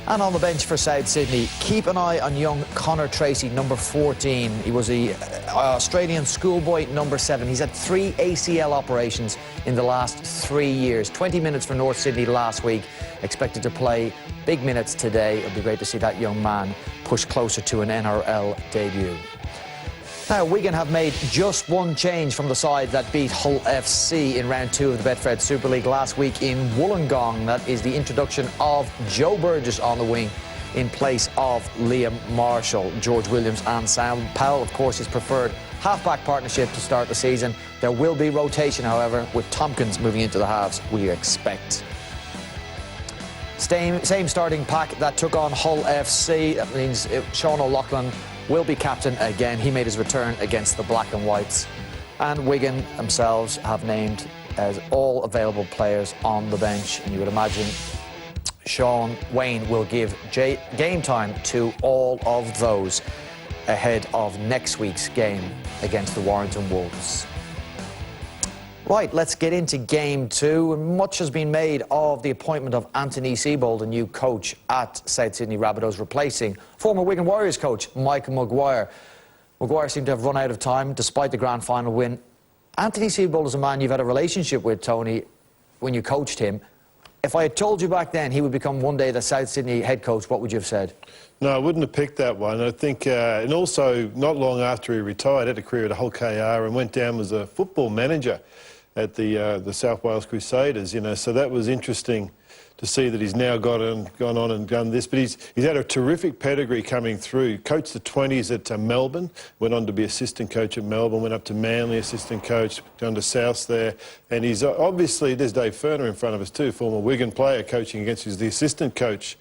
And on the bench for South Sydney, keep an eye on young Connor Tracy, number 14. He was the Australian schoolboy, number 7. He's had 3 ACL operations in the last 3 years. 20 minutes for North Sydney last week. Expected to play big minutes today. It'll be great to see that young man push closer to an NRL debut. Now, Wigan have made just one change from the side that beat Hull FC in round 2 of the Betfred Super League last week in Wollongong. That is the introduction of Joe Burgess on the wing in place of Liam Marshall. George Williams and Sam Powell, of course, his preferred half-back partnership to start the season. There will be rotation, however, with Tompkins moving into the halves, we expect. Same starting pack that took on Hull FC. That means Sean O'Loughlin will be captain again. He made his return against the Black and Whites. And Wigan themselves have named as all available players on the bench, and you would imagine Sean Wayne will give game time to all of those ahead of next week's game against the Warrington Wolves. Right, let's get into game 2. Much has been made of the appointment of Anthony Seibold, the new coach at South Sydney Rabbitohs, replacing former Wigan Warriors coach Michael Maguire. Maguire seemed to have run out of time despite the grand final win. Anthony Seibold is a man you've had a relationship with, Tony, when you coached him. If I had told you back then he would become one day the South Sydney head coach, what would you have said?
No, I wouldn't have picked that one. I think, and also not long after he retired, had a career at Hull KR and went down as a football manager at the South Wales Crusaders, you know, so that was interesting to see that he's now gone on and done this. But he's had a terrific pedigree coming through. Coached the 20s at Melbourne, went on to be assistant coach at Melbourne, went up to Manly, assistant coach, gone to South there. And he's obviously, there's Dave Ferner in front of us too, former Wigan player coaching against, he's the assistant coach.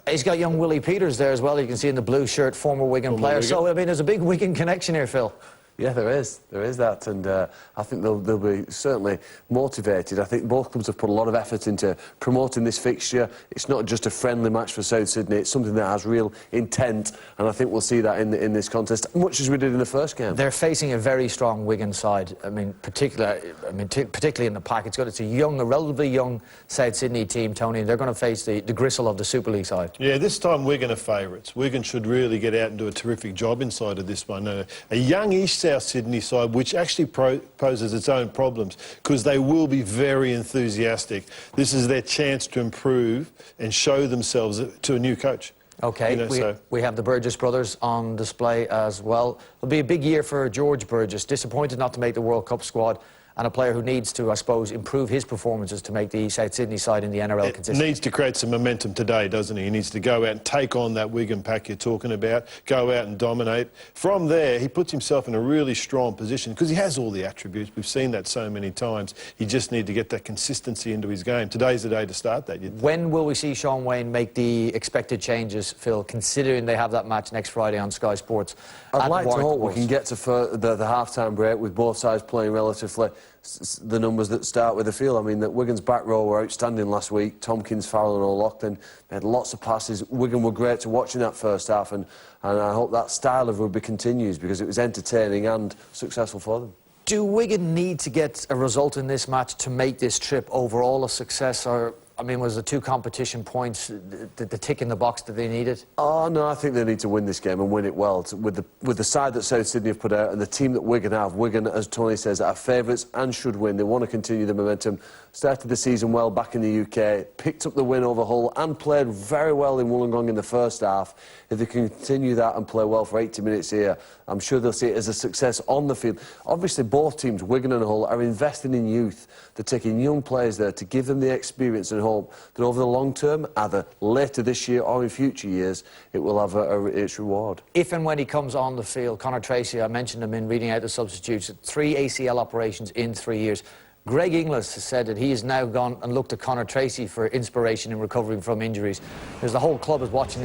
He's got young Willie Peters there as well, you can see in the blue shirt, former Wigan player. So, I mean, there's a big Wigan connection here, Phil.
Yeah, there is that, and I think they'll be certainly motivated. I think both clubs have put a lot of effort into promoting this fixture. It's not just a friendly match for South Sydney, it's something that has real intent, and I think we'll see that in this contest, much as we did in the first game.
They're facing a very strong Wigan side. I mean, particularly in the pack. It's a relatively young South Sydney team, Tony, and they're going to face the gristle of the Super League side.
Yeah, this time Wigan are favourites. Wigan should really get out and do a terrific job inside of this one. A young East South Sydney side, which actually poses its own problems, because they will be very enthusiastic. This is their chance to improve and show themselves to a new coach.
OK, you know, we have the Burgess brothers on display as well. It'll be a big year for George Burgess, disappointed not to make the World Cup squad, and a player who needs to, I suppose, improve his performances to make the South Sydney side in the NRL consistent.
Needs to create some momentum today, doesn't he? He needs to go out and take on that Wigan pack you're talking about, go out and dominate. From there, he puts himself in a really strong position because he has all the attributes. We've seen that so many times. He just needs to get that consistency into his game. Today's the day to start that.
When will we see Sean Wayne make the expected changes, Phil, considering they have that match next Friday on Sky Sports?
I'd like to hope we can get to the half-time break with both sides playing relatively the numbers that start with the field. I mean, that Wigan's back row were outstanding last week. Tompkins, Farrell and O'Loughlin had lots of passes. Wigan were great to watch in that first half, and I hope that style of rugby continues because it was entertaining and successful for them.
Do Wigan need to get a result in this match to make this trip overall a success, or, I mean, was the 2 competition points the tick in the box that they needed?
Oh, no, I think they need to win this game and win it well. With the side that South Sydney have put out and the team that Wigan have, Wigan, as Tony says, are favourites and should win. They want to continue the momentum. Started the season well back in the UK, picked up the win over Hull and played very well in Wollongong in the first half. If they can continue that and play well for 80 minutes here, I'm sure they'll see it as a success on the field. Obviously, both teams, Wigan and Hull, are investing in youth. They're taking young players there to give them the experience and hope that over the long term, either later this year or in future years, it will have its reward.
If and when he comes on the field, Conor Tracy, I mentioned him in reading out the substitutes, 3 ACL operations in 3 years. Greg Inglis has said that he has now gone and looked at Conor Tracy for inspiration in recovering from injuries. Because the whole club is watching